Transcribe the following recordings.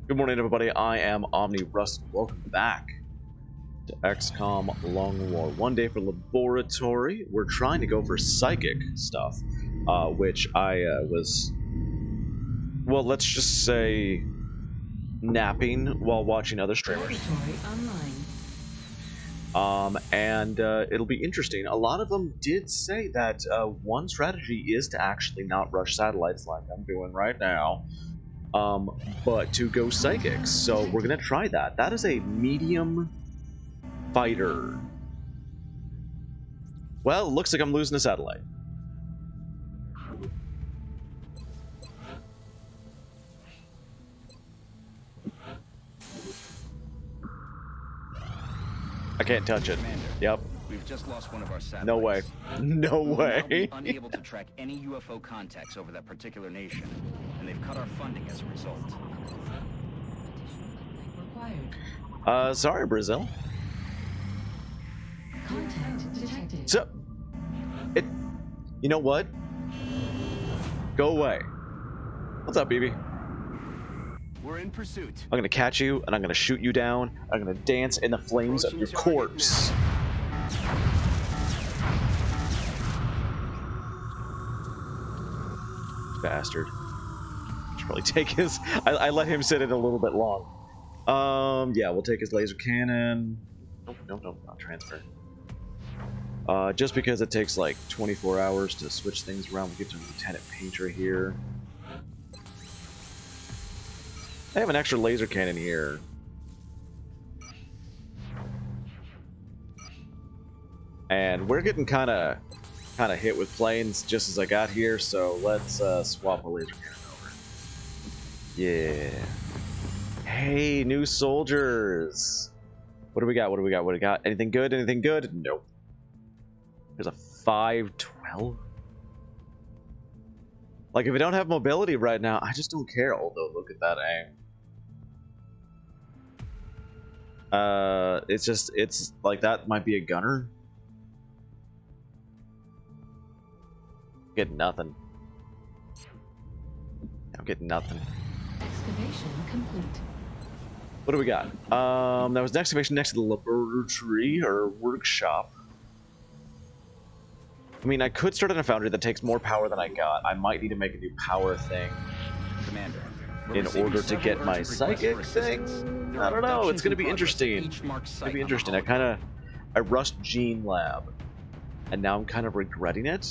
Good morning, everybody. I am Omni Rust. Welcome back to XCOM Long War. One day for laboratory. We're trying to go for psychic stuff, which I was, well, let's just say, napping while watching other streamers. And it'll be interesting. A lot of them did say that one strategy is to actually not rush satellites like I'm doing right now. But to go psychics, so we're gonna try that. That is a medium fighter. Well, it looks like I'm losing a satellite. I can't touch it. Commander, yep. We've just lost one of our satellites. No way. No way. We're unable to track any UFO contacts over that particular nation, and they've cut our funding as a result. Sorry, Brazil. Contact detected. So, you know what? Go away. What's up, BB? We're in pursuit. I'm gonna catch you, and I'm gonna shoot you down. I'm gonna dance in the flames of your corpse. Bastard. Should probably take his. I let him sit in a little bit long. Yeah, we'll take his laser cannon. Nope, not transfer. Just because it takes like 24 hours to switch things around, we get to Lieutenant Painter here. I have an extra laser cannon here. And we're getting kind of hit with planes just as I got here, so let's swap a laser cannon over. Yeah. Hey, new soldiers. What do we got? Anything good? Nope. There's a 512. Like, if we don't have mobility right now, I just don't care. Although, look at that aim. It's like that might be a gunner. Getting nothing. I'm getting nothing. Excavation complete. What do we got? That was an excavation next to the laboratory or workshop. I mean, I could start in a foundry that takes more power than I got. I might need to make a new power thing, Commander, in order to get my psychic thing. I don't know. It's gonna be interesting. It's gonna be interesting. I rushed Gene Lab, and now I'm kind of regretting it.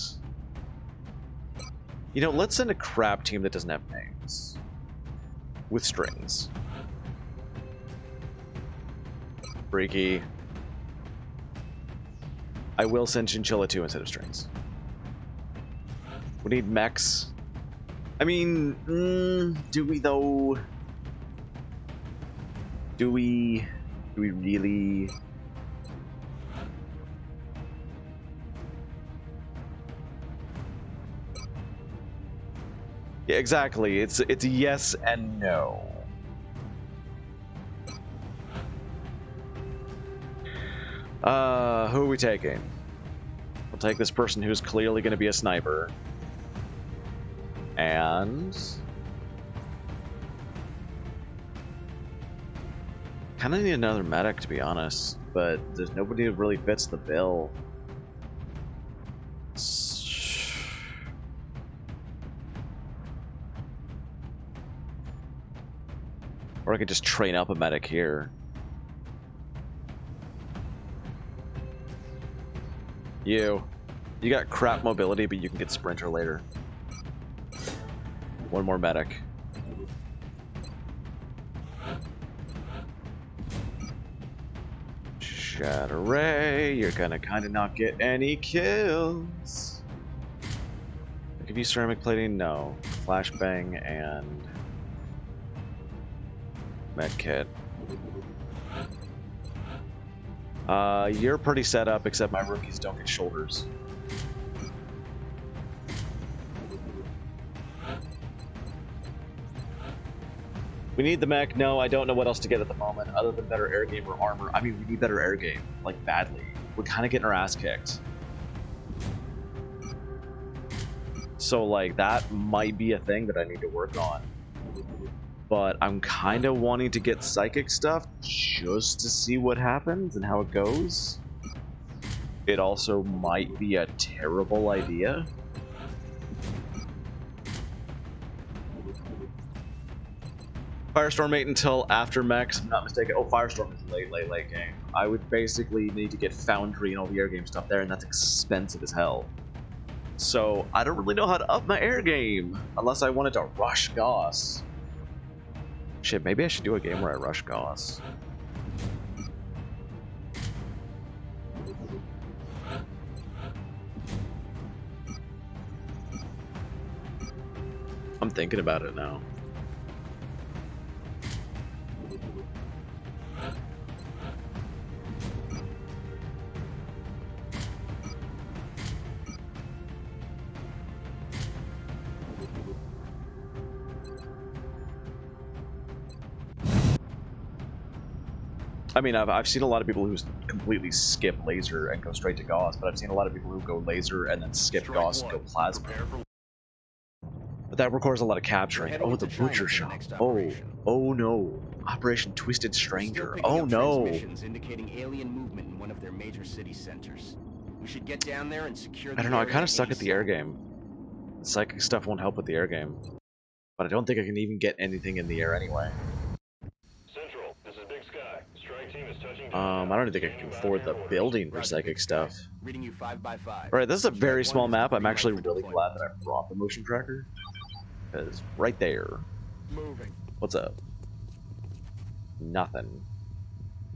You know, let's send a crap team that doesn't have names. With strings. Freaky. I will send Chinchilla 2 instead of strings. We need mechs. I mean, do we though? Do we really? Yeah, exactly. It's a yes and no. Who are we taking? We'll take this person who's clearly going to be a sniper. And kind of need another medic, to be honest, but there's nobody who really fits the bill. Or I could just train up a medic here. You got crap mobility, but you can get sprinter later. One more medic. Shatter Ray, you're gonna kind of not get any kills. I'll give you ceramic plating, no. Flashbang and medkit. You're pretty set up, except my rookies don't get shoulders. We need the mech. No, I don't know what else to get at the moment, other than better air game or armor. I mean, we need better air game, like badly. We're kind of getting our ass kicked. So, like, that might be a thing that I need to work on. but I'm kind of wanting to get psychic stuff just to see what happens and how it goes. It also might be a terrible idea. Firestorm ain't until after mechs, if I'm not mistaken. Oh, Firestorm is late game. I would basically need to get Foundry and all the air game stuff there, and that's expensive as hell. So I don't really know how to up my air game unless I wanted to rush Goss. Shit, maybe I should do a game where I rush Goss. I'm thinking about it now. I mean, I've seen a lot of people who completely skip laser and go straight to Gauss, but I've seen a lot of people who go laser and then skip Gauss and go plasma. But that requires a lot of capturing. Oh, the butcher shop. Oh no. Operation Twisted Stranger. Oh no. Indicating alien movement in one of their major city centers. We should get down there and secure the I don't know, I area kind of suck at the air ASAP. game. The psychic stuff won't help with the air game. But I don't think I can even get anything in the air anyway. Central, this is Big Sky. Strike team is touching down. I don't even think I can afford the building for psychic stuff. Reading you 5x5. Alright, this is a very small map. I'm actually really glad that I brought the motion tracker. Because right there. Moving. What's up? Nothing.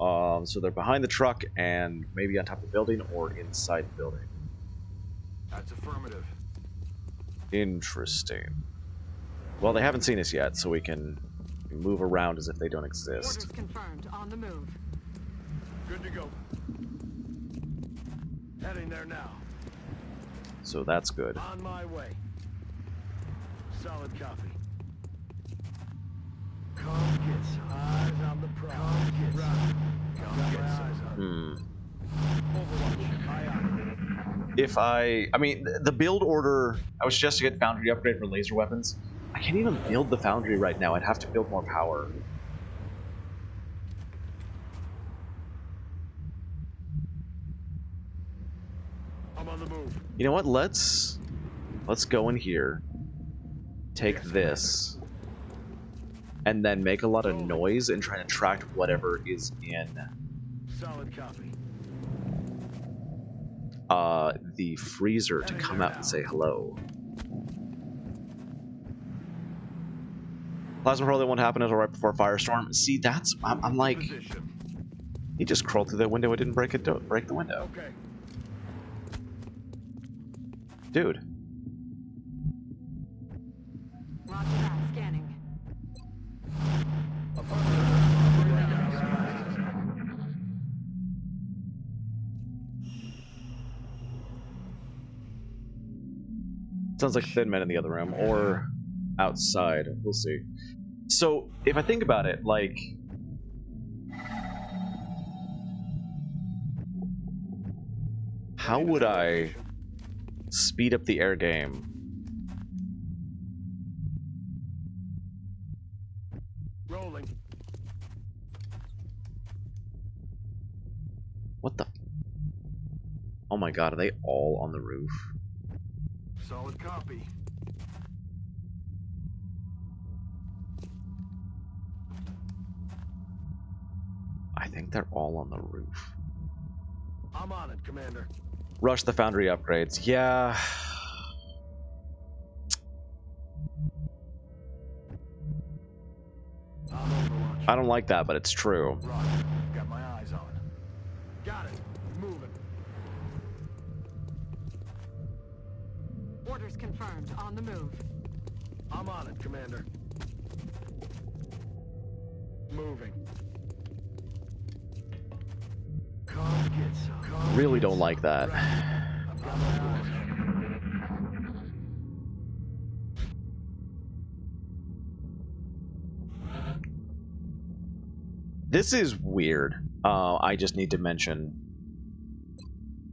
So they're behind the truck and maybe on top of the building or inside the building. That's affirmative. Interesting. Well, they haven't seen us yet, so we can move around as if they don't exist. Orders confirmed. On the move. Good to go. Heading there now. So that's good. On my way. Solid copy. Come get some eyes on the prize. Come get some. Come get some. Overwatch. Eye on it. I mean, the build order, I was just to get Foundry upgrade for laser weapons. I can't even build the Foundry right now. I'd have to build more power. I'm on the move. You know what? Let's go in here. Take this. And then make a lot of noise and try to attract whatever is in Solid copy. the freezer to come out and say hello. Plasma probably won't happen until right before Firestorm. See, that's I'm like, Position. he just crawled through the window and didn't break the window, Okay. dude. Roger that. Scanning. Sounds like Thin Man in the other room or outside. We'll see. So if I think about it, like, how would I speed up the air game? Rolling. What the? Oh my god, are they all on the roof? Solid copy. I think they're all on the roof. I'm on it, Commander. Rush the Foundry upgrades. Yeah. I'm Overwatch. I don't like that, but it's true. Roger. Got my eyes on it. Got it. Moving. Orders confirmed. On the move. I'm on it, Commander. Moving. Come get some. Come Really get don't like that. I've got my eyes on it. This is weird. I just need to mention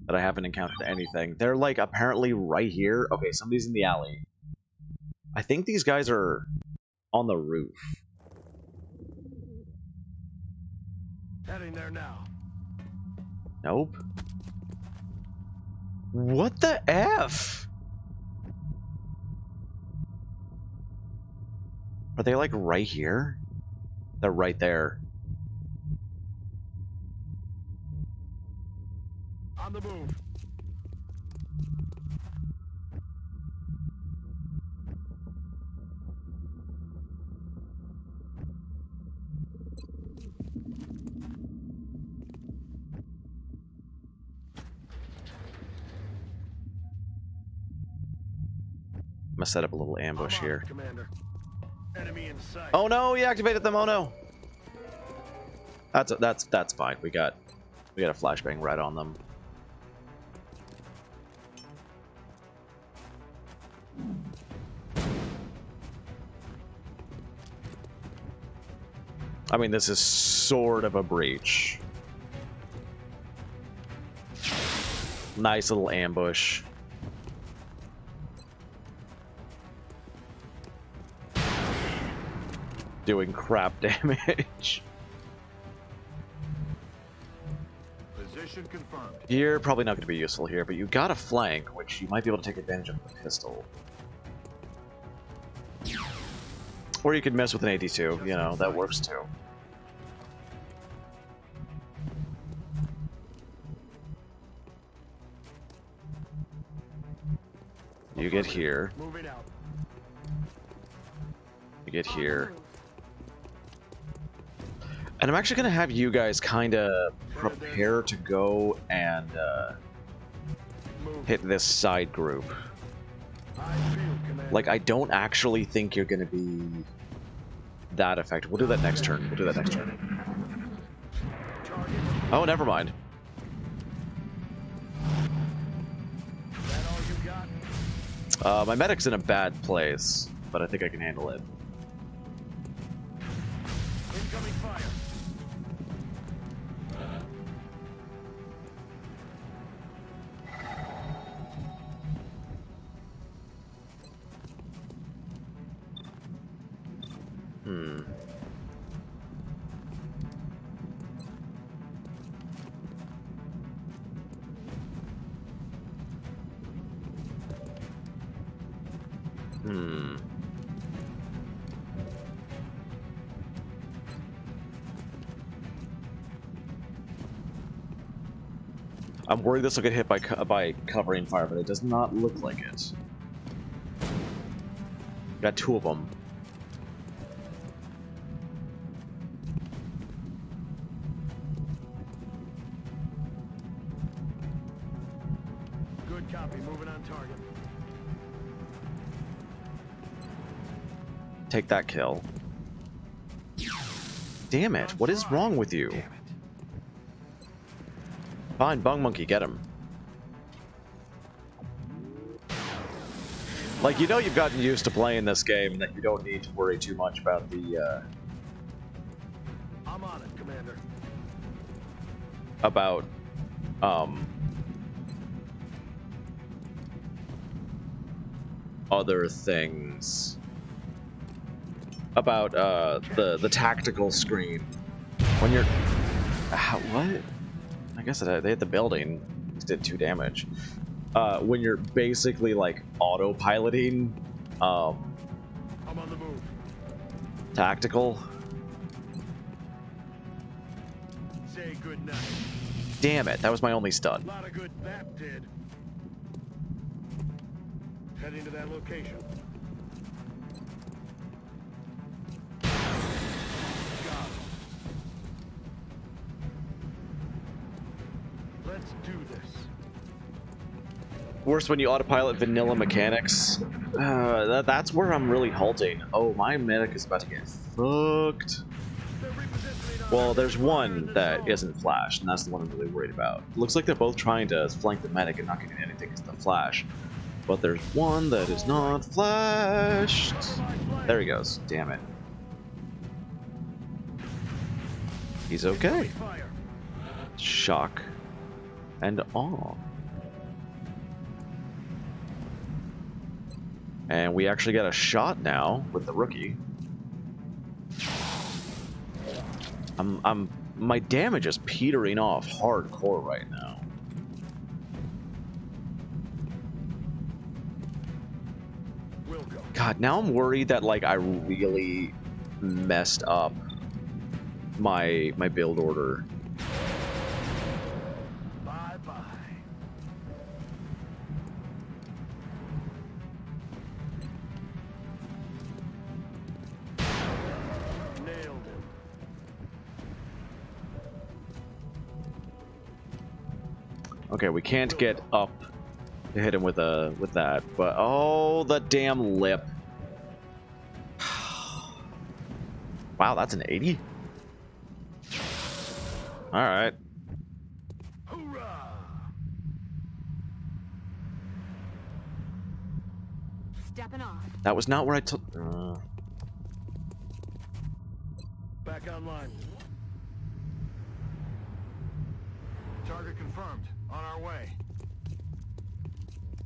that I haven't encountered anything. They're like apparently right here. Okay, somebody's in the alley. I think these guys are on the roof. Heading there now. Nope. What the F? Are they like right here? They're right there. On the move. I'm gonna set up a little ambush I'm on, here. Commander. Enemy in sight. Oh no, he activated them. Oh no. That's fine. We got a flashbang right on them. I mean, this is sort of a breach. Nice little ambush. Doing crap damage. Position confirmed. You're probably not going to be useful here, but you got a flank, which you might be able to take advantage of with a pistol. Or you could mess with an 82, you know, that works too. You get here, Moving out. you get On the here. move. And I'm actually going to have you guys kind of prepare to go and Move. hit this side group. I feel, Commander. Like, I don't actually think you're going to be that effective. We'll do that next turn. We'll do that next turn. Target. Oh, never mind. Is that all you got? My medic's in a bad place, but I think I can handle it. Incoming fire. Hmm. Hmm. I'm worried this will get hit by covering fire, but it does not look like it. Got two of them. Good copy. Moving on target. Take that kill. Damn it, what is wrong with you? Damn it. Fine, Bung Monkey, get him. Like, you know you've gotten used to playing this game, that you don't need to worry too much about the, I'm on it, Commander. about, other things. About, the tactical screen. When you're... what? I guess they hit the building. It did 2 damage. When you're basically, like, autopiloting, I'm on the move. tactical. Say good night. Damn it, that was my only stun. A lot of good that did. Heading to that location. Got it. Let's do this. Worse when you autopilot vanilla mechanics. That's where I'm really halting. Oh, my medic is about to get fucked. They're repositioning on Well, our there's fire in one the that zone. isn't flashed, and that's the one I'm really worried about. Looks like they're both trying to flank the medic and not getting anything as the flash. But there's one that is not flashed. There he goes. Damn it. He's okay. Fire. Shock and awe. And we actually get a shot now with the rookie. my damage is petering off hardcore right now. We'll go. God, now I'm worried that like I really messed up my build order. Bye-bye. Nailed him. Okay, we can't get up to hit him with that, but oh, the damn lip. Wow, that's an 80? Alright. Hoorah! Stepping off. That was not where I took... Back online. Target confirmed. On our way.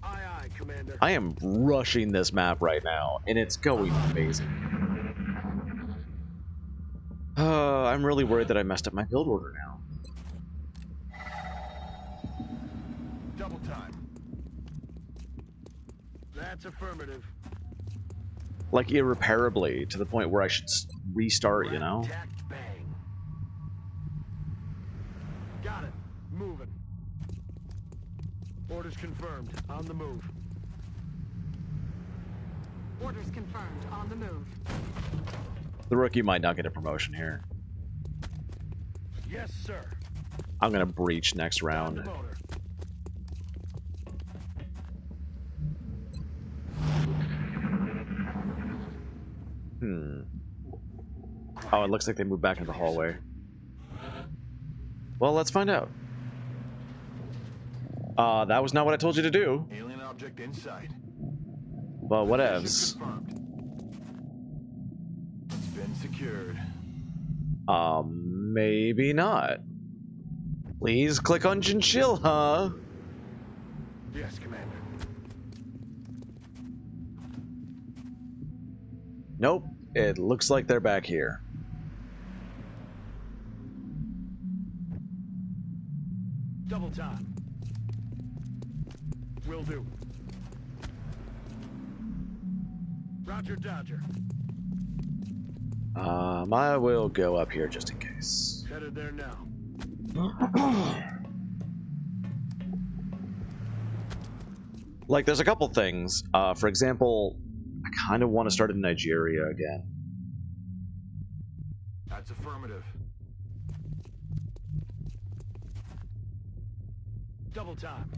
Aye, aye, Commander. I am rushing this map right now, and it's going amazing. I'm really worried that I messed up my build order now. Double time. That's affirmative. Like, irreparably, to the point where I should restart, you know? Tack, bang. Got it. Moving. Orders confirmed. On the move. Orders confirmed. On the move. The rookie might not get a promotion here. Yes, sir. I'm gonna breach next On round. the motor. Oh, it looks like they moved back into the hallway. Well, let's find out. That was not what I told you to do. Alien object in sight. But whatevs. Confirmed. It's been secured. Maybe not. Please click on Chinchilla. Yes, Commander. Nope. It looks like they're back here. Double time. Will do. Roger, Dodger. I will go up here just in case. Headed there now. Like, there's a couple things. For example, I kind of want to start in Nigeria again. That's affirmative. Double time.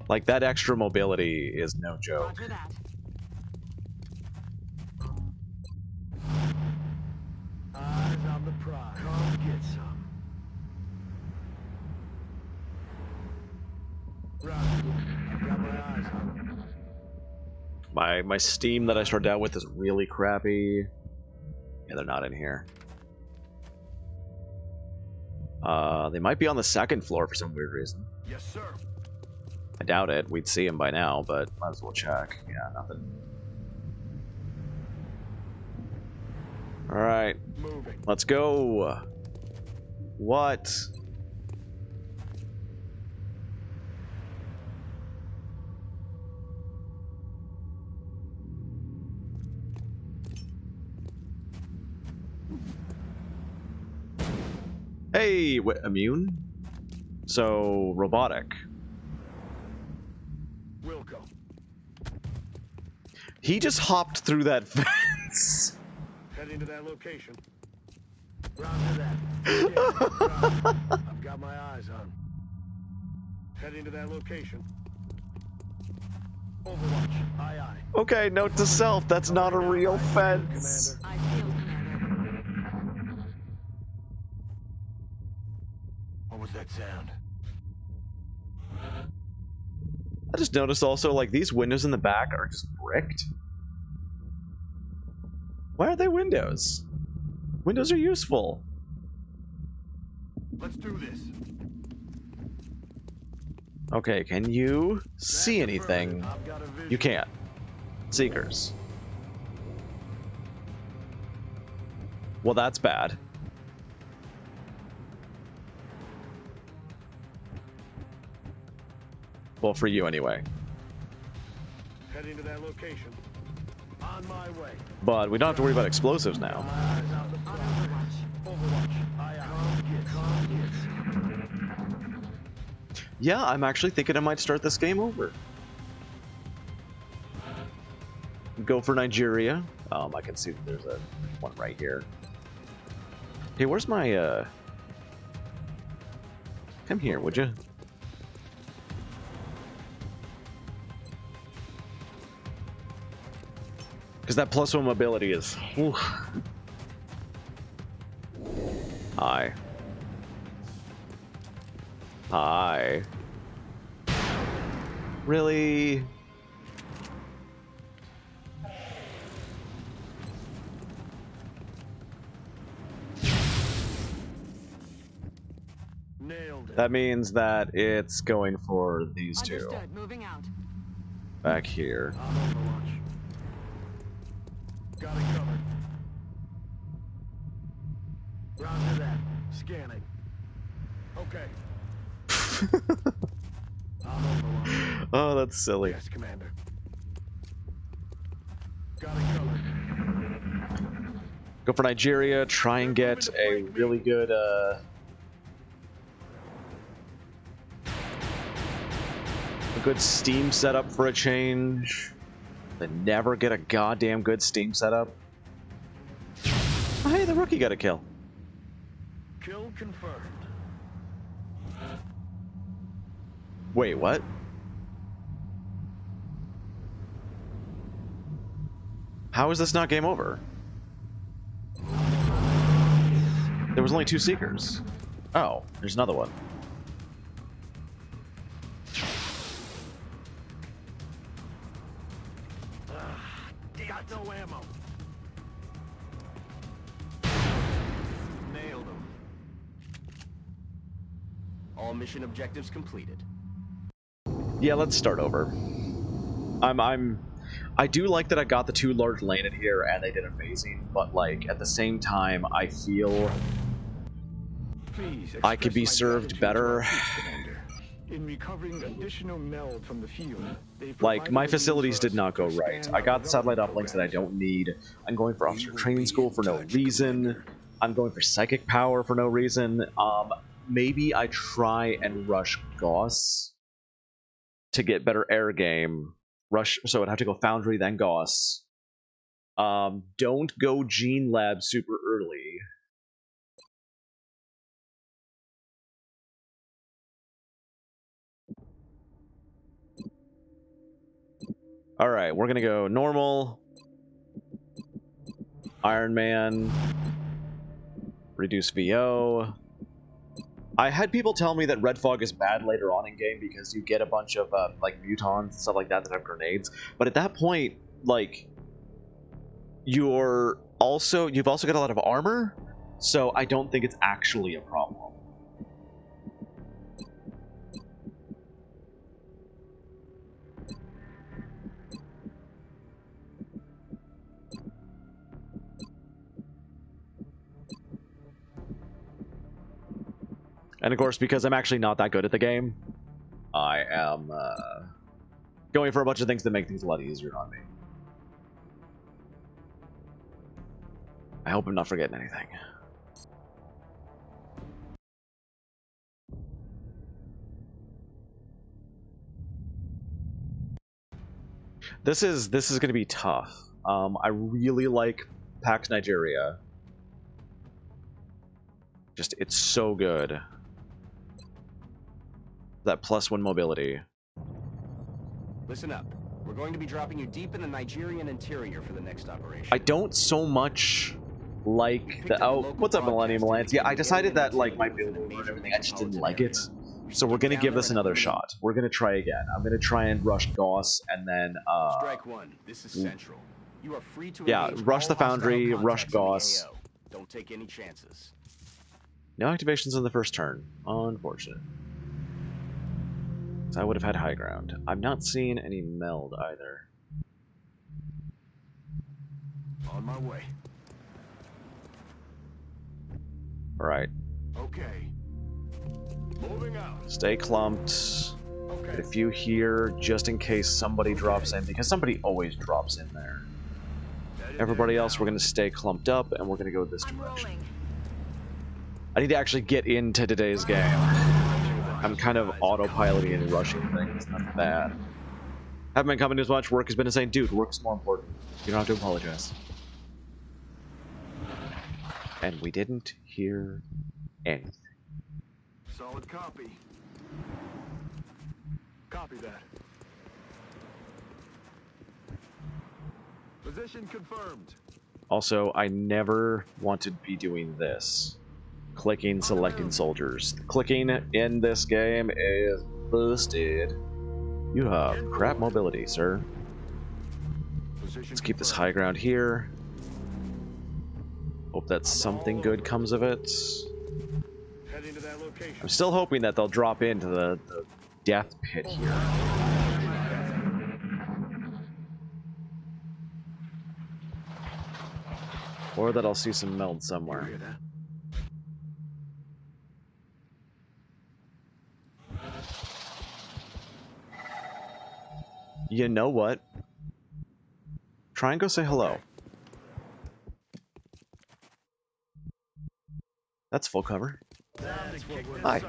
Like, that extra mobility is no joke. Roger that. Eyes on the prize. Come get some. Roger. I've got my eyes on them. My Steam that I started out with is really crappy. Yeah, they're not in here. They might be on the second floor for some weird reason. Yes, sir. I doubt it. We'd see them by now, but might as well check. Yeah, nothing. Alright, Moving. let's go. What? Hey, immune? So, robotic. Will go. He just hopped through that fence. Heading to that location. Roger that. Yeah, roger. I've got my eyes on. Heading to that location. Overwatch. Aye, aye. Okay, note to self, that's not a real fence. Commander. I feel, Commander. What was that sound? I just noticed also, like, these windows in the back are just bricked. Why are they windows? Windows are useful. Let's do this. Okay, can you see anything? I've got a vision. You can't. Seekers. Well, that's bad. Well, for you anyway. Heading to that location. On my way. But we don't have to worry about explosives now. Eyes on the On prize. Overwatch. Overwatch. Aye, aye. Come get. Yeah, I'm actually thinking I might start this game over. Go for Nigeria. I can see that there's a one right here. Hey, where's my, Come here, would you? Because that +1 mobility is... Whew. Hi. Hi. Really? Nailed it. That means that it's going for these two. Understood. Moving out. Back here. On Overwatch. Got it covered. Roger that. Scanning. Okay. On Overwatch. Oh, that's silly. Yes, Commander. Got it covered. Go for Nigeria, try and get a really good, a good Steam setup for a change. They never get a goddamn good Steam setup. Oh, hey, the rookie got a kill. Kill confirmed. Wait, what? How is this not game over? There was only 2 Seekers. Oh, there's another one. Got no ammo. Nailed him. All mission objectives completed. Yeah, let's start over. I do like that I got the 2 large landed here and they did amazing, but like at the same time I feel Please I could be express my served gratitude better. to our troops, Commander. In recovering additional meld from the field, they've Like, provided my a means facilities for did us not go to right. expand I got our the satellite development uplinks that I programs. don't need. I'm going for officer training school for no reason. I'm going for psychic power for no reason. Maybe I try and rush Gauss to get better air game. Rush, so I'd have to go Foundry, then Gauss. Don't go Gene Lab super early. Alright, we're gonna go normal, Ironman, reduce VO. I had people tell me that Red Fog is bad later on in game because you get a bunch of like mutons, stuff like that have grenades. But at that point, like, you've also got a lot of armor, so I don't think it's actually a problem. And of course, because I'm actually not that good at the game, I am going for a bunch of things that make things a lot easier on me. I hope I'm not forgetting anything. This is going to be tough. I really like PAX Nigeria. Just, it's so good. That +1 mobility. Listen up. We're going to be dropping you deep in the Nigerian interior for the next operation. I don't so much like the... Oh, what's up, Millennium Alliance? Yeah, I decided that, like, my build order and everything, I just didn't like it. So we're going to give this another shot. We're going to try again. I'm going to try and rush Gauss, and then... Strike one. This is Central. You are free to yeah, engage rush all the Foundry, hostile rush contacts in the Gauss. AO. Don't take any chances. No activations on the first turn. Unfortunate. So I would have had high ground. I'm not seeing any meld either. On my way. Alright. Okay. Moving out. Stay clumped. Okay. Get a few here, just in case somebody drops in, because somebody always drops in there. Everybody else, we're going to stay clumped up, and we're going to go this I'm direction. rolling. I need to actually get into today's game. I'm kind of autopiloting and rushing things. Not bad. Haven't been coming as much. Work has been insane. Dude, work's more important. You don't have to apologize. And we didn't hear anything. Solid copy. Copy that. Position confirmed. Also, I never want to be doing this. Clicking, selecting soldiers. Clicking in this game is busted. You have crap mobility, sir. Let's keep this high ground here. Hope that something good comes of it. Heading to that location. I'm still hoping that they'll drop into the death pit here. Or that I'll see some meld somewhere. You know what? Try and go say hello. That's full cover. Hi.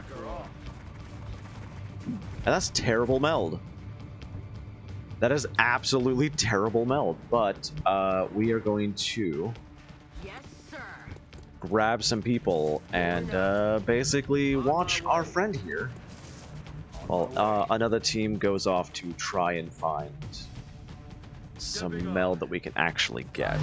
And that's terrible meld. That is absolutely terrible meld. But we are going to Yes, sir. grab some people and basically watch our friend here while another team goes off to try and find some meld that we can actually get.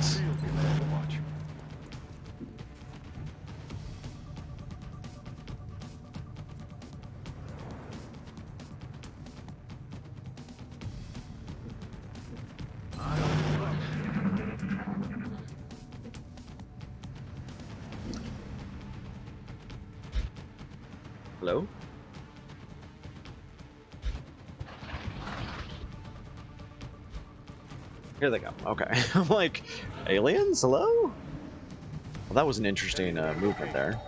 Hello? Here they come. Okay. I'm like, aliens? Hello? Well, that was an interesting movement there.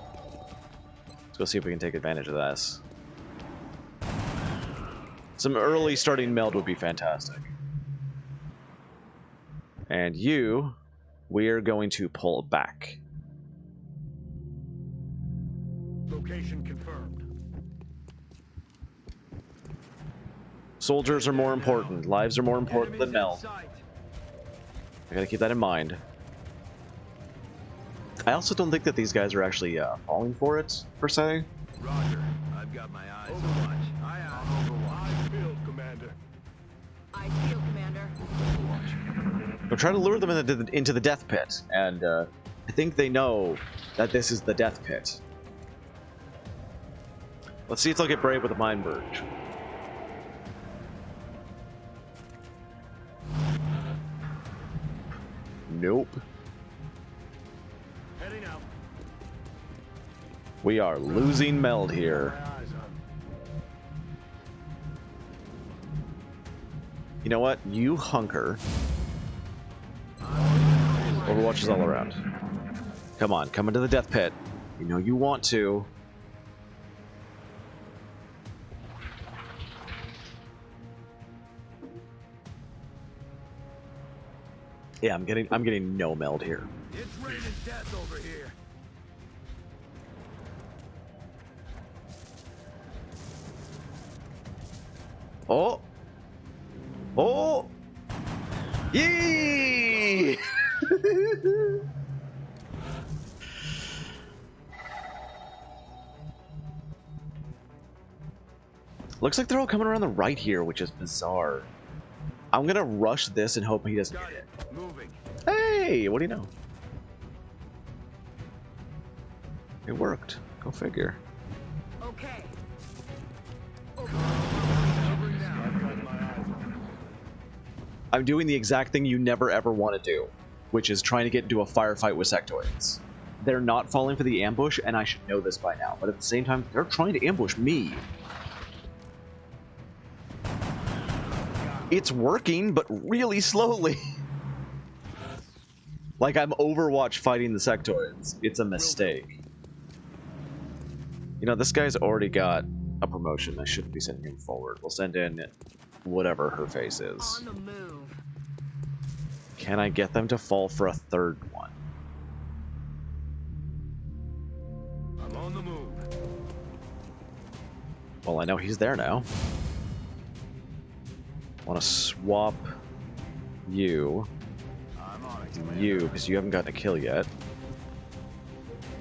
Let's go see if we can take advantage of this. Some early starting meld would be fantastic. And you, we are going to pull back. Location confirmed. Soldiers are more important. Lives are more important than meld. I gotta keep that in mind. I also don't think that these guys are actually falling for it, per se. Roger. I've got my eyes on Overwatch. I field, Commander. I feel, Commander. We're trying to lure them into the death pit, and I think they know that this is the death pit. Let's see if they'll get brave with the Mind Verge. Nope. Heading out. We are losing meld here. You know what? You hunker. Overwatch is all around. Come on, come into the death pit. You know you want to. Yeah, I'm getting no meld here. It's raining death over here. Oh! Oh! Yee! Looks like they're all coming around the right here, which is bizarre. I'm gonna rush this and hope he doesn't get it. Moving. Hey, what do you know? It worked. Go figure. Okay. I'm doing the exact thing you never ever want to do, which is trying to get into a firefight with sectoids. They're not falling for the ambush, and I should know this by now, but at the same time, they're trying to ambush me. It's working, but really slowly. Like I'm Overwatch fighting the sectoids. It's a mistake. You know, this guy's already got a promotion. I shouldn't be sending him forward. We'll send in whatever her face is. On the move. Can I get them to fall for a third one? I'm on the move. Well, I know he's there now. Want to swap you. I'm on it, Commander. You, because you haven't gotten a kill yet.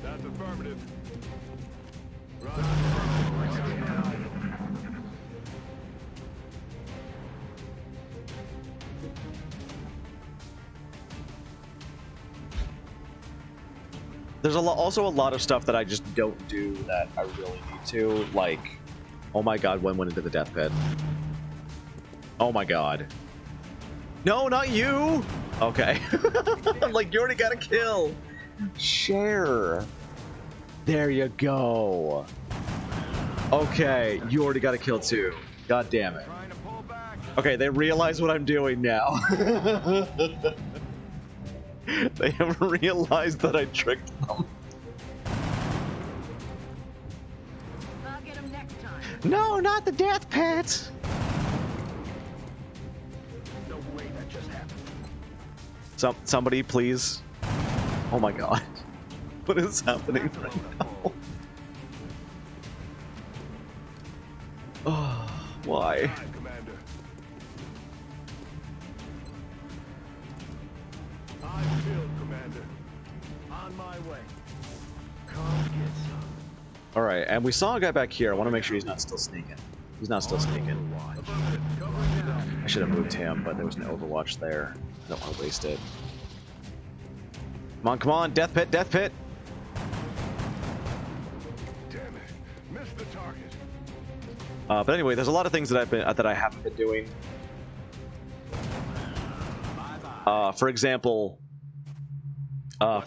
That's affirmative. There's also a lot of stuff that I just don't do that I really need to. Like, oh my god, Wen went into the death pit. Oh my god. No, not you! Okay. I'm like, you already got a kill. Share. There you go. Okay, you already got a kill too. God damn it. Trying to pull back. Okay, they realize what I'm doing now. They have realized that I tricked them. I'll get him next time. No, not the death pit! No way that just happened. Somebody, please. Oh my god. What is happening right now? Oh, why? Hi, Commander. I feel, Commander. On my way. Come get some. Alright, and we saw a guy back here. I want to make sure he's not still sneaking. He's not still sneaking. Affirmative. Covering now. I should have moved him, but there was an Overwatch there. I don't want to waste it. Come on, death pit, death pit! Damn it. Missed the target. But anyway, there's a lot of things that I haven't been doing. For example,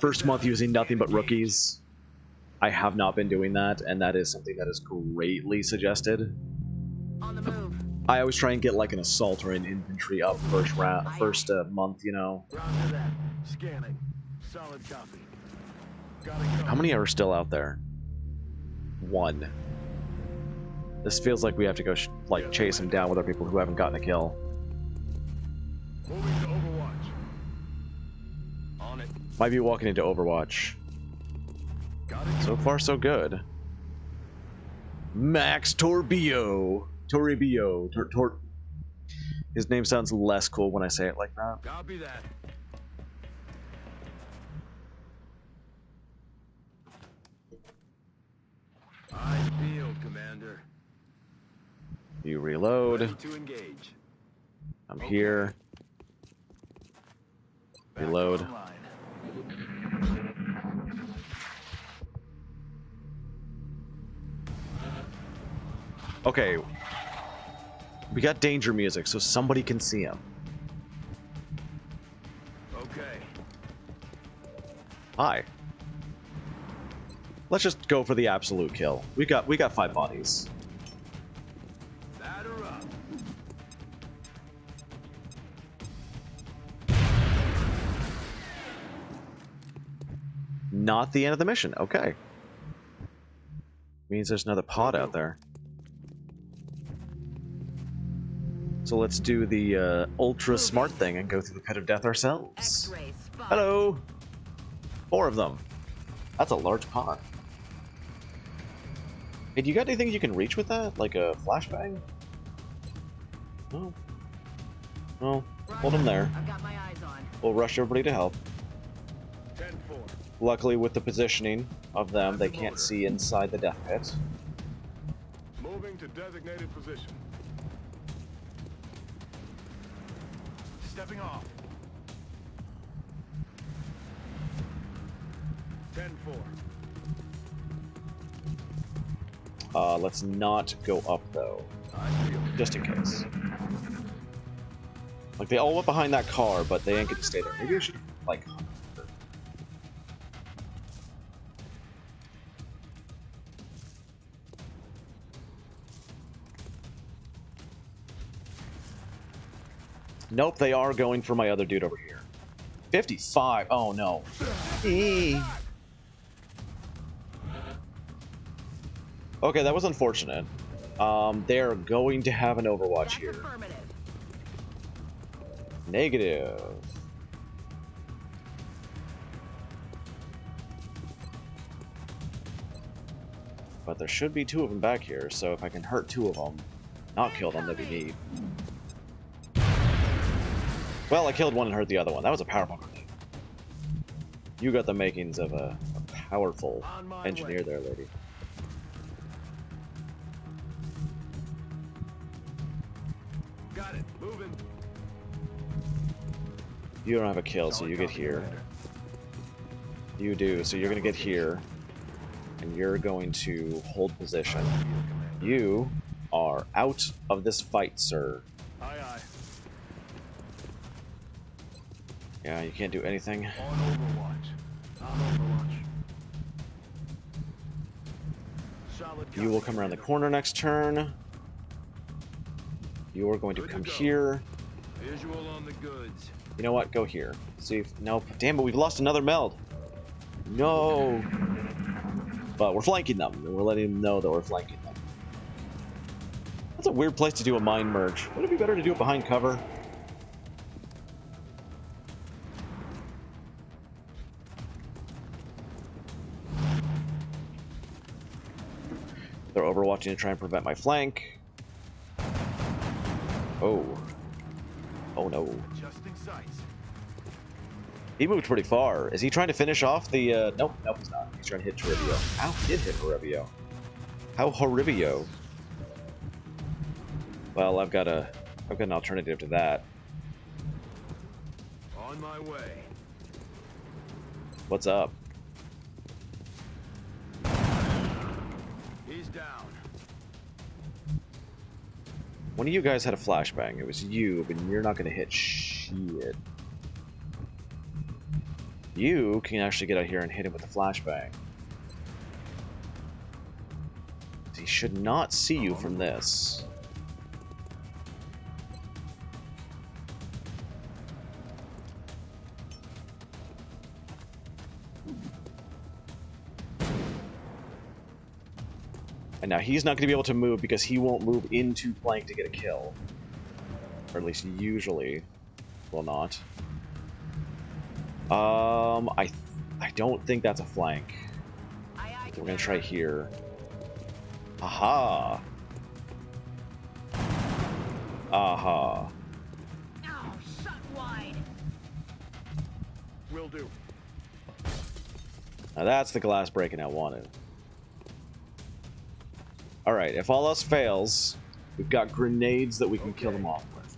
first month using nothing but rookies. I have not been doing that, and that is something that is greatly suggested. On the move. I always try and get like an assault or an infantry up first month, you know. Roger that. Scanning. Solid copy. Gotta go. How many are still out there? One. This feels like we have to go chase them down with other people who haven't gotten a kill. Moving to Overwatch. On it. Might be walking into Overwatch. Got it. So far, so good. Max Toribio. Toribio. His name sounds less cool when I say it like that. Copy that. I feel, Commander. You reload. Ready to engage. I'm here. Back Reload. online. Okay. We got danger music, so somebody can see him. Okay. Hi. Let's just go for the absolute kill. We got 5 bodies. Batter up. Not the end of the mission. Okay. Means there's another pod out there. So let's do the ultra smart thing and go through the pit of death ourselves. X-ray spot. Hello. 4 of them. That's a large pod. Hey, do you got anything you can reach with that? Like a flashbang? No. No. Hold them there. I've got my eyes on. We'll rush everybody to help. 10-4. Luckily, with the positioning of them, they can't see inside the death pit. Moving to designated position. Stepping off. 10-4. Let's not go up, though. I feel. Just in case. Like, they all went behind that car, but they ain't gonna stay there. Maybe I should, like... Nope, they are going for my other dude over here. 55. Oh, no. Okay, that was unfortunate. They're going to have an Overwatch That's here. affirmative. Negative. But there should be 2 of them back here, so if I can hurt 2 of them, not kill them, that'd be neat. Well, I killed one and hurt the other one. That was a powerful grenade. You got the makings of a powerful engineer there, lady. Got it. Moving. You don't have a kill, so Solid you get copy, here. Commander. You do, so you're going to get here. And you're going to hold position. Field, Commander. You are out of this fight, sir. Aye, aye. Yeah, you can't do anything. On Overwatch. On Overwatch. Solid You will come around the corner next turn. You are going to Good to come go. here. Visual on the goods. You know what? Go here. See if... Nope. Damn it, we've lost another meld. No. But we're flanking them. And we're letting them know that we're flanking them. That's a weird place to do a mine merge. Would it be better to do it behind cover? They're overwatching to try and prevent my flank. Oh. Oh no. Adjusting sights. He moved pretty far. Is he trying to finish off the, Nope, he's not. He's trying to hit Toribio. Ow, he did hit Toribio. How Horibio? Well, I've got an alternative to that. On my way. What's up? He's down. One of you guys had a flashbang. It was you, but you're not going to hit shit. You can actually get out here and hit him with a flashbang. He should not see you from this. And now he's not going to be able to move because he won't move into flank to get a kill. Or at least usually will not. I don't think that's a flank. Aye, aye, We're going to try Commander. here. Aha! Aha. Ow, shot wide. Will do. Now that's the glass breaking I wanted. Alright, if all else fails, we've got grenades that we can kill them off with.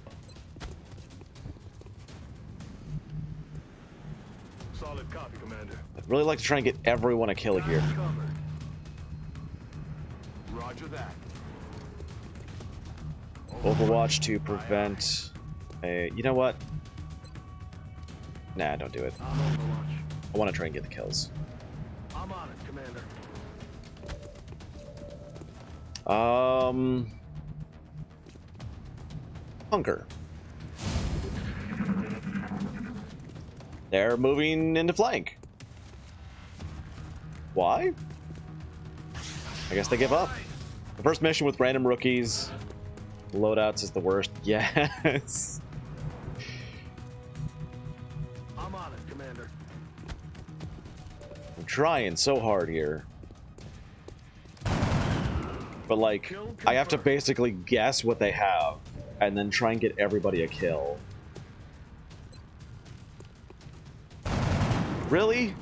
Solid copy, Commander. I'd really like to try and get everyone a kill here. Covered. Roger that. Overwatch to prevent a... You know what? Nah, don't do it. On Overwatch. I want to try and get the kills. I'm on it, Commander. Hunker. They're moving into flank. Why? I guess they give up. The first mission with random rookies. Loadouts is the worst. Yes. I'm on it, Commander. I'm trying so hard here. But like, I have to basically guess what they have and then try and get everybody a kill. Really?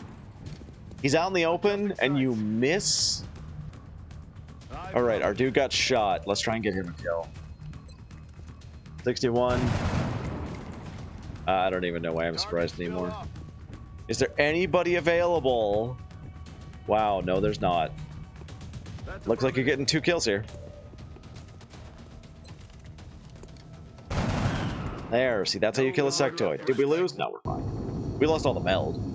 He's out in the open and you miss? Alright, our dude got shot. Let's try and get him a kill. 61. I don't even know why I'm surprised anymore. Is there anybody available? Wow, no there's not. Looks like you're getting 2 kills here. There, see, that's how you kill a sectoid. Did we lose? No, we're fine. We lost all the meld.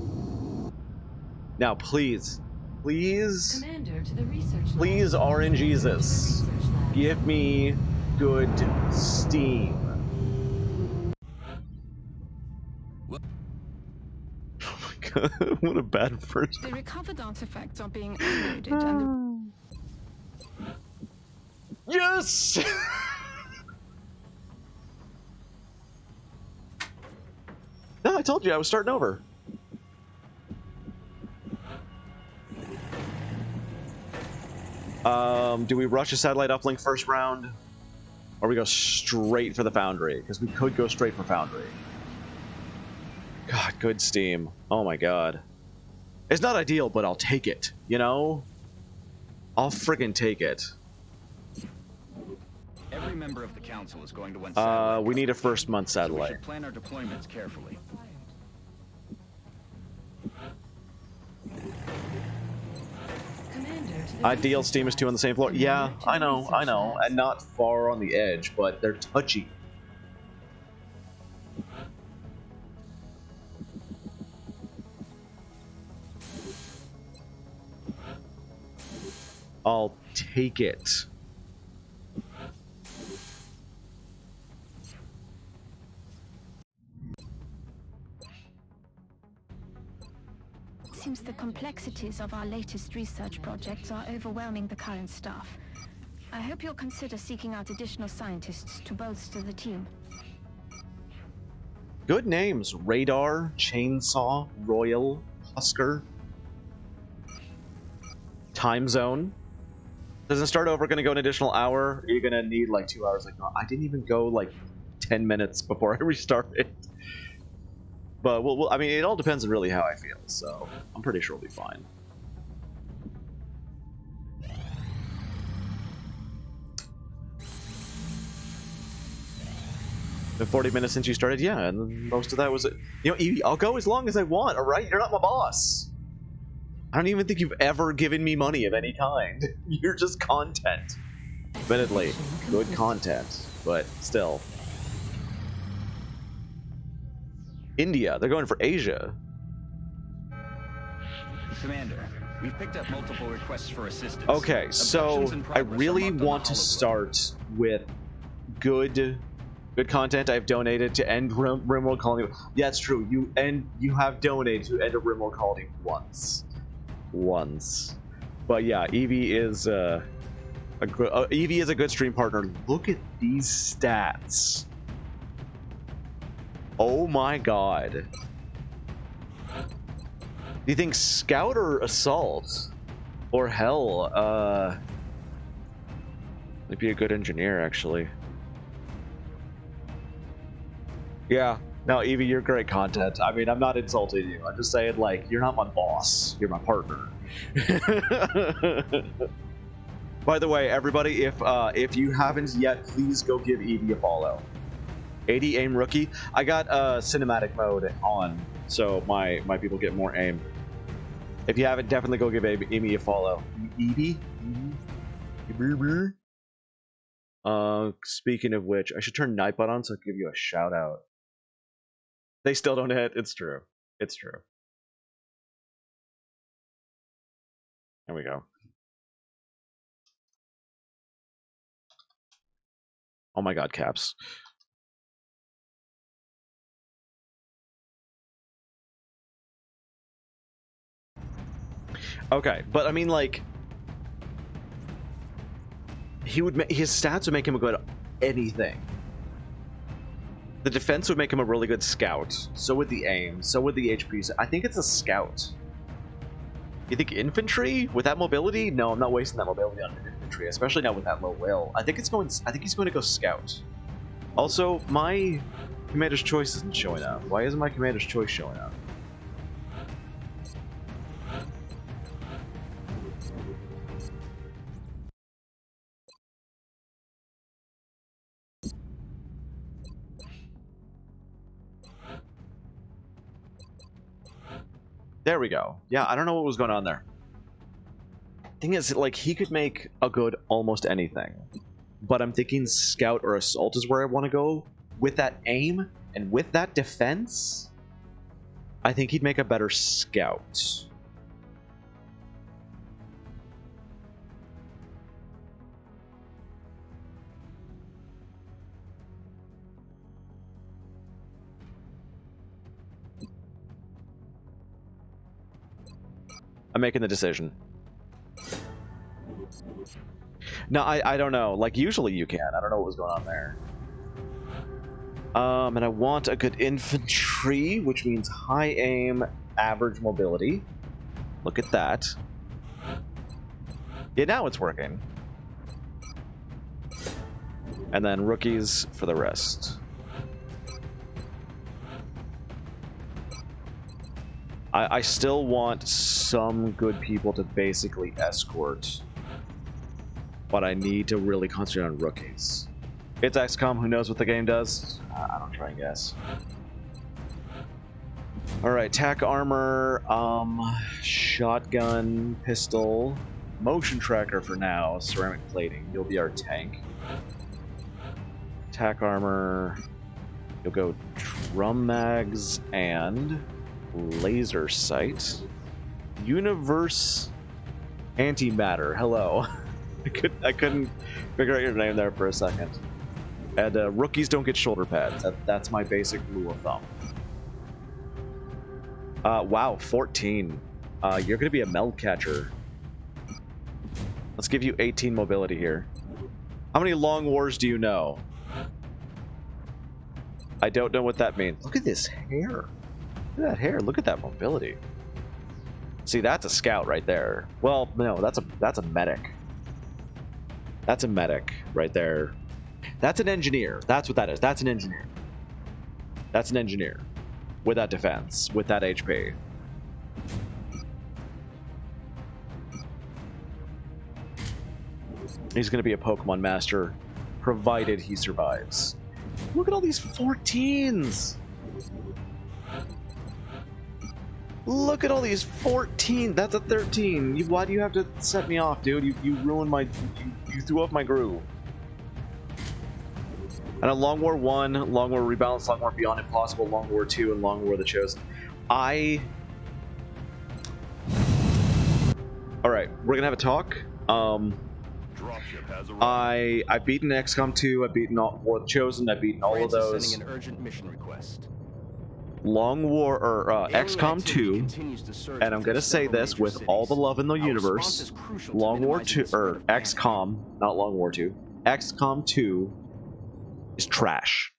Now, please, please, Commander to the research lab. please, RNGesus, To the research lab. give me good steam. Oh my god, what a bad first. The recovered artifacts are being unloaded and Yes! No, I told you I was starting over. Do we rush a satellite uplink first round? Or we go straight for the Foundry? Because we could go straight for Foundry. God, good Steam. Oh my god. It's not ideal, but I'll take it, you know? I'll friggin' take it. Every member of the council is going to want satellite We need a coverage, first month so we satellite. should plan our deployments carefully. Commander to the Ideal research Steam is 2 on the labs. same floor. Yeah, Commander to the I know, research labs. and not far on the edge, but they're touchy. I'll take it. Seems the complexities of our latest research projects are overwhelming the current staff. I hope you'll consider seeking out additional scientists to bolster the team. Good names. Radar, Chainsaw, Royal, Husker. Time Zone. Doesn't start over, gonna go an additional hour. You're gonna need like 2 hours. Like, no, I didn't even go like 10 minutes before I restarted. But I mean, it all depends on really how I feel, so I'm pretty sure we'll be fine. Been 40 minutes since you started, yeah, and most of that was it. You know, Evie, I'll go as long as I want, alright? You're not my boss. I don't even think you've ever given me money of any kind. You're just content. Admittedly, good content, but still. India, they're going for Asia. Commander, we've picked up multiple requests for assistance. Okay, so Abductions in I progress really are marked on want the to hologram. start with good content. I've donated to end Rimworld Colony. Yeah, it's true. You have donated to end a Rimworld Colony once. But yeah, Evie is Evie is a good stream partner. Look at these stats. Oh my god. Do you think Scout or Assault? Or hell, might be a good engineer, actually. Yeah. No, Evie, you're great content. I mean, I'm not insulting you. I'm just saying, like, you're not my boss. You're my partner. By the way, everybody, if you haven't yet, please go give Evie a follow. 80 aim rookie. I got cinematic mode on, so my people get more aim. If you haven't, definitely go give Amy a follow. Evie? Speaking of which, I should turn Nightbot on so I can give you a shout out. They still don't hit. It's true. It's true. There we go. Oh my god, Caps. Okay, but I mean, like, his stats would make him a good anything. The defense would make him a really good scout. So would the aim. So would the HP. I think it's a scout. You think infantry with that mobility? No, I'm not wasting that mobility on infantry, especially not with that low will. I think he's going to go scout. Also, my commander's choice isn't showing up. Why isn't my commander's choice showing up? There we go. Yeah, I don't know what was going on there. Thing is, like, he could make a good almost anything. But I'm thinking Scout or Assault is where I want to go. With that aim and with that defense, I think he'd make a better Scout. I'm making the decision. No, I don't know. Like, usually you can. I don't know what was going on there. And I want a good infantry, which means high aim, average mobility. Look at that. Yeah, now it's working. And then rookies for the rest. I still want some good people to basically escort, but I need to really concentrate on rookies. It's XCOM, who knows what the game does? I don't try and guess. Alright, tack armor, shotgun, pistol, motion tracker for now, ceramic plating. You'll be our tank. Tack armor, you'll go drum mags and laser sight. Universe antimatter, hello. I couldn't figure out your name there for a second. And rookies don't get shoulder pads. That's my basic rule of thumb. Wow, 14. You're going to be a meld catcher. Let's give you 18 mobility here. How many long wars do you know? I don't know what that means. Look at this hair. Look at that hair. Look at that mobility. See, that's a scout right there. Well, no, that's a medic. That's a medic right there. That's an engineer. That's what that is. That's an engineer. That's an engineer. With that defense. With that HP. He's going to be a Pokemon master, provided he survives. Look at all these 14s! Look at all these 14! That's a 13! Why do you have to set me off, dude? You ruined my... You threw off my groove. And a Long War 1, Long War Rebalance, Long War Beyond Impossible, Long War 2, and Long War the Chosen. Alright, we're gonna have a talk. I've beaten XCOM 2, I've beaten War the Chosen, I've beaten all of those. Sending an urgent mission request. Long War, or XCOM 2, and I'm gonna say this with all the love in the universe, Long War 2, or XCOM, not Long War 2, XCOM 2 is trash.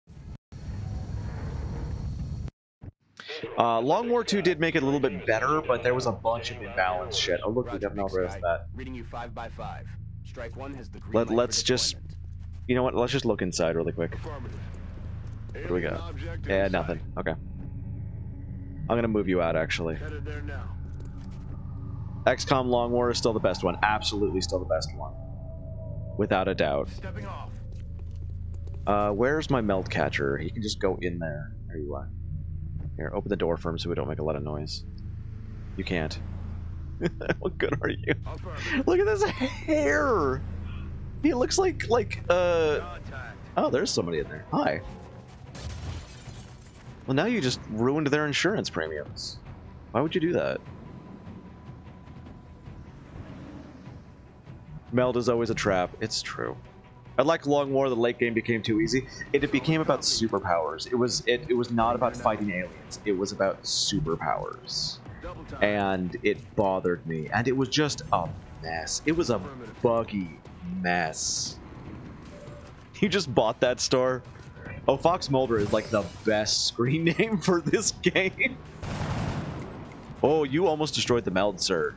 Long War 2 did make it a little bit better, but there was a bunch of imbalanced shit. Oh look, we got an algorithm for that. Reading you 5x5. Strike 1 has the green Let's just, you know what? Let's just look inside really quick. What do we got? Yeah, nothing. Okay. I'm gonna move you out actually. Headed there now. XCOM Long War is still the best one. Absolutely still the best one. Without a doubt. Stepping off. Where's my meld catcher? He can just go in there. There you are. Here, open the door for him so we don't make a lot of noise. You can't. What good are you? Look at this hair! He looks like oh, there's somebody in there. Hi. Well, now you just ruined their insurance premiums. Why would you do that? Meld is always a trap. It's true. I like Long War. The late game became too easy. It became about superpowers. It was not about fighting aliens. It was about superpowers, and it bothered me. And it was just a mess. It was a buggy mess. You just bought that store? Oh, Fox Mulder is like the best screen name for this game. Oh, you almost destroyed the meld, sir.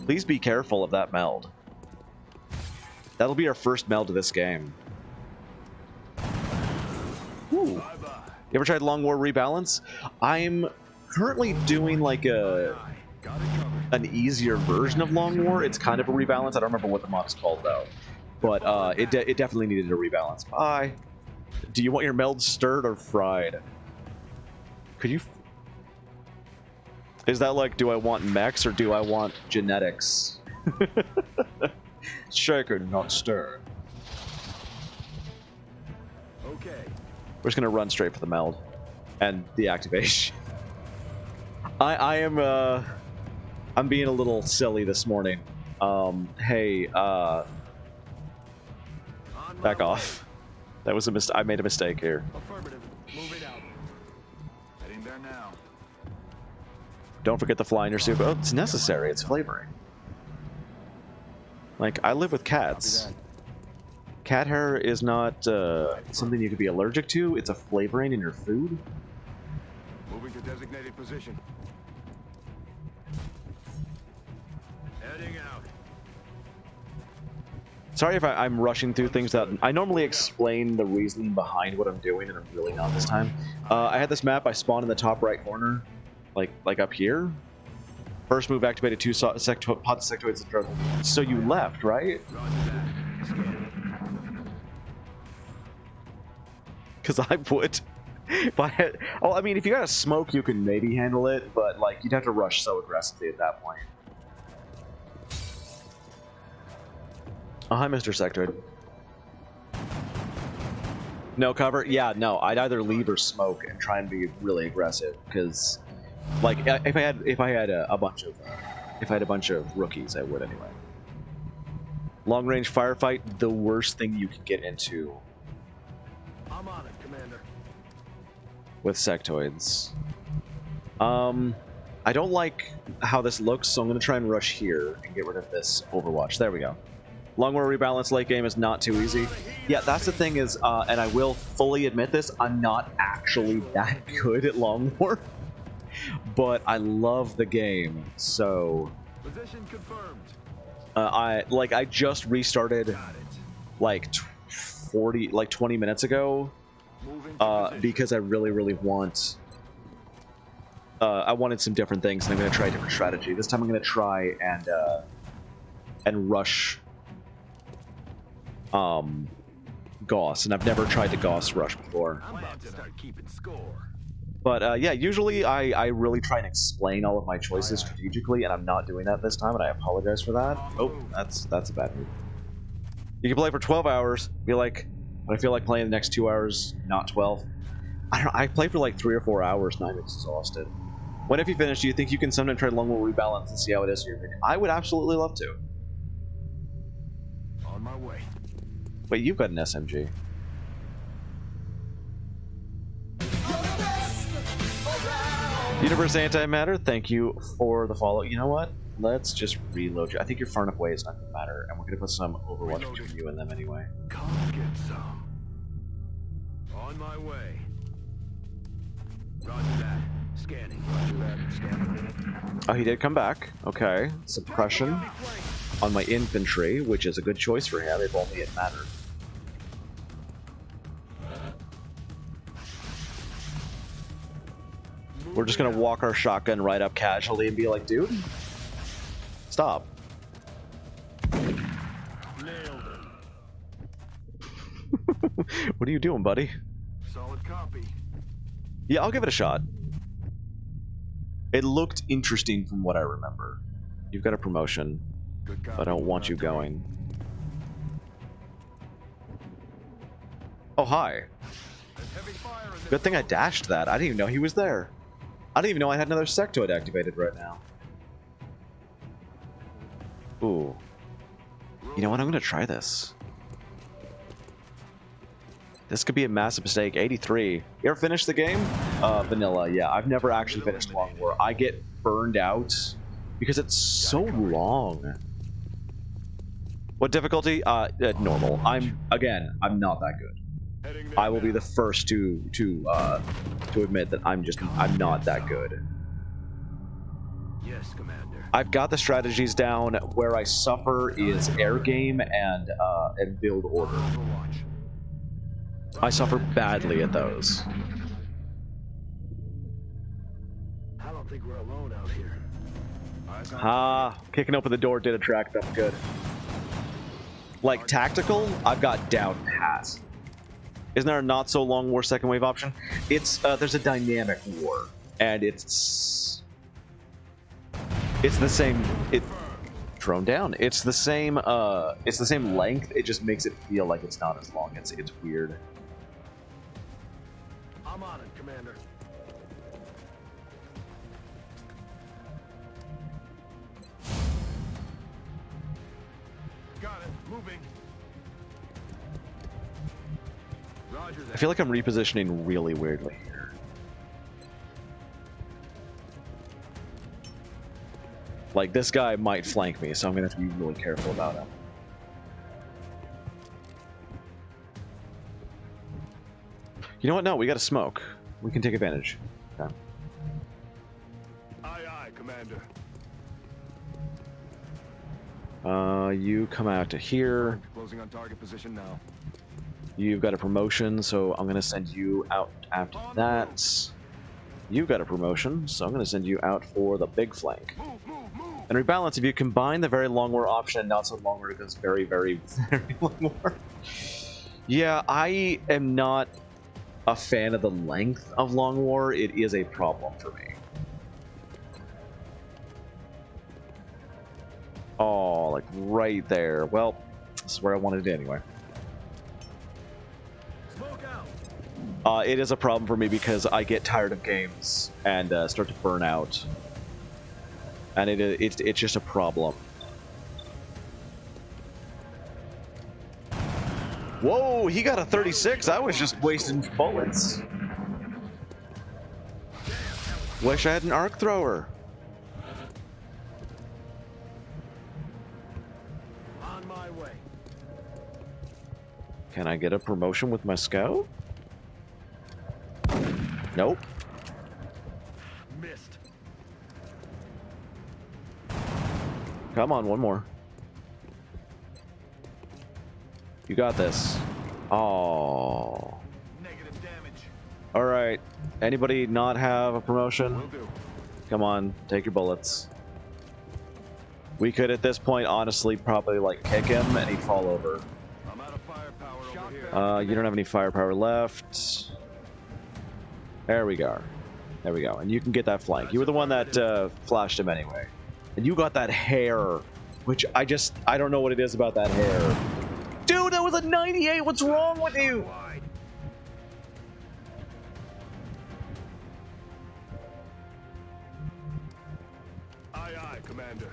Please be careful of that meld. That'll be our first meld of this game. Ooh. You ever tried Long War Rebalance? I'm currently doing like an easier version of Long War. It's kind of a rebalance. I don't remember what the mod is called though. But it definitely needed a rebalance. Bye. Do you want your meld stirred or fried? Could you... Is that like, do I want mechs or do I want genetics? Shaken, not stirred. Okay. We're just gonna run straight for the meld and the activation. I'm being a little silly this morning. Hey, back off. That was a mistake. I made a mistake here. Affirmative. Moving out. Heading there now. Don't forget the fly in your soup. Oh, it's necessary. It's flavoring. Like, I live with cats. Cat hair is not something you could be allergic to. It's a flavoring in your food. Moving to designated position. Heading out. Sorry if I'm rushing through things that I normally explain the reasoning behind what I'm doing, and I'm really not this time. I had this map. I spawned in the top right corner, like up here. First move activated 2 pods of sectoids. So you left, right? Roger that. Scanning. Because I would. If I had, oh, I mean, if you got a smoke, you can maybe handle it, but like you'd have to rush so aggressively at that point. Oh, hi, Mr. Sectoid. No cover? Yeah, no. I'd either leave or smoke and try and be really aggressive, because, like, if I had a bunch of rookies, I would anyway. Long range firefight, the worst thing you can get into. I'm on it, Commander. With sectoids. I don't like how this looks, so I'm going to try and rush here and get rid of this Overwatch. There we go. Long war rebalance late game is not too easy. Yeah, that's the thing is, and I will fully admit this, I'm not actually that good at long war. But I love the game, so... Position confirmed. I just restarted like 20 minutes ago. Because I really want I wanted some different things, and I'm going to try a different strategy. This time I'm going to try and rush Gauss, and I've never tried the Gauss rush before. I'm about to start keeping score. But yeah, usually I really try and explain all of my choices strategically, and I'm not doing that this time, and I apologize for that. Oh, that's a bad move. You can play for 12 hours, be like, but I feel like playing the next 2 hours, not 12. I don't know, I play for like 3 or 4 hours and I'm exhausted. When have you finished? Do you think you can sometime try long war rebalance and see how it is? I would absolutely love to. On my way. Wait, you've got an SMG. Universe Antimatter, thank you for the follow. You know what? Let's just reload you. I think you're far enough away, it's not going to matter. And we're going to put some Overwatch between you and them anyway. Come get some. On my way. Roger that. Scanning. Roger that. Scanning. Oh, he did come back. Okay. Suppression on my infantry, which is a good choice for him if only it mattered. We're just going to walk our shotgun right up casually and be like, dude, stop. Nailed What are you doing, buddy? it. Solid copy. Yeah, I'll give it a shot. It looked interesting from what I remember. You've got a promotion, Good copy. but I don't want you going. Oh, hi. There's heavy fire in this Good thing I dashed that. I didn't even know he was there. I didn't even know I had another sectoid activated right now. Ooh. You know what? I'm going to try this. This could be a massive mistake. 83. You ever finish the game? Vanilla, yeah. I've never actually finished Long War. I get burned out because it's so long. What difficulty? Normal. I'm not that good. heading I will be the first to admit that I'm not that good. Yes, Commander. I've got the strategies down. Where I suffer is air game and build order. Overwatch. I suffer badly at those. I don't think we're alone out here. Eyes on Ah, kicking open the door did attract them. Good. Like tactical, I've got down pat. Isn't there a not so long war second wave option? It's there's a dynamic war, and it's the same. Drone down. It's the same length. It just makes it feel like it's not as long. It's weird. I'm on it, Commander. Got it. Moving. Roger that. I feel like I'm repositioning really weirdly here. Like, this guy might flank me, so I'm gonna have to be really careful about him. You know what? No, we got to smoke. We can take advantage. Okay. Aye, aye, Commander. You come out to here. Closing on target position now. You've got a promotion, so I'm going to send you out after that. You've got a promotion, so I'm going to send you out for the big flank. And rebalance, if you combine the very long war option and not so long war, it goes very, very, very long war. Yeah, I am not a fan of the length of long war. It is a problem for me. Oh, like right there. Well, this is where I wanted it anyway. Smoke out. It is a problem for me because I get tired of games and start to burn out. And it's just a problem. Whoa, he got a 36. I was just wasting bullets. Wish I had an arc thrower. On my way. Can I get a promotion with my scout? Nope. Missed. Come on, one more. You got this. Oh. Negative damage. All right. Anybody not have a promotion? Will do. Come on, take your bullets. We could, at this point, honestly, probably like kick him and he'd fall over. I'm out of firepower over here. You don't have any firepower left. There we go. There we go. And you can get that flank. You were the one that flashed him anyway. And you got that hair, which I don't know what it is about that hair. Dude, that was a 98. What's wrong with you? Aye, aye, Commander.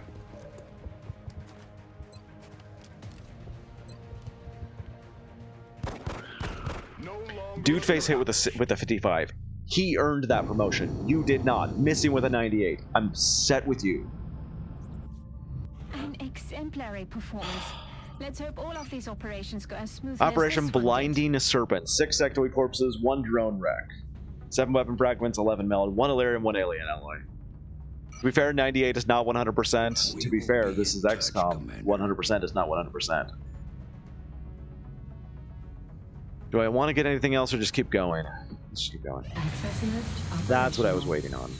No longer Dude face hit with a 55. He earned that promotion. You did not. Missing with a 98. I'm set with you. An exemplary performance. Let's hope all of these operations go as smoothly Operation as this one did. Blinding Serpent. 6 sectoid corpses, 1 drone wreck. 7 weapon fragments, 11 meld, 1 Illyrian, 1 alien alloy. To be fair, 98 is not 100%. To be fair, this is XCOM. 100% is not 100%. Do I want to get anything else or just keep going? Let's just keep going. That's what I was waiting on.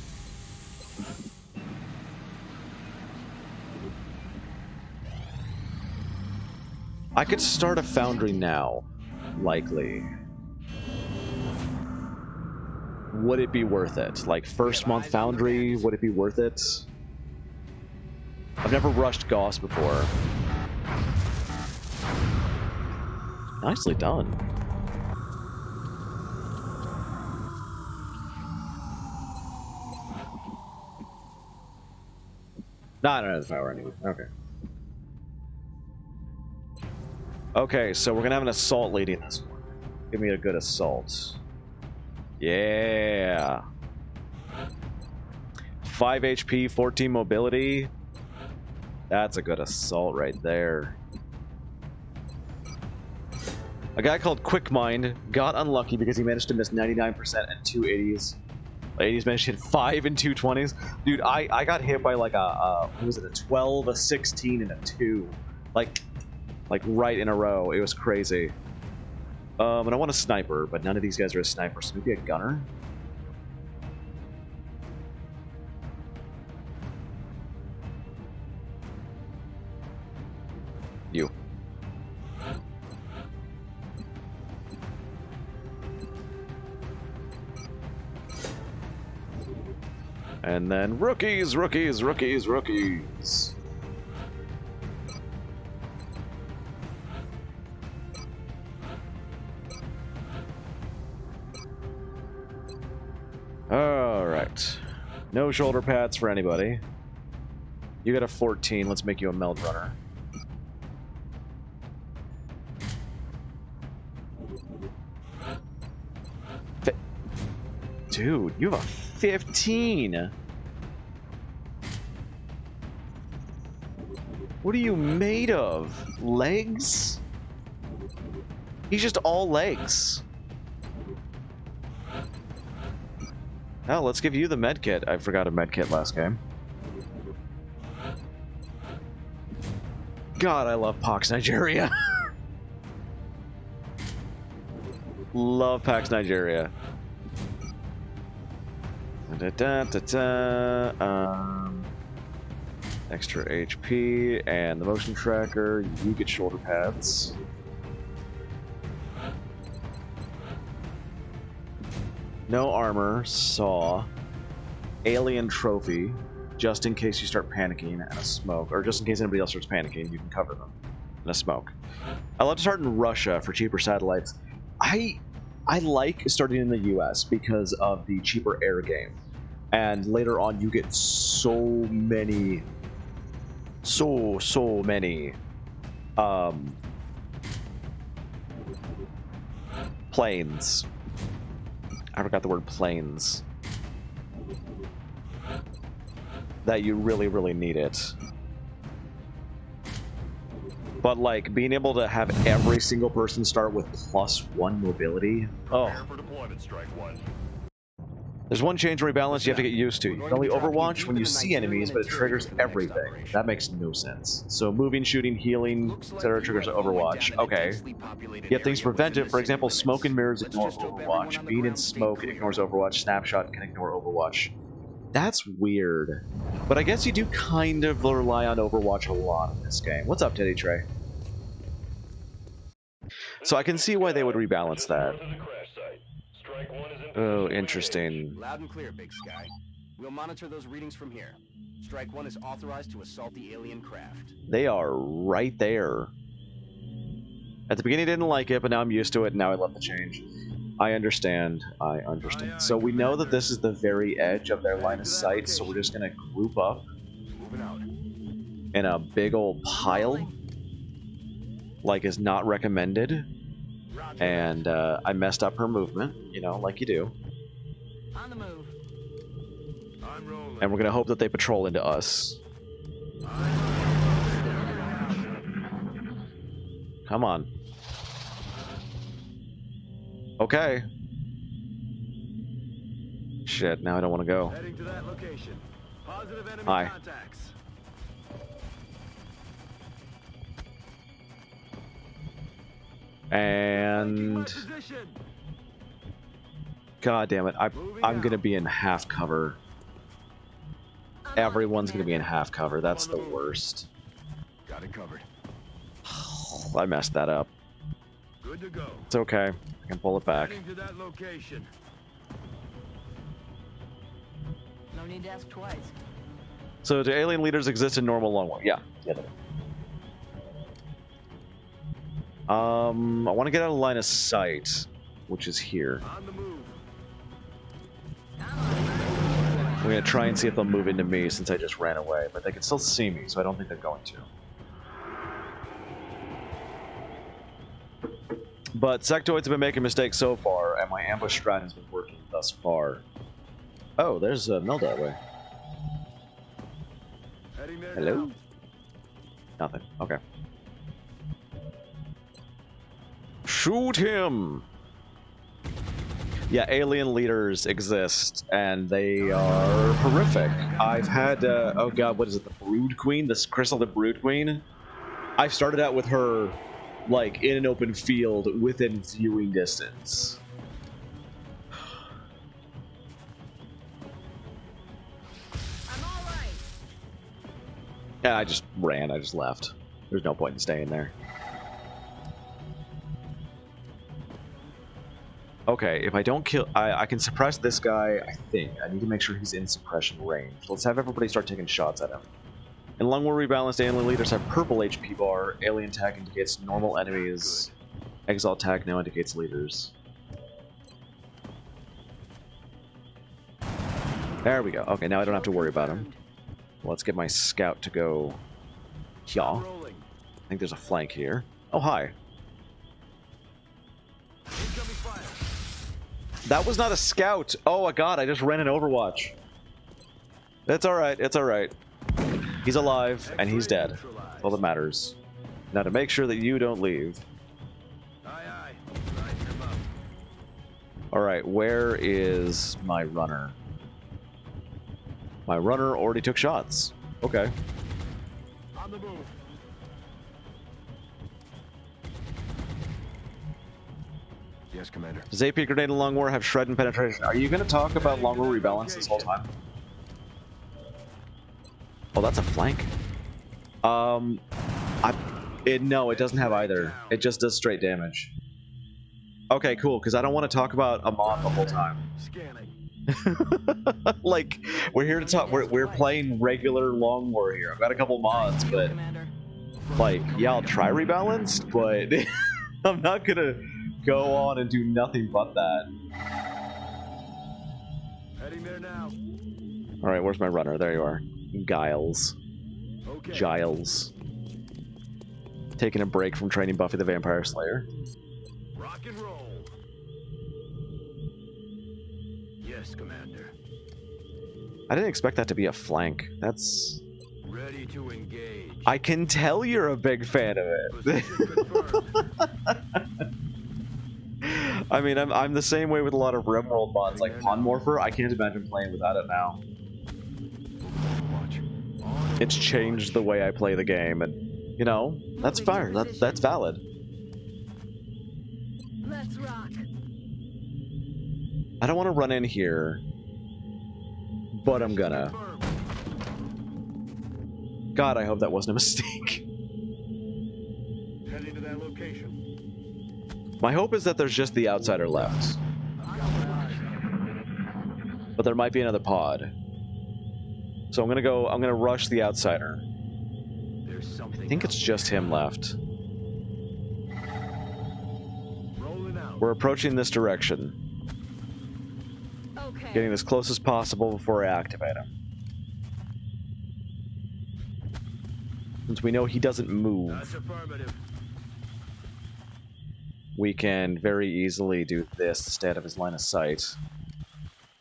I could start a foundry now, likely. Would it be worth it? Like, first month foundry, would it be worth it? I've never rushed Gauss before. Nicely done. No, I don't have the power anyway. Okay. Okay, so we're gonna have an assault leading this one. Give me a good assault. Yeah. 5 HP, 14 mobility. That's a good assault right there. A guy called Quickmind got unlucky because he managed to miss 99% and 2 80s. 80s managed to hit 5 and 2 20s. Dude, I got hit by like what was it, a 12, a 16, and a 2. Like right in a row. It was crazy. And I want a sniper, but none of these guys are a sniper, so maybe a gunner? You. And then rookies, rookies, rookies, rookies. Alright. No shoulder pads for anybody. You got a 14. Let's make you a meld runner. Dude, you have a 15! What are you made of? Legs? He's just all legs. Oh, let's give you the med kit. I forgot a med kit last game. God, I love PAX Nigeria. Love PAX Nigeria. Extra HP and the motion tracker. You get shoulder pads. No armor, saw, alien trophy, just in case you start panicking, and a smoke, or just in case anybody else starts panicking, you can cover them, and a smoke. I love to start in Russia for cheaper satellites. I like starting in the US because of the cheaper air game, and later on you get so many planes. I forgot the word planes. That you really need it. But like being able to have every single person start with +1 mobility. Oh. For deployment, Strike One. There's one change and rebalance you have to get used to. You can only Overwatch when you see enemies, but it triggers everything. That makes no sense. So moving, shooting, healing, etc. triggers Overwatch. Okay. Yet things prevent it. For example, smoke and mirrors ignore Overwatch. Being in smoke ignores Overwatch. Snapshot can ignore Overwatch. That's weird. But I guess you do kind of rely on Overwatch a lot in this game. What's up, Teddy Trey? So I can see why they would rebalance that. Oh, interesting. Loud and clear, Big Sky. We'll monitor those readings from here. Strike One is authorized to assault the alien craft. They are right there. At the beginning, I didn't like it, but now I'm used to it, and now I love the change. I understand. I understand. So we know that this is the very edge of their line of sight, so we're just going to group up in a big old pile, like is not recommended. And I messed up her movement, you know, like you do. On the move. And we're going to hope that they patrol into us. Come on. Okay. Shit, now I don't want to go. Heading to that location. Positive enemy Hi. contacts. And God damn it, I'm gonna be in half cover. Everyone's gonna be in half cover. That's the worst. Got it covered. I messed that up. Good to go. It's okay. I can pull it back. Heading to that location. No need to ask twice. So do alien leaders exist in normal long war? Yeah. Yeah. They do. I want to get out of line of sight, which is here. On the move. I'm going to try and see if they'll move into me since I just ran away, but they can still see me, so I don't think they're going to. But sectoids have been making mistakes so far, and my ambush strat has been working thus far. Oh, there's a Mel that way. Heading there. Hello? Now. Nothing. Okay. Shoot him! Yeah, alien leaders exist, and they are horrific. I've had, oh god, what is it, the Brood Queen? This Crystal the Brood Queen? I started out with her, like, in an open field within viewing distance. I'm all right. Yeah, I just ran, I just left. There's no point in staying there. Okay, if I don't kill... I can suppress this guy, I think. I need to make sure he's in suppression range. Let's have everybody start taking shots at him. In Long War Rebalanced, alien leaders have purple HP bar. Alien tag indicates normal enemies. Exalt tag now indicates leaders. There we go. Okay, now I don't have to worry about him. Let's get my scout to go... here. I think there's a flank here. Oh, hi. That was not a scout. Oh, god, I just ran an Overwatch. It's alright, it's alright. He's alive, and he's dead. That's all that matters. Now to make sure that you don't leave. Alright, where is my runner? My runner already took shots. Okay. On the move. Yes, Commander. Does AP Grenade and Long War have shred and penetration? Are you going to talk about Long War rebalance this whole time? Oh, that's a flank. No, it doesn't have either. It just does straight damage. Okay, cool, because I don't want to talk about Amon the whole time. Scanning. Like, we're here to talk. We're playing regular Long War here. I've got a couple mods, but like, yeah, I'll try rebalanced, but I'm not gonna go on and do nothing but that. Heading there now. All right, where's my runner? There you are, Giles. Okay. Giles. Taking a break from training Buffy the Vampire Slayer. Rock and roll. Yes, Commander. I didn't expect that to be a flank. That's... Ready to engage. I can tell you're a big fan of it. Position confirmed. I mean, I'm the same way with a lot of RimWorld mods, like Pond Morpher. I can't imagine playing without it now. Overwatch. It's changed the way I play the game, and you know, that's fair. That's valid. Let's rock. I don't want to run in here, but I'm gonna. God, I hope that wasn't a mistake. Heading to that location. My hope is that there's just the outsider left, but there might be another pod. So I'm gonna rush the outsider. There's something. I think it's just him left. Rolling out. We're approaching this direction, Okay. getting as close as possible before I activate him. Since we know he doesn't move, That's affirmative. we can very easily do this to stay out of his line of sight.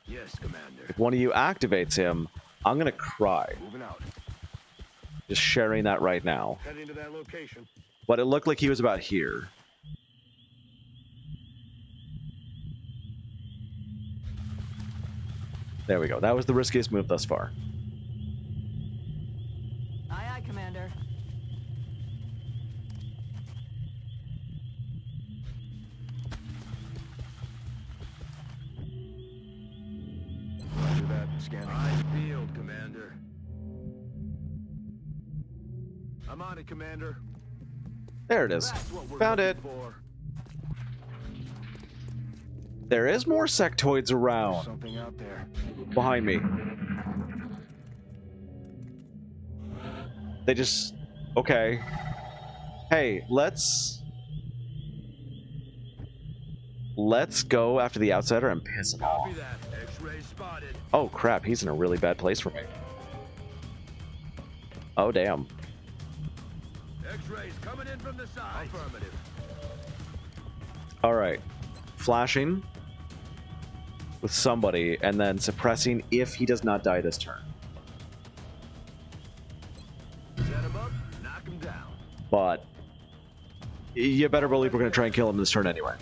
Yes, Commander. If one of you activates him, I'm gonna cry. Moving out. Just sharing that right now. Heading to that location. But it looked like he was about here. There we go. That was the riskiest move thus far. Aye, aye, Commander. Roger that. Scanning. Eyes peeled, Commander. I'm on it, Commander. There it is. That's what we're Found it. looking for. There is more sectoids around. Something out there. Behind me. They just... Okay. Hey, let's go after the outsider and piss him off. Copy that. X-ray spotted. Oh crap, he's in a really bad place for me. Oh damn. X-rays coming in from the side. Affirmative. Alright. Flashing with somebody and then suppressing if he does not die this turn. Set him up. Knock him down. But you better believe we're going to try and kill him this turn anyway.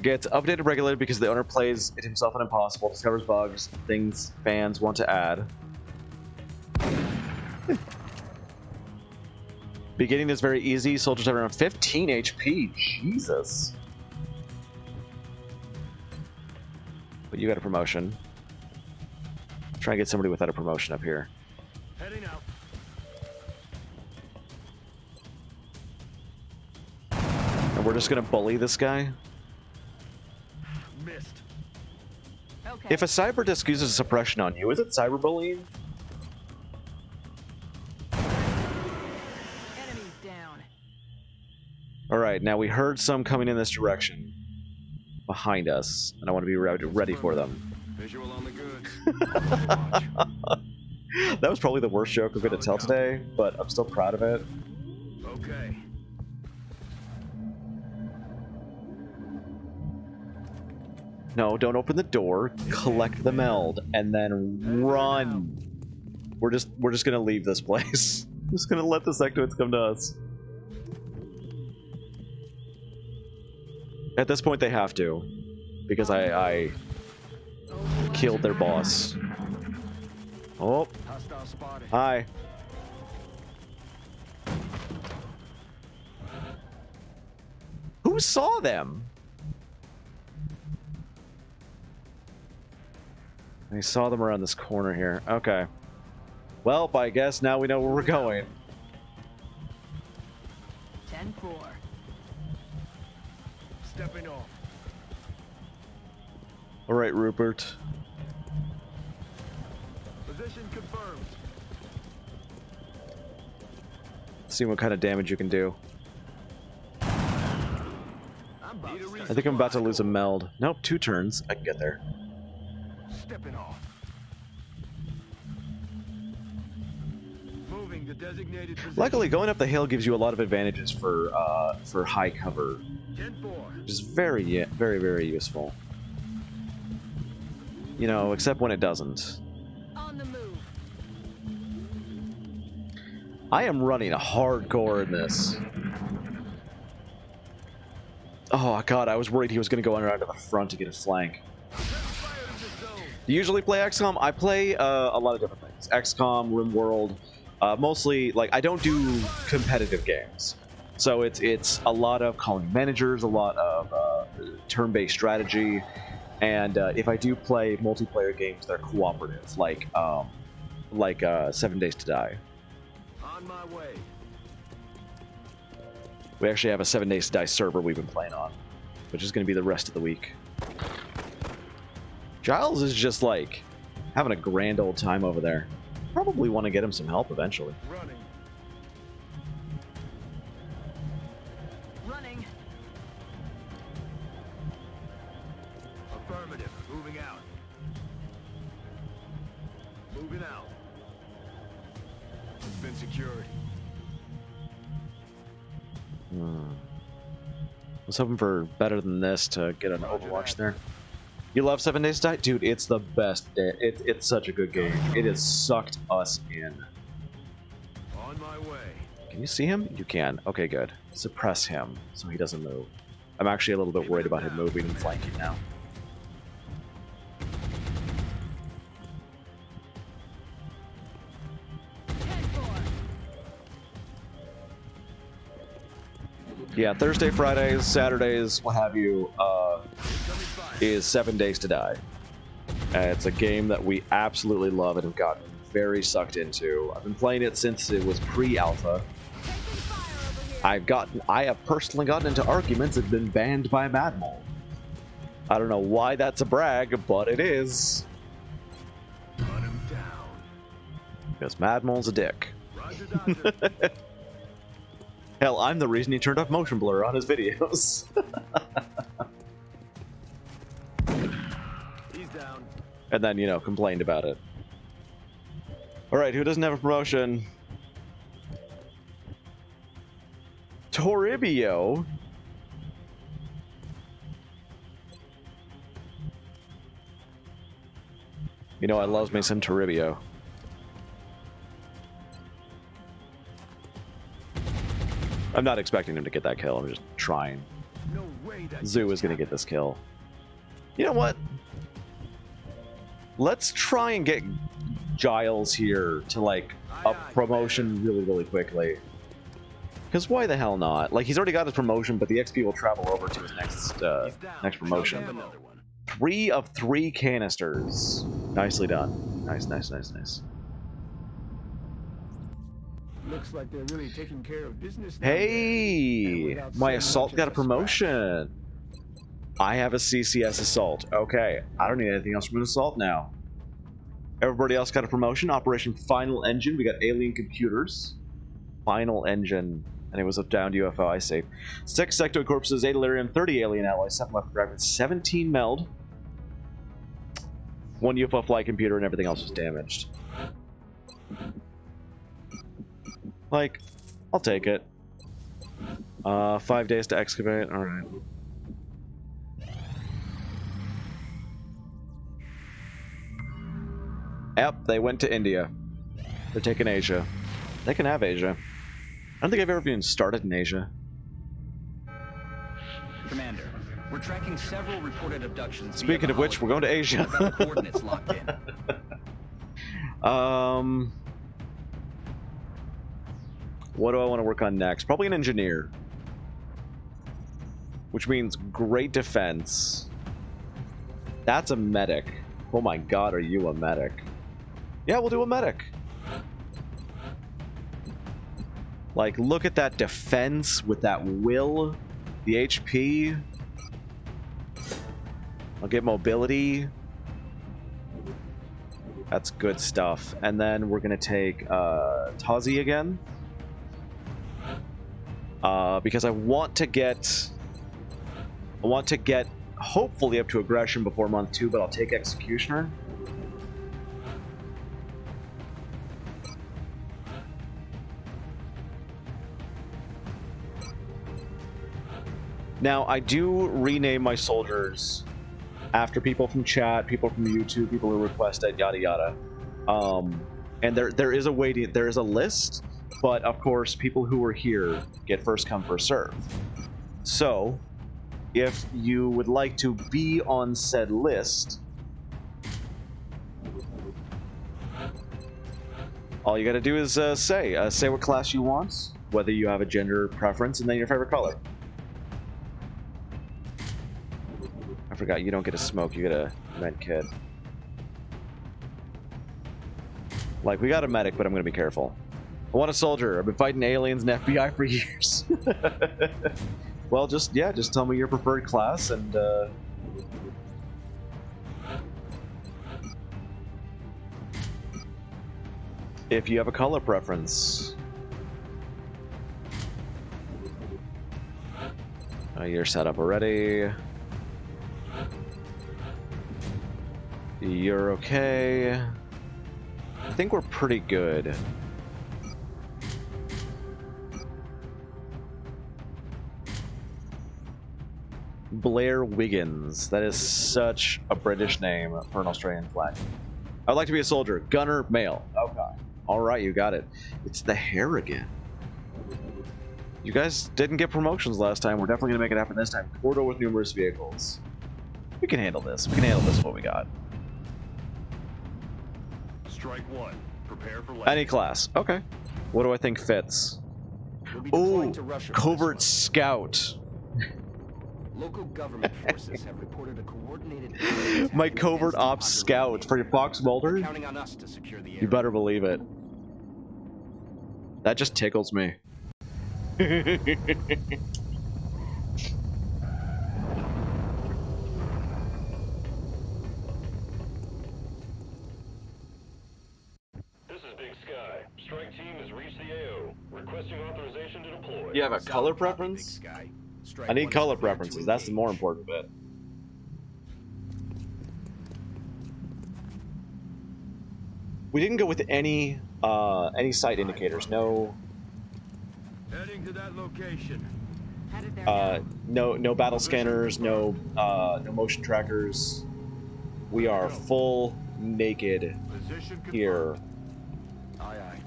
Gets updated regularly because the owner plays it himself on impossible, discovers bugs, things fans want to add. Beginning is very easy. Soldiers have around 15 HP. Jesus. But you got a promotion. Try and get somebody without a promotion up here. Heading out. And we're just going to bully this guy. Missed. Okay. If a cyber disc uses suppression on you, is it cyberbullying? Enemies down. Alright, now we heard some coming in this direction. Behind us. And I want to be ready for them. Visual on the goods. Overwatch. That was probably the worst joke I'm going to tell today, but I'm still proud of it. Okay. No, don't open the door. Collect the meld and then run. We're just gonna leave this place. Just gonna let the sectoids come to us. At this point, they have to, because I killed their boss. Oh, Hostile spotted. hi. Who saw them? I saw them around this corner here. Okay. Well, I guess now we know where we're going. 10-4. Stepping off. All right, Rupert. Position confirmed. See what kind of damage you can do. I'm about to I think I'm about to lose a meld. Nope, 2 turns. I can get there. stepping off. Moving the designated position. Luckily, going up the hill gives you a lot of advantages for high cover, 10-4. which is very, very useful. You know, except when it doesn't. On the move. I am running hardcore in this. Oh god, I was worried he was going to go around to the front to get a flank. Fire in the zone. Do you usually play XCOM? I play a lot of different things. XCOM, RimWorld. Mostly, like, I don't do competitive games. So it's a lot of calling managers, a lot of turn-based strategy, and if I do play multiplayer games, they're cooperative, like 7 Days to Die. On my way. We actually have a 7 Days to Die server we've been playing on, which is going to be the rest of the week. Giles is just, like, having a grand old time over there. Probably want to get him some help eventually. Running. Running. Affirmative. Moving out. Moving out. It's been secured. I was hoping for better than this to get an Overwatch there. You love 7 Days to Die? Dude, it's the best. It's such a good game. It has sucked us in. On my way. Can you see him? You can. Okay, good. Suppress him so he doesn't move. I'm actually a little bit worried about him moving and flanking now. Yeah, Thursday, Fridays, Saturdays, what have you, is 7 Days to Die. It's a game that we absolutely love and have gotten very sucked into. I've been playing it since it was pre-alpha. I have personally gotten into arguments and been banned by Madmol. I don't know why that's a brag, but it is. Run him down. Because Madmol's a dick. Roger, Dodger. Hell, I'm the reason he turned off motion blur on his videos. He's down. And then, you know, complained about it. Alright, who doesn't have a promotion? Toribio. You know, I love me some Toribio. I'm not expecting him to get that kill, I'm just trying. No way that Zoo is going to get this kill. You know what? Let's try and get Giles here to, like, a promotion really quickly. Because why the hell not? Like, he's already got his promotion, but the XP will travel over to his next promotion. Another one. 3 of 3 canisters. Nicely done. Nice. Looks like they're really taking care of business now. Hey! My assault got a promotion. I have a CCS assault. Okay, I don't need anything else from an assault now. Everybody else got a promotion. Operation Final Engine. We got alien computers. Final Engine. And it was up down to UFO, I see. 6 sectoid corpses, 8 Illyrium, 30 alien alloys, 7 weapon fragments, 17 meld. 1 UFO flight computer, and everything else was damaged. Like, I'll take it. 5 days to excavate. Alright. Yep, they went to India. They're taking Asia. They can have Asia. I don't think I've ever been started in Asia. Commander, we're tracking several reported abductions. Speaking of which, we're going to Asia. Without coordinates locked in. What do I want to work on next? Probably an engineer. Which means great defense. That's a medic. Oh my god, are you a medic? Yeah, we'll do a medic. Like, look at that defense with that will. The HP. I'll get mobility. That's good stuff. And then we're going to take Tazi again. Because I want to get hopefully up to aggression before month 2, but I'll take Executioner. Now, I do rename my soldiers after people from chat, people from YouTube, people who request it, yada yada. And there is a waiting, there is a list, but of course, people who are here get first come, first serve. So, if you would like to be on said list, all you gotta do is say what class you want, whether you have a gender preference, and then your favorite color. I forgot, you don't get a smoke, you get a med kit. Like, we got a medic, but I'm gonna be careful. I want a soldier. I've been fighting aliens and FBI for years. Well, just tell me your preferred class, and if you have a color preference. You're set up already. You're okay. I think we're pretty good. Blair Wiggins. That is such a British name for an Australian flag. I'd like to be a soldier. Gunner, male. Okay. Alright, you got it. It's the hair again. You guys didn't get promotions last time. We're definitely going to make it happen this time. Corridor with numerous vehicles. We can handle this. We can handle this with what we got. Strike one. Prepare for landing. Any class. Okay. What do I think fits? We'll be Oh, deploying to Russia for covert this scout. one. Local government forces have reported a coordinated attack My against covert the ops popular scout for your area. Fox Mulder? Counting on us to secure the area. You better believe it. That just tickles me. This is Big Sky. Strike team has reached the AO. Requesting authorization to deploy. You have a Solid color copy, preference? Big Sky. Strike I need one is color cleared to preferences. That's the more engage. important bit. We didn't go with any site indicators. No, Heading to that location. Headed there now. no battle scanners. No motion trackers. We are full naked Position confirmed. here. Aye, aye.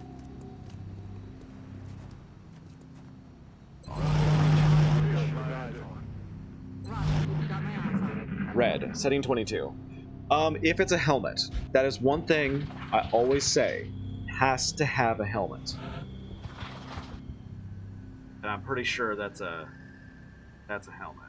Roger, got my eyes on it. Red, setting 22. If it's a helmet, that is one thing I always say, has to have a helmet. And I'm pretty sure that's a helmet.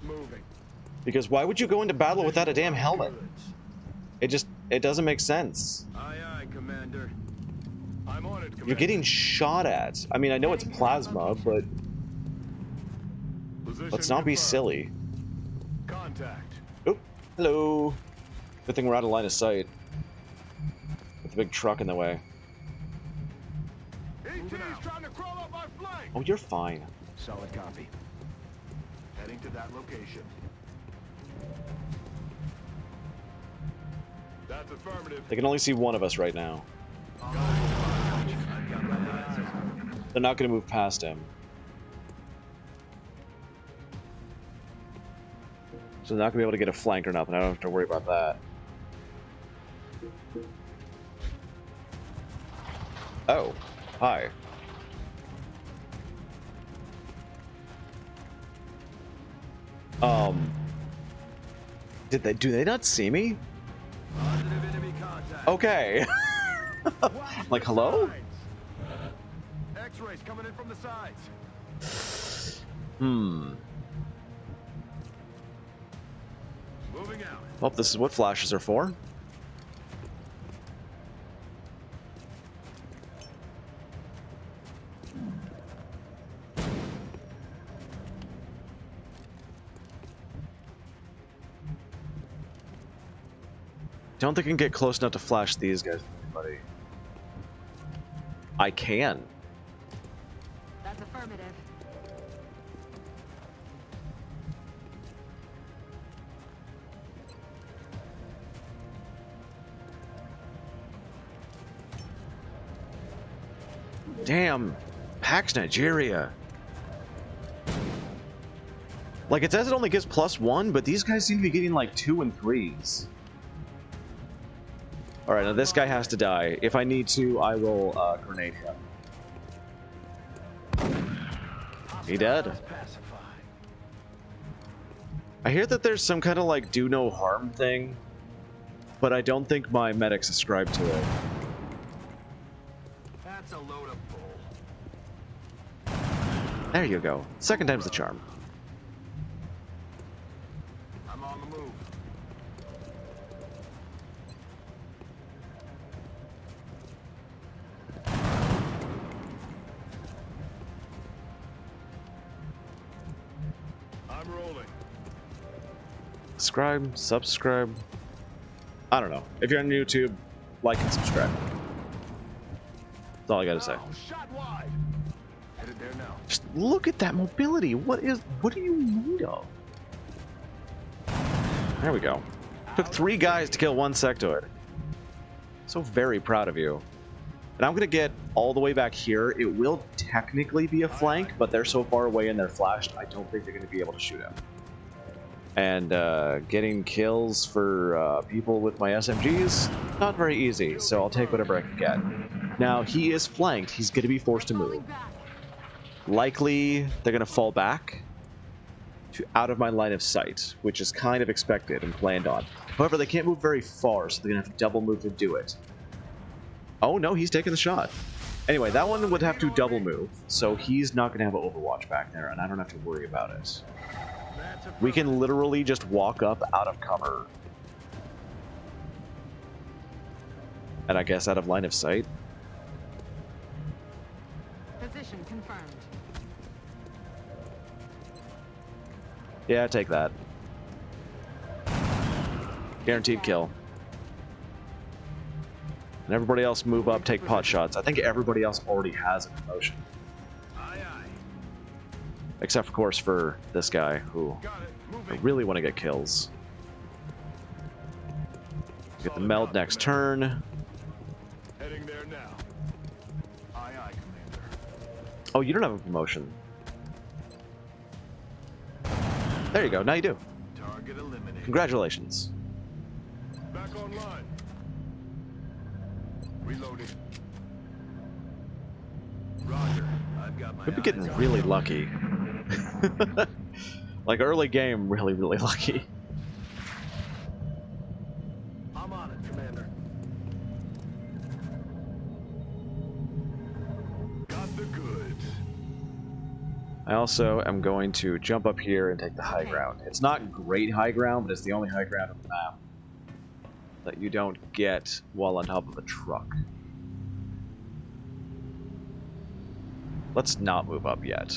Moving. Because why would you go into battle without a damn helmet? It doesn't make sense. Aye, aye, Commander. I'm on it, Commander. You're getting shot at. I mean, I know it's plasma, but Position let's not be confirmed. silly. Contact. Oop, hello. Good thing we're out of line of sight. With the big truck in the way. ET's trying to crawl up my flank. Oh, you're fine. Solid copy. Heading to that location. That's affirmative. They can only see one of us right now. I've got my eyes on. They're not going to move past him. So they're not gonna be able to get a flank or nothing. I don't have to worry about that. Oh, hi. Do they not see me? Positive enemy contact. Okay. Like, hello? X-rays coming in from the sides. Hmm. Moving out. Well, this is what flashes are for. Don't think I can get close enough to flash these guys, buddy. I can. That's affirmative. Damn. PAX Nigeria. Like, it says it only gives +1, but these guys seem to be getting like 2 and 3s. Alright, now this guy has to die. If I need to, I will grenade him. He dead. I hear that there's some kind of like do no harm thing, but I don't think my medics ascribe to it. That's a load of bull. There you go. Second time's the charm. I'm on the move. I'm rolling. Subscribe. I don't know. If you're on YouTube, like and subscribe. That's all I gotta say. Oh, shot wide. Headed there now. Just look at that mobility. What are you made of? There we go. Took 3 guys to kill 1 sectoid. So very proud of you. And I'm gonna get all the way back here. It will technically be a flank, but they're so far away and they're flashed, I don't think they're gonna be able to shoot him. And getting kills for people with my SMGs, not very easy, so I'll take whatever I can get. Now, he is flanked. He's going to be forced to move. Likely, they're going to fall back to out of my line of sight, which is kind of expected and planned on. However, they can't move very far, so they're going to have to double move to do it. Oh, no, he's taking the shot. Anyway, that one would have to double move, so he's not going to have an overwatch back there, and I don't have to worry about it. We can literally just walk up out of cover. And I guess out of line of sight. Position confirmed. Yeah, take that. Guaranteed kill. And everybody else move up, take pot shots. I think everybody else already has a promotion. Aye, aye. Except, of course, for this guy, who I really want to get kills. Get the meld next turn. Heading there now. Aye, aye, Commander. Oh, you don't have a promotion. There you go, now you do. Target eliminated. Congratulations. Back online. Reloading. Roger. I've got my We've been eyes getting on really you. lucky. Like, early game, really, really lucky. I'm on it, Commander. Got the goods. I also am going to jump up here and take the high ground. It's not great high ground, but it's the only high ground on the map that you don't get while on top of a truck. Let's not move up yet.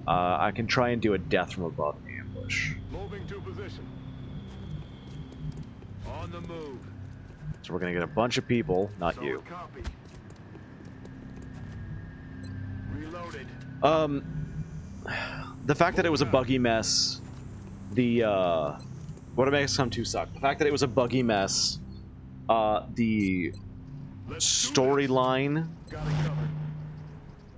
I can try and do a death from above ambush. Moving to position. On the move. So we're gonna get a bunch of people, not Solid you. Copy. Reloaded. The fact that it was a buggy mess, what makes XCOM 2 suck? The fact that it was a buggy mess, the storyline. Got it covered.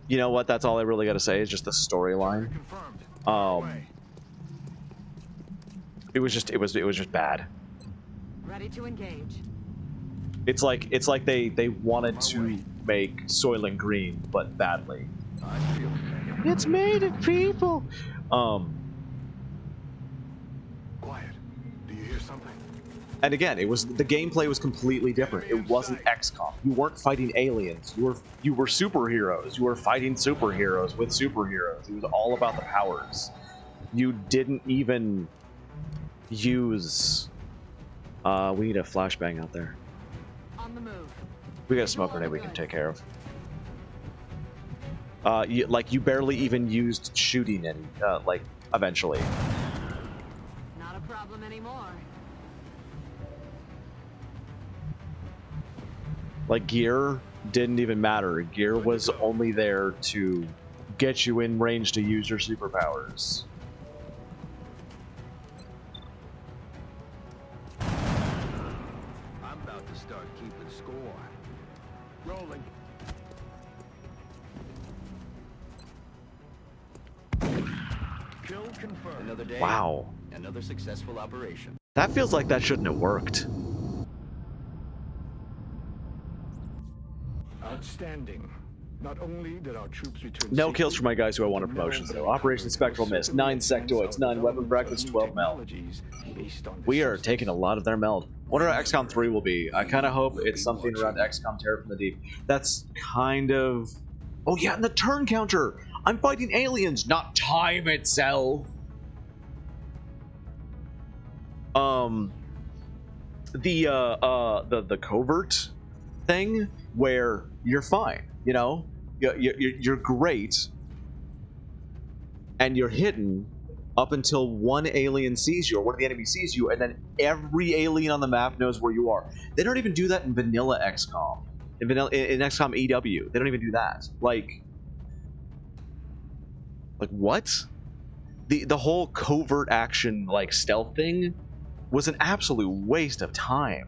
You know what? That's all I really got to say is just the storyline. Confirmed. Um, It was just bad. Ready to engage. It's like they wanted to make Soylent Green, but badly. I feel it. It's made of people. Quiet. Do you hear something? And again, the gameplay was completely different. It wasn't XCOM. You weren't fighting aliens. You were superheroes. You were fighting superheroes with superheroes. It was all about the powers. You didn't even use. We need a flashbang out there. On the move. We got a smoke grenade we can take care of. You barely even used shooting any. Eventually. Not a problem anymore. Like, gear didn't even matter. Gear was only there to get you in range to use your superpowers. I'm about to start keeping score. Rolling. Kill confirmed. Another day. Wow. Another successful operation. That feels like that shouldn't have worked. Outstanding. Not only did our troops return No safely, kills for my guys who I wanted promotions though. Operation Spectral Mist, 9 sectoids, 9 weapon fragments, 12 meld. We are taking a lot of their meld. Wonder how XCOM 3 will be. I kind of hope it's something around XCOM Terror from the Deep. That's kind of... Oh yeah, and the turn counter! I'm fighting aliens, not time itself! The covert thing where you're fine, you know? You're great, and you're hidden up until one alien sees you, or one of the enemies sees you, and then every alien on the map knows where you are. They don't even do that in vanilla XCOM. In XCOM EW, they don't even do that. Like what? The whole covert action, like, stealth thing was an absolute waste of time.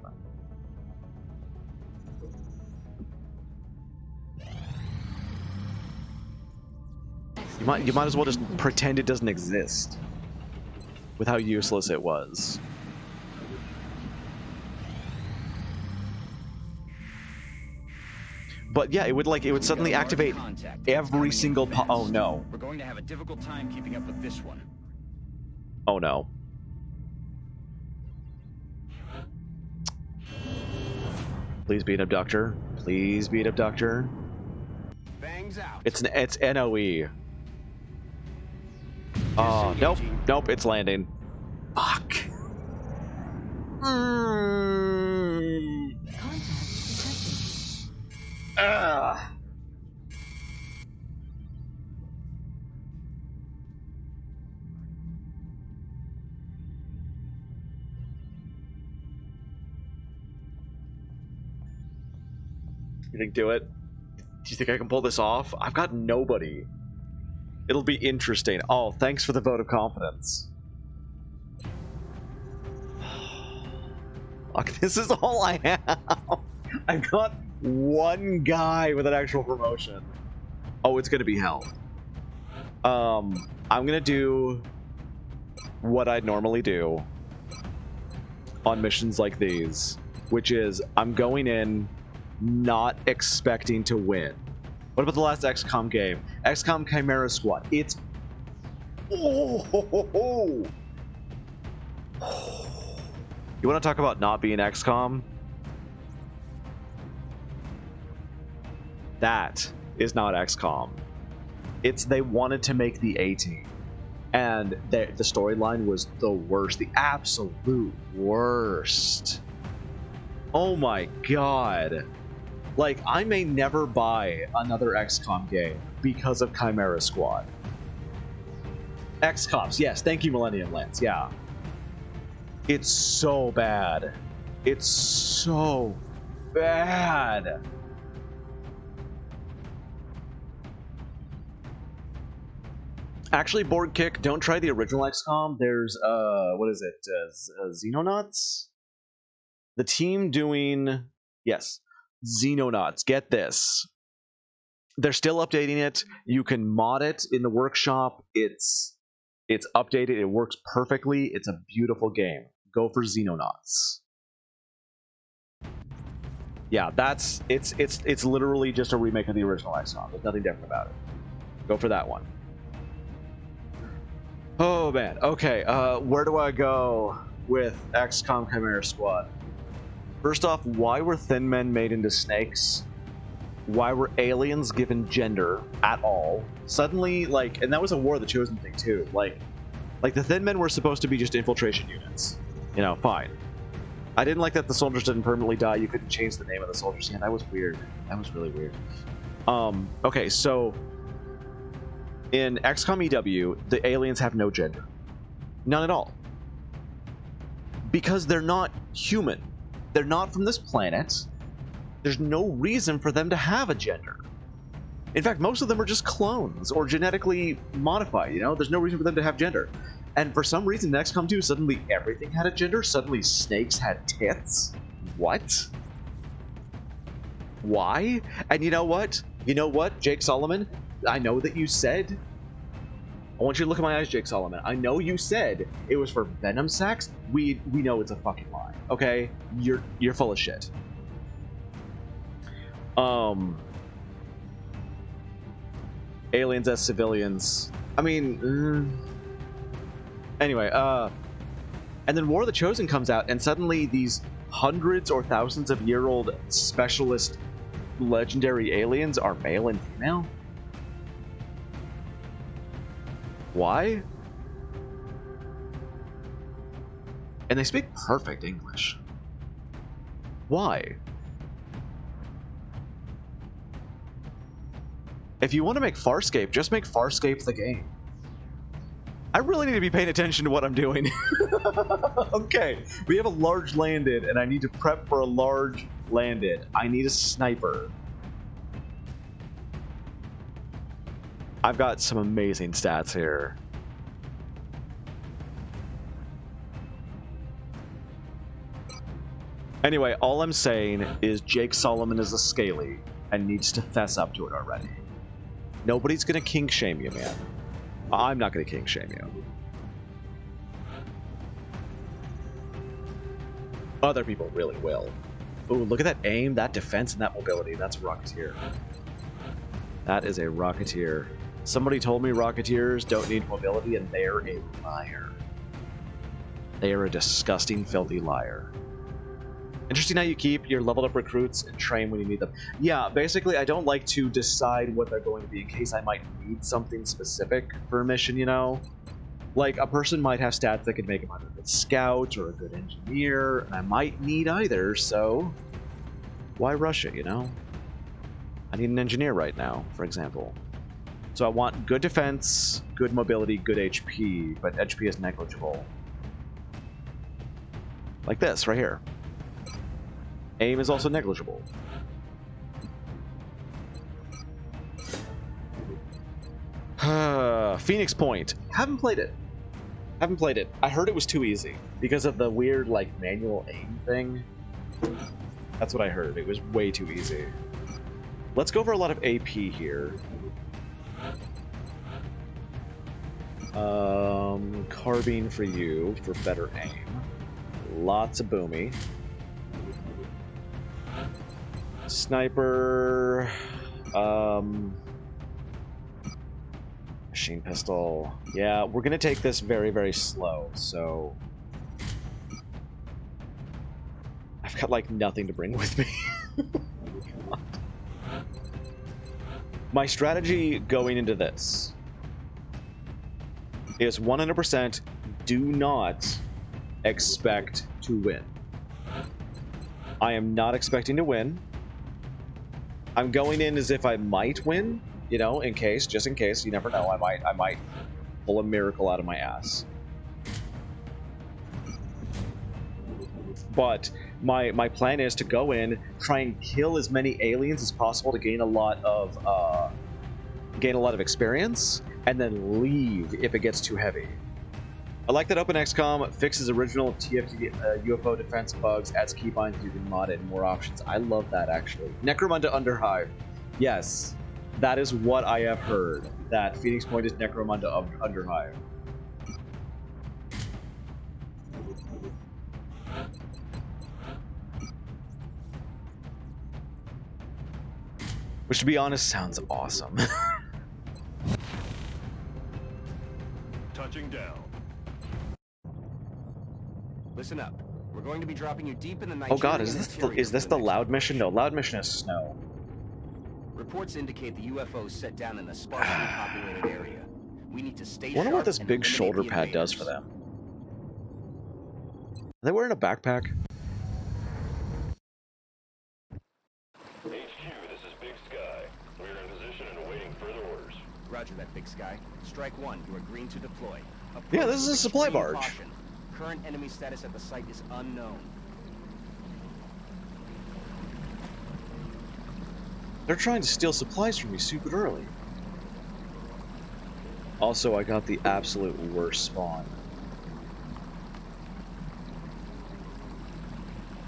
You might as well just pretend it doesn't exist with how useless it was. But yeah, it would suddenly activate every single oh no. We're going to have a difficult time keeping up with this one. Oh no. Please be an abductor. Please be an abductor. Bangs out. It's NOE. Nope, it's landing. Fuck. Contact detected. You think do it? Do you think I can pull this off? I've got nobody. It'll be interesting. Oh, thanks for the vote of confidence. Fuck, this is all I have. I've got one guy with an actual promotion. Oh, it's gonna be hell. I'm gonna do what I'd normally do on missions like these, which is I'm going in not expecting to win. What about the last XCOM game? XCOM Chimera Squad. It's... You want to talk about not being XCOM? That is not XCOM. It's they wanted to make the A-Team. And the storyline was the worst. The absolute worst. Oh my god. Like, I may never buy another XCOM game because of Chimera Squad. XCOMs, yes, thank you, Millennium Lance, yeah. It's so bad. It's so bad. Actually, Board Kick, don't try the original XCOM. There's, what is it? Xenonauts? The team doing... Yes. Xenonauts. Get this. They're still updating it. You can mod it in the workshop. It's It's updated. It works perfectly. It's a beautiful game. Go for Xenonauts. Yeah, it's literally just a remake of the original XCOM. There's nothing different about it. Go for that one. Oh man. Okay. Where do I go with XCOM Chimera Squad? First off, why were thin men made into snakes? Why were aliens given gender at all? Suddenly, like, and that was a War of the Chosen thing too. Like the thin men were supposed to be just infiltration units. You know, fine. I didn't like that the soldiers didn't permanently die. You couldn't change the name of the soldiers. Yeah, that was weird. That was really weird. Okay, so in XCOM EW, the aliens have no gender. None at all. Because they're not human. They're not from this planet. There's no reason for them to have a gender. In fact, most of them are just clones or genetically modified, you know? There's no reason for them to have gender. And for some reason, in XCOM 2, suddenly everything had a gender. Suddenly snakes had tits. What? Why? And you know what? You know what, Jake Solomon? I know that you said... I want you to look at my eyes, Jake Solomon. I know you said it was for venom sacs. We know it's a fucking lie. Okay? You're full of shit. Aliens as civilians. I mean... Anyway, and then War of the Chosen comes out, and suddenly these hundreds or thousands of year-old specialist legendary aliens are male and female? Why? And they speak perfect English. Why? If you want to make Farscape, just make Farscape the game. I really need to be paying attention to what I'm doing. Okay, we have a large landed, and I need to prep for a large landed. I need a sniper. I've got some amazing stats here. Anyway, all I'm saying is Jake Solomon is a scaly and needs to fess up to it already. Nobody's gonna kink shame you, man. I'm not going to king shame you. Other people really will. Ooh, look at that aim, that defense, and that mobility. That's a Rocketeer. That is a Rocketeer. Somebody told me Rocketeers don't need mobility, and they're a liar. They are a disgusting, filthy liar. Interesting how you keep your leveled up recruits and train when you need them. Yeah, basically, I don't like to decide what they're going to be in case I might need something specific for a mission, you know? Like, a person might have stats that could make them either a good scout or a good engineer, and I might need either, so why rush it, you know? I need an engineer right now, for example. So I want good defense, good mobility, good HP, but HP is negligible. Like this, right here. Aim is also negligible. Phoenix Point. Haven't played it. Haven't played it. I heard it was too easy because of the weird, like, manual aim thing. That's what I heard. It was way too easy. Let's go for a lot of AP here. Carbine for you for better aim. Lots of boomy. Sniper, machine pistol. Yeah, we're gonna take this very, very slow, so I've got like nothing to bring with me. My strategy going into this is 100% do not expect to win. I am not expecting to win. I'm going in as if I might win, you know, in case, just in case. You never know. I might pull a miracle out of my ass. But my plan is to go in, try and kill as many aliens as possible to gain a lot of experience, and then leave if it gets too heavy. I like that Open XCOM fixes original TFT UFO defense bugs, adds keybinds using modded, and more options. I love that, actually. Necromunda Underhive. Yes, that is what I have heard, that Phoenix Point is Necromunda Underhive. Which, to be honest, sounds awesome. Touching down. Listen up. We're going to be dropping you deep in the Oh god, Nigerian is interior this for the next loud mission? No, operation. loud mission is snow. Reports indicate the UFOs set down in a sparsely populated area. We need to stay I wonder sharp what this and big eliminate shoulder the pad does for invaders. them. Are they wearing a backpack? HQ, this is Big Sky. We are in position and awaiting further orders. Roger that, Big Sky. Strike one. You are green to deploy. Yeah, Approach this is with a supply extreme barge. caution. Current enemy status at the site is unknown. They're trying to steal supplies from me super early. Also, I got the absolute worst spawn.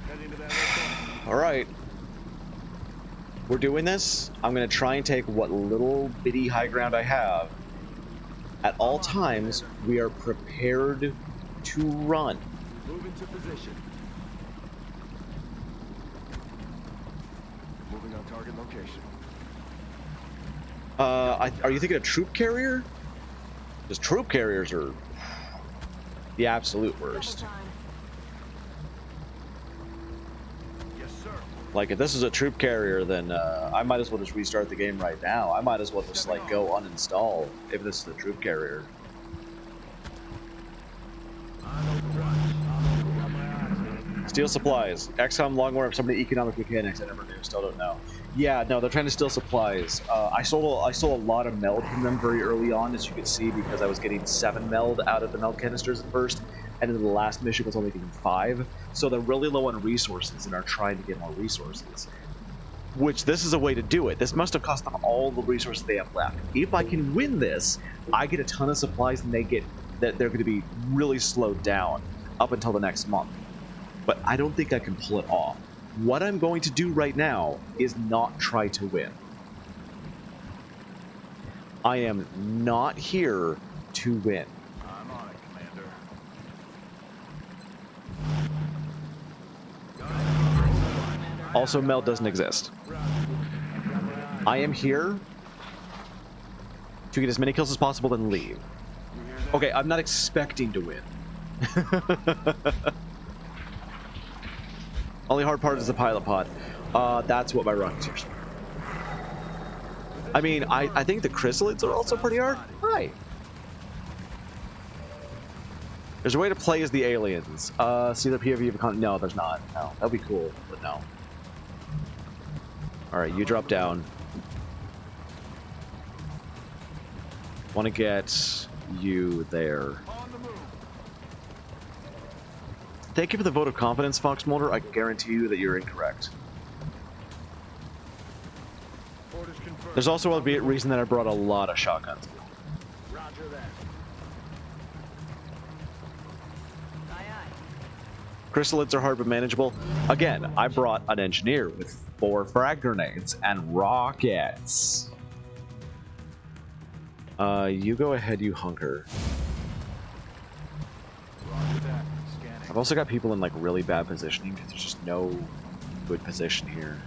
Heading to that location. Alright. We're doing this. I'm going to try and take what little bitty high ground I have. At all times, we are prepared to run. Move into position. Moving on target location. Are you thinking of troop carrier? Because troop carriers are the absolute worst. Double time. Yes, sir. Like, if this is a troop carrier, then I might as well just restart the game right now. I might as well just, like, go uninstall if this is a troop carrier. On overwatch. Got my eyes on it. Steal supplies. XCOM long war of so many economic mechanics I never knew. Still don't know. Yeah, no, they're trying to steal supplies. I stole a lot of meld from them very early on, as you could see, because I was getting 7 meld out of the meld canisters at first, and in the last mission was only getting 5. So they're really low on resources and are trying to get more resources. Which, this is a way to do it. This must have cost them all the resources they have left. If I can win this, I get a ton of supplies and they're going to be really slowed down up until the next month. But I don't think I can pull it off. What I'm going to do right now is not try to win. I am not here to win. I'm on it, Commander. Also, meld doesn't exist. I am here to get as many kills as possible and leave. Okay, I'm not expecting to win. Only hard part is the pilot pod. That's what my Rocketeers are. I mean, I think the chrysalids are also pretty hard. Hi. There's a way to play as the aliens. See the POV of a con. No, there's not. No, that'd be cool, but no. All right, you drop down. Want to get you there. Thank you for the vote of confidence, Fox Mulder. I guarantee you that you're incorrect. Orders confirmed. There's also a reason that I brought a lot of shotguns. Roger that. Aye, aye. Chrysalids are hard but manageable. Again, I brought an engineer with 4 frag grenades and rockets. You go ahead, you hunker. Roger that. Scanning. I've also got people in like really bad positioning because there's just no good position here.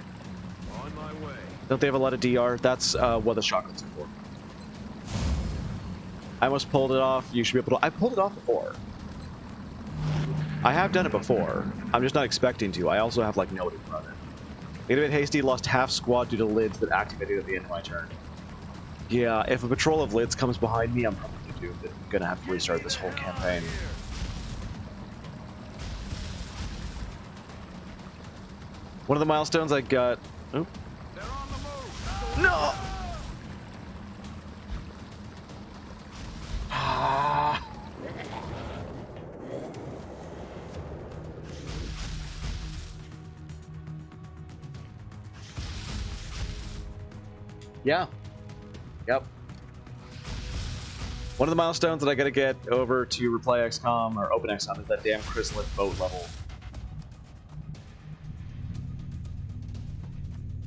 On my way. Don't they have a lot of DR? That's what the shotguns are for. I almost pulled it off. You should be able to. I pulled it off before. I have done it before. I'm just not expecting to. I also have like nobody to run it. Get a bit hasty. Lost half squad due to lids that activated at the end of my turn. Yeah, if a patrol of lids comes behind me, I'm probably doomed. I'm gonna have to restart this whole campaign. One of the milestones I got. Oop. They're on the move. No! Ah. Yeah. Yep. One of the milestones that I gotta get over to replay XCOM or open XCOM is that damn chrysalid boat level.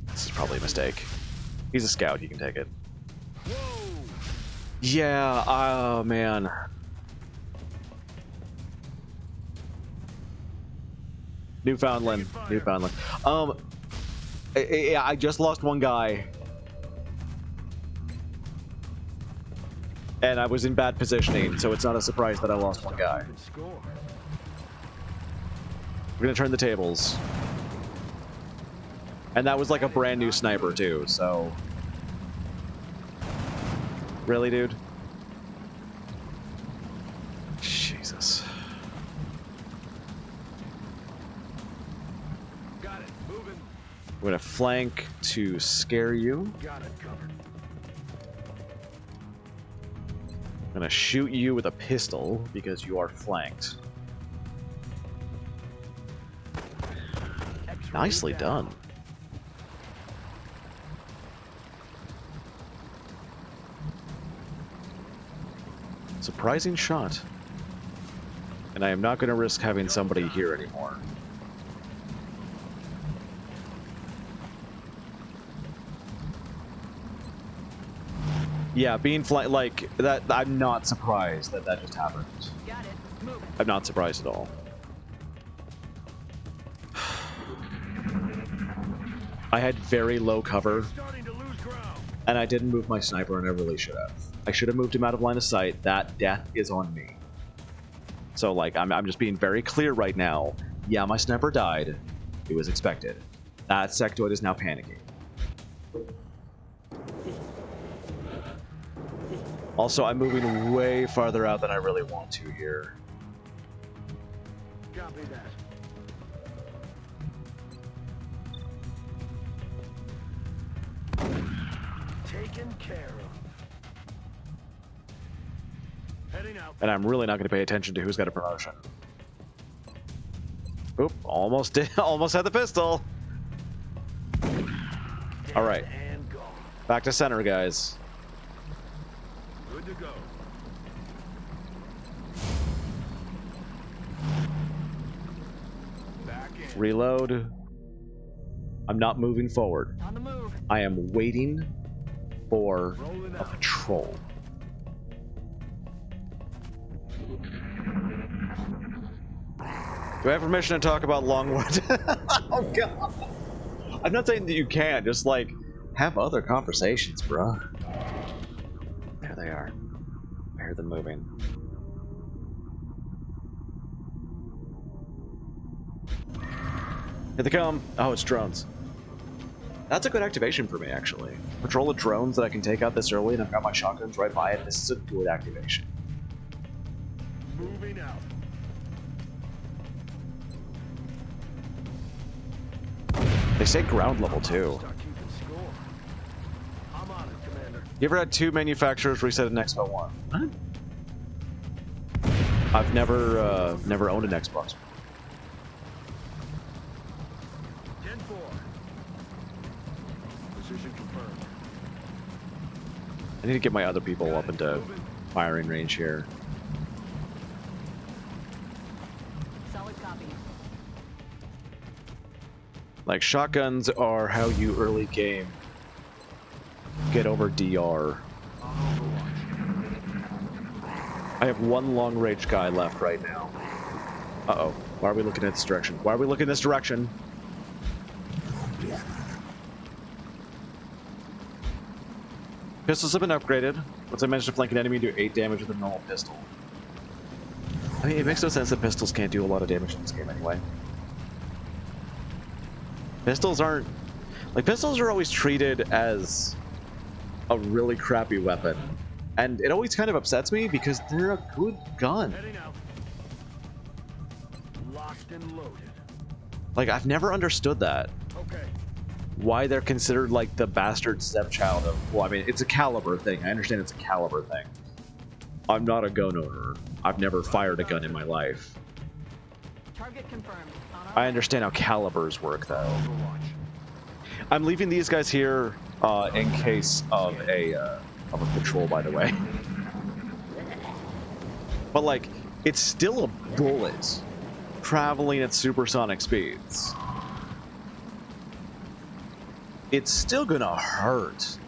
This is probably a mistake. He's a scout, he can take it. Whoa. Yeah, oh man. Newfoundland. I just lost one guy And I was in bad positioning, so it's not a surprise that I lost one guy. Keeping score. We're gonna turn the tables. And that was like a brand new sniper too, so... Really, dude? Jesus. Got it. Moving. I'm gonna flank to scare you. Got it covered. I'm gonna shoot you with a pistol because you are flanked. X-ray Nicely down. done. Surprising shot. And I am not gonna risk having somebody here anymore. Yeah, being like that, I'm not surprised that that just happened. Got it. Moving. I'm not surprised at all. I had very low cover, Starting to lose ground. and I didn't move my sniper, and I really should have. I should have moved him out of line of sight. That death is on me. So, like, I'm just being very clear right now. Yeah, my sniper died. It was expected. That sectoid is now panicking. Also, I'm moving way farther out than I really want to here. Copy that. Taken care of. Heading out. And I'm really not going to pay attention to who's got a promotion. Oop, almost did, almost had the pistol. All right, And gone. back to center, guys. Good to go. Back in. Reload. I'm not moving forward. On the move. I I am waiting for Rolling a out. patrol. Do I have permission to talk about Longwood? Oh god. I'm not saying that you can't, just like have other conversations, bro. There they are. I hear them moving. Here they come. Oh, it's drones. That's a good activation for me, actually. Patrol of drones that I can take out this early, and I've got my shotguns right by it. This is a good activation. Moving out. They say ground level, too. Start keeping score. I'm on it, Commander. You ever had two manufacturers reset an Xbox One? What? I've never owned an Xbox. 10-4. Position confirmed. I need to get my other people up into firing range here. Solid copy. Like, shotguns are how you early game get over DR. I have one long range guy left right now. Uh-oh. Why are we looking at this direction? Why are we looking this direction? Pistols have been upgraded. Once I managed to flank an enemy, do 8 damage with a normal pistol. I mean, it makes no sense that pistols can't do a lot of damage in this game anyway. Pistols aren't... Like, pistols are always treated as a really crappy weapon. And it always kind of upsets me because they're a good gun. Heading out. Locked and loaded. Like, I've never understood that. Okay. Why they're considered like the bastard stepchild of... Well, I mean, it's a caliber thing. I understand it's a caliber thing. I'm not a gun owner. I've never fired a gun in my life. Target confirmed. On our I understand how calibers work, though. Overwatch. I'm leaving these guys here in case of a patrol, by the way. But, like, it's still a bullet traveling at supersonic speeds. It's still gonna hurt.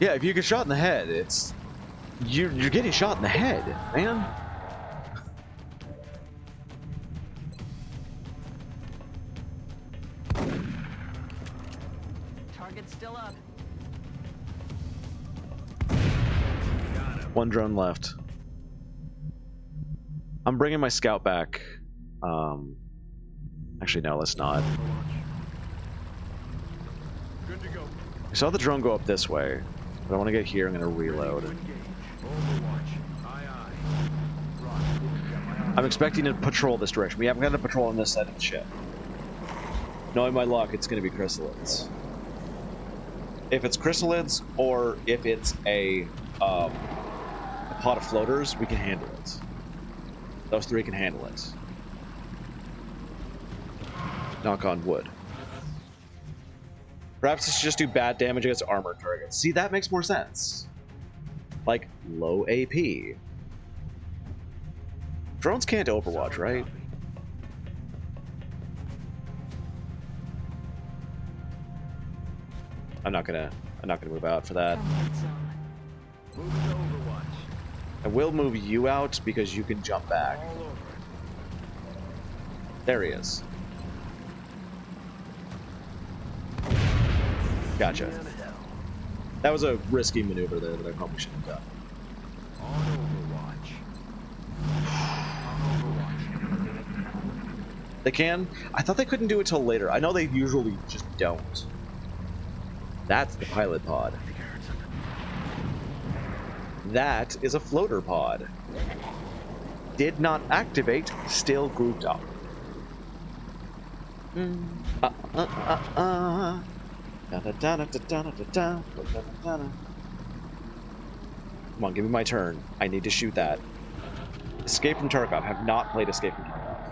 Yeah, if you get shot in the head, it's... You're getting shot in the head, man. target still up. One drone left. I'm bringing my scout back. Actually, no, let's not. Good to go. I saw the drone go up this way, but I want to get here. I'm going to reload. Engage. Overwatch. Aye, aye. Roger. Got my eyes I'm expecting to patrol this direction. We haven't got a patrol on this side of the ship. Knowing my luck, it's going to be chrysalids. If it's chrysalids, or if it's a pot of floaters, we can handle it. Those three can handle it. Knock on wood. Perhaps it's just do bad damage against armor targets. See, that makes more sense. Like, low AP. Drones can't overwatch, right? I'm not gonna move out for that. Combat zone. moving to Overwatch. I will move you out because you can jump back. All over it. There he is. Gotcha. And hell. That was a risky maneuver there that I probably shouldn't have done. On Overwatch. On Overwatch. They can? I thought they couldn't do it till later. I know they usually just don't. That's the pilot pod. That is a floater pod. Did not activate, still grouped up. Come on, give me my turn. I need to shoot that. Escape from Tarkov. Have not played Escape from Tarkov.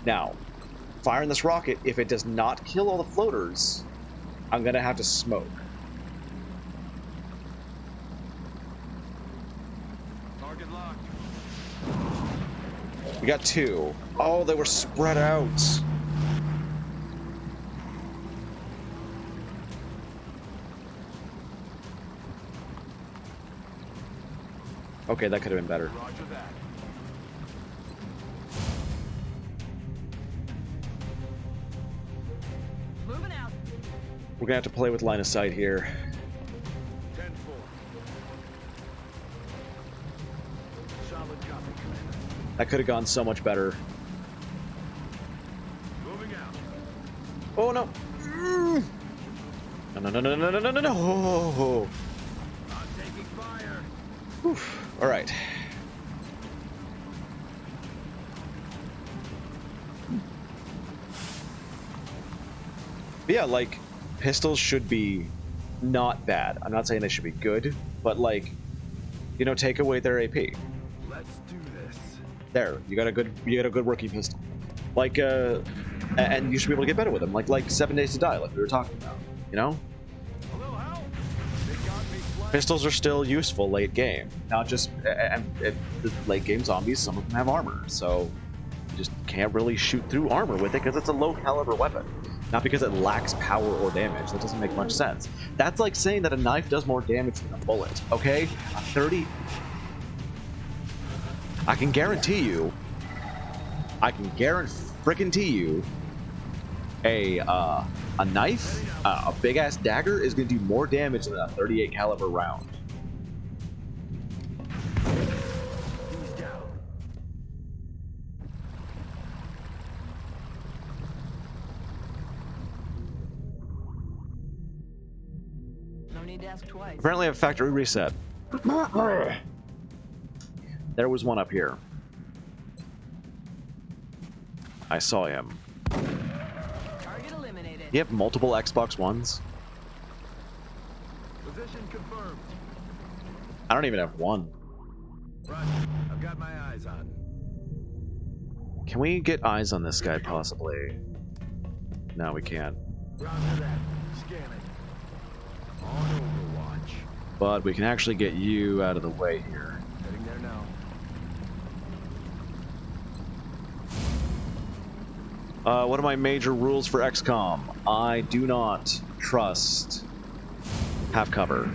Now, firing this rocket, if it does not kill all the floaters, I'm gonna have to smoke. Target locked. We got two. Oh, they were spread out. Okay, that could have been better. Roger that. Moving out. We're gonna have to play with line of sight here. 10-4. Solid copy, Commander. That could have gone so much better. Moving out. Oh no! No, no, no, no, no, no, no, no, no! I'm taking fire. Oof. All right. But yeah, like, pistols should be not bad. I'm not saying they should be good, but like, you know, take away their AP. Let's do this. There, you got a good working pistol. Like, and you should be able to get better with them. Like 7 Days to Die, like we were talking about. You know, A little help. They got me flanked. pistols are still useful late game. Not just and the late game zombies. Some of them have armor, so you just can't really shoot through armor with it because it's a low caliber weapon. Not because it lacks power or damage. That doesn't make much sense. That's like saying that a knife does more damage than a bullet. Okay, a 30. I can guarantee you. A knife, a big ass dagger is going to do more damage than a 38 caliber round. He's down. No need to ask twice. Apparently, I have factory reset. There was one up here. I saw him. Target eliminated. You have multiple Xbox Ones? Position confirmed. I don't even have one. Roger. I've got my eyes on. Can we get eyes on this guy, possibly? No, we can't. Roger that. Scanning. On Overwatch. But we can actually get you out of the way here. Heading there now. One of my major rules for XCOM. I do not trust half cover.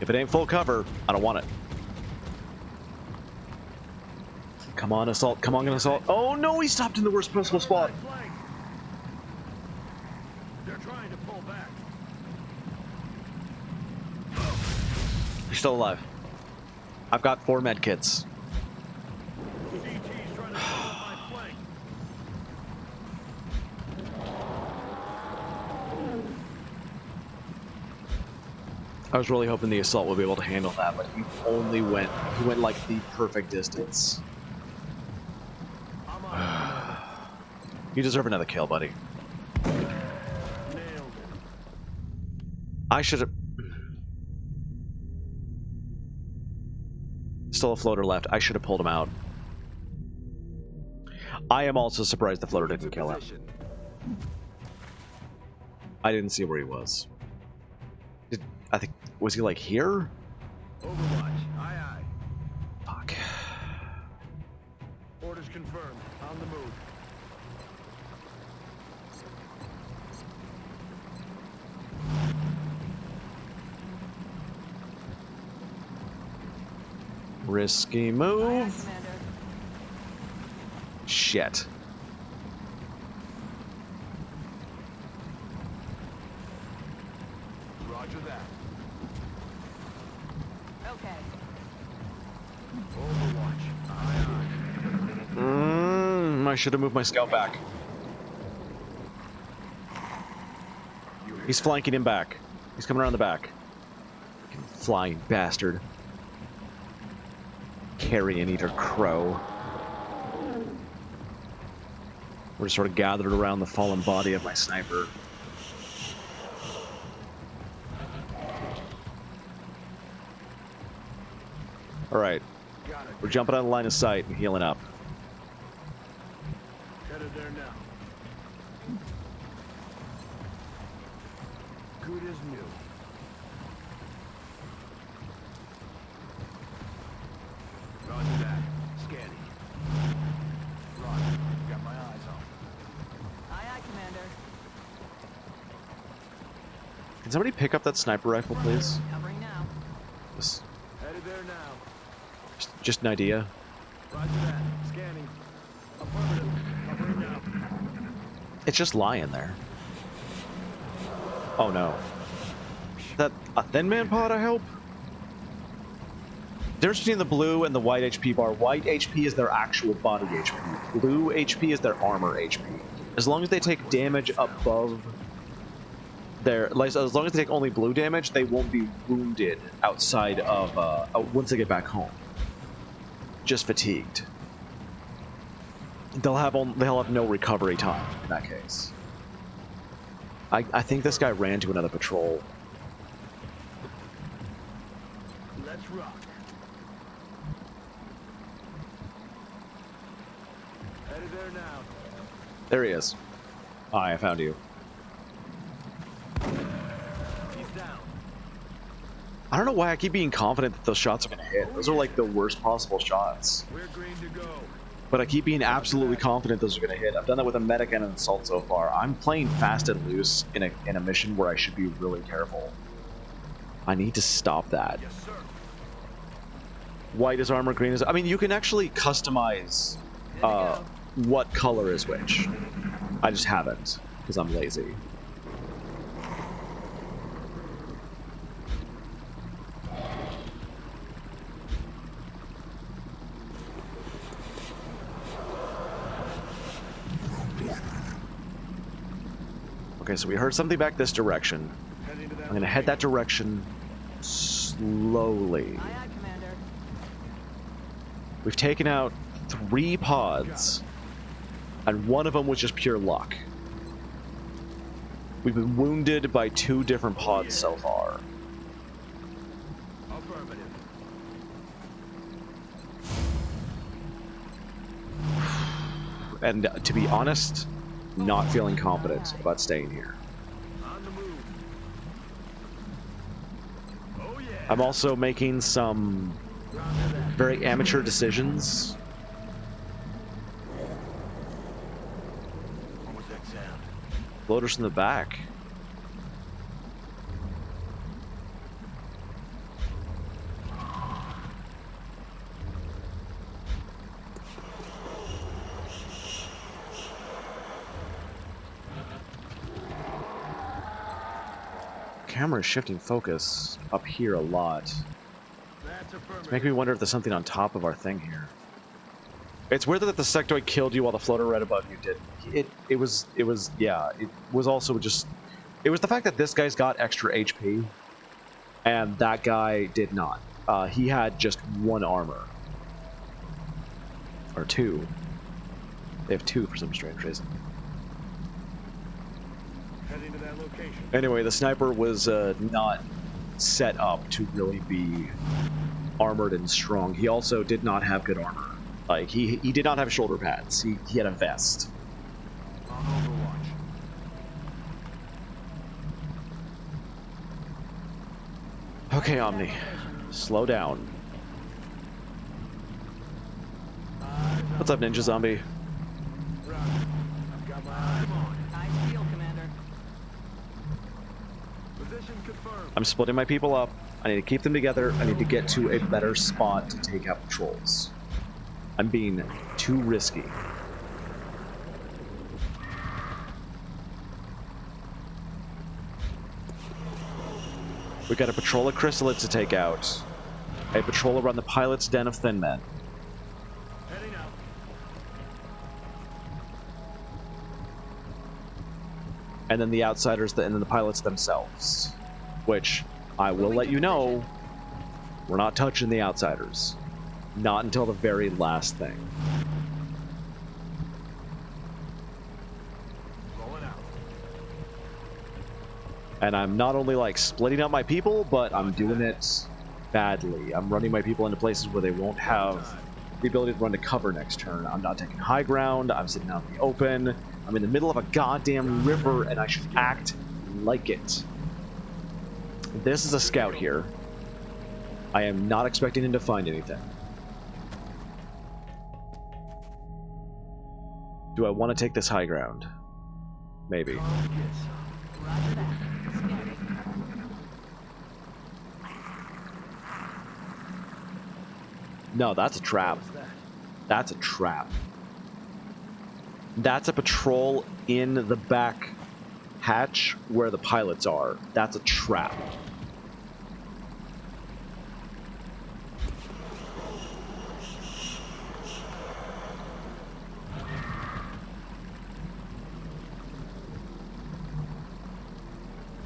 If it ain't full cover, I don't want it. Come on, assault. Come on, assault. Oh no, he stopped in the worst possible spot. Flank. They're trying to pull back. still alive. I've got 4 med kits. CT's trying to cover my flank. I was really hoping the assault would be able to handle that, but he went like the perfect distance. I'm on. You deserve another kill, buddy. Nailed it. I should have... Still a floater left. I should have pulled him out. I am also surprised the floater didn't kill him. I didn't see where he was. I think... Was he like here? Overwatch. Aye, aye. Fuck. Orders confirmed. On the move. Risky Aye, aye, move. Commander. Shit. Roger that. Okay. Overwatch. Aye, aye. I should have moved my scout back. He's flanking him back. He's coming around the back. Fucking flying bastard. Carrion eater crow. We're sort of gathered around the fallen body of my sniper. Alright. Got it. We're jumping on the line of sight and healing up. Headed there now. Good as new. Roger that. Scanning. Roger. Got my eyes on. Aye, aye, Commander. Can somebody pick up that sniper rifle, please? Covering now. Just, Headed there now. just an idea. Roger that. Scanning. Affirmative. Covering now. It's just lying there. Oh no. Is that a thin man pod, I hope? The difference between the blue and the white HP bar, white HP is their actual body HP. Blue HP is their armor HP. As long as they take damage above their... Like, as long as they take only blue damage, they won't be wounded outside of... once they get back home. Just fatigued. They'll have no recovery time in that case. I think this guy ran to another patrol. Let's rock. Headed there now. There he is. Hi, I found you. He's down. I don't know why I keep being confident that those shots are going to hit. Those are like the worst possible shots. We're green to go. But I keep being absolutely confident those are going to hit. I've done that with a medic and an assault so far. I'm playing fast and loose in a mission where I should be really careful. I need to stop that. Yes, sir. White is armor, green is... I mean, you can actually customize what color is which. I just haven't, because I'm lazy. Okay, so we heard something back this direction. Heading to that. I'm going to head that direction slowly. Aye, aye, Commander. We've taken out 3 pods, and one of them was just pure luck. We've been wounded by 2 different pods so far. Affirmative. And to be honest, not feeling confident about staying here. On the move. Oh yeah. I'm also making some very amateur decisions. What was that sound? Loaders in the back. Camera is shifting focus up here a lot. That's affirmative. It's making me wonder if there's something on top of our thing here. It's weird that the sectoid killed you while the floater right above you did. It was also just... It was the fact that this guy's got extra HP, and that guy did not. He had just 1 armor. Or 2. They have 2 for some strange reason. Heading to that location. Anyway, the sniper was not set up to really be armored and strong. He also did not have good armor. Like, he did not have shoulder pads. He had a vest. On Overwatch. Okay, Omni. Slow down. What's up, Ninja Zombie? Roger. I've got my eyes on it. I feel, Commander. Position confirmed. I'm splitting my people up. I need to keep them together. I need to get to a better spot to take out patrols. I'm being too risky. We got a patrol of chrysalids to take out. A patrol around the pilot's den of thin men. Heading out. And then the outsiders, and then the pilots themselves. Which, I will let you know, we're not touching the outsiders. Not until the very last thing. Rolling out. And I'm not only like splitting up my people, but I'm doing it badly. I'm running my people into places where they won't have the ability to run to cover next turn. I'm not taking high ground. I'm sitting out in the open. I'm in the middle of a goddamn river, and I should act like it. This is a scout here. I am not expecting him to find anything. Do I want to take this high ground? Maybe. Roger that. Scanning. No, that's a trap. What's that? That's a trap. That's a patrol in the back hatch where the pilots are. That's a trap.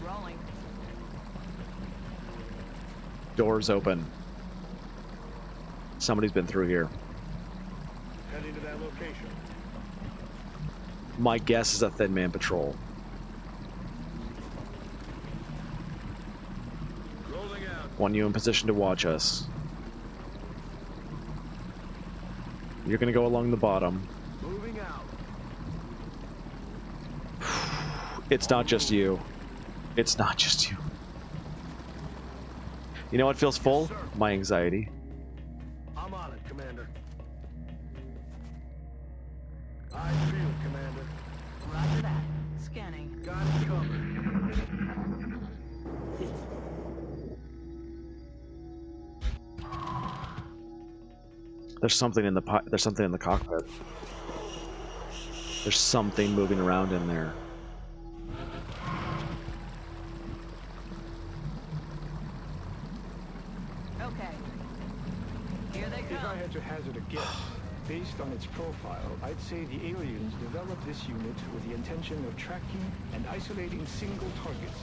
Rolling. Doors open. Somebody's been through here. Heading to that location. My guess is a Thin Man patrol. Rolling out. Want you in position to watch us. You're gonna go along the bottom. Moving out. It's not just you. It's not just you. You know what feels full? sir. My anxiety. I'm on it, Commander. I feel, Commander. Roger that. Scanning. Got it covered. There's something in the there's something in the cockpit. There's something moving around in there. Okay. Here they If I come. had to hazard a guess, based on its profile, I'd say the aliens developed this unit with the intention of tracking and isolating single targets.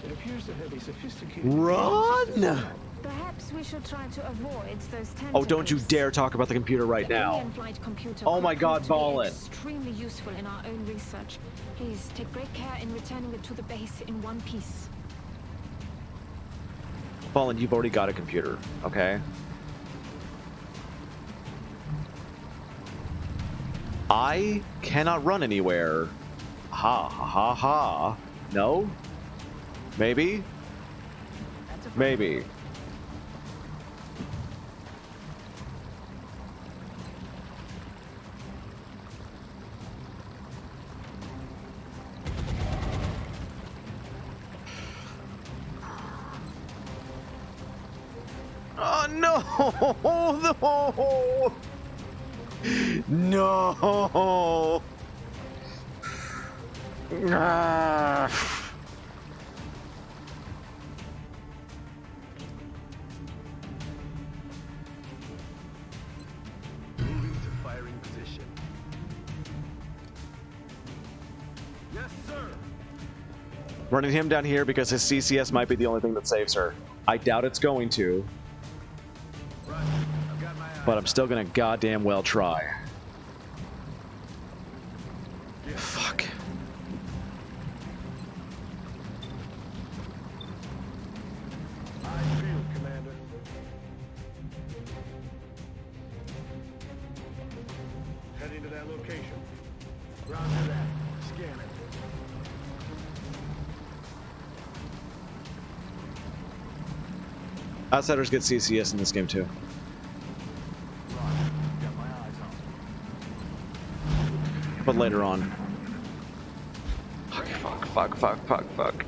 It appears to have a sophisticated... Run! Perhaps we should try to avoid those tentacles. Oh, don't you dare talk about the computer right The now. alien flight computer Oh could my God, prove to be Ballin. extremely useful in our own research. Please take great care in returning it to the base in one piece. Fallen, you've already got a computer, okay? I cannot run anywhere. Ha ha ha ha. No? Maybe? That's a Maybe. Oh no! No! No! Ah. Yes, sir. Running him down here because his CCS might be the only thing that saves her. I doubt it's going to, Right. I've got my eyes. but I'm still gonna goddamn well try. Fuck. I feel, Commander. Heading to that location. Roger that. Scan it. Outsiders get CCS in this game too. Roger. Got my eyes on. But later on. Fuck.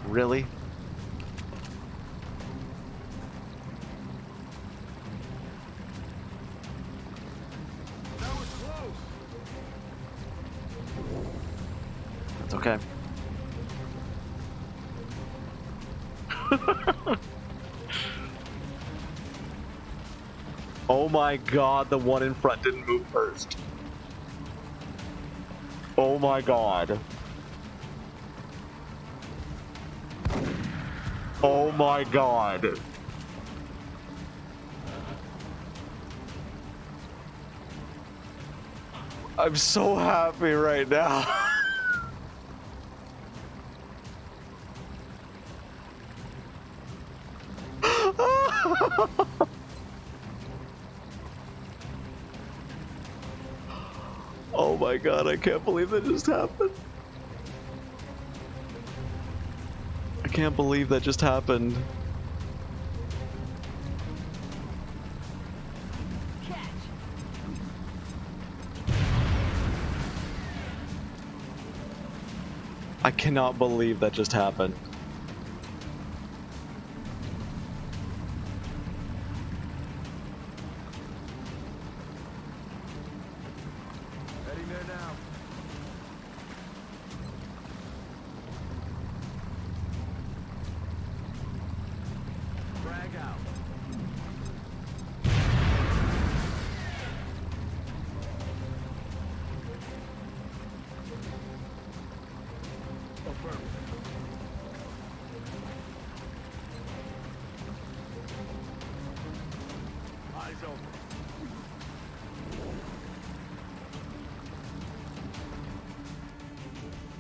Really? That was close. That's okay. Oh my god, the one in front didn't move first. Oh my god. Oh my god. I'm so happy right now. Oh my god, I can't believe that just happened. I can't believe that just happened. I cannot believe that just happened. Heading there now. Frag out. Affirmative. Eyes open.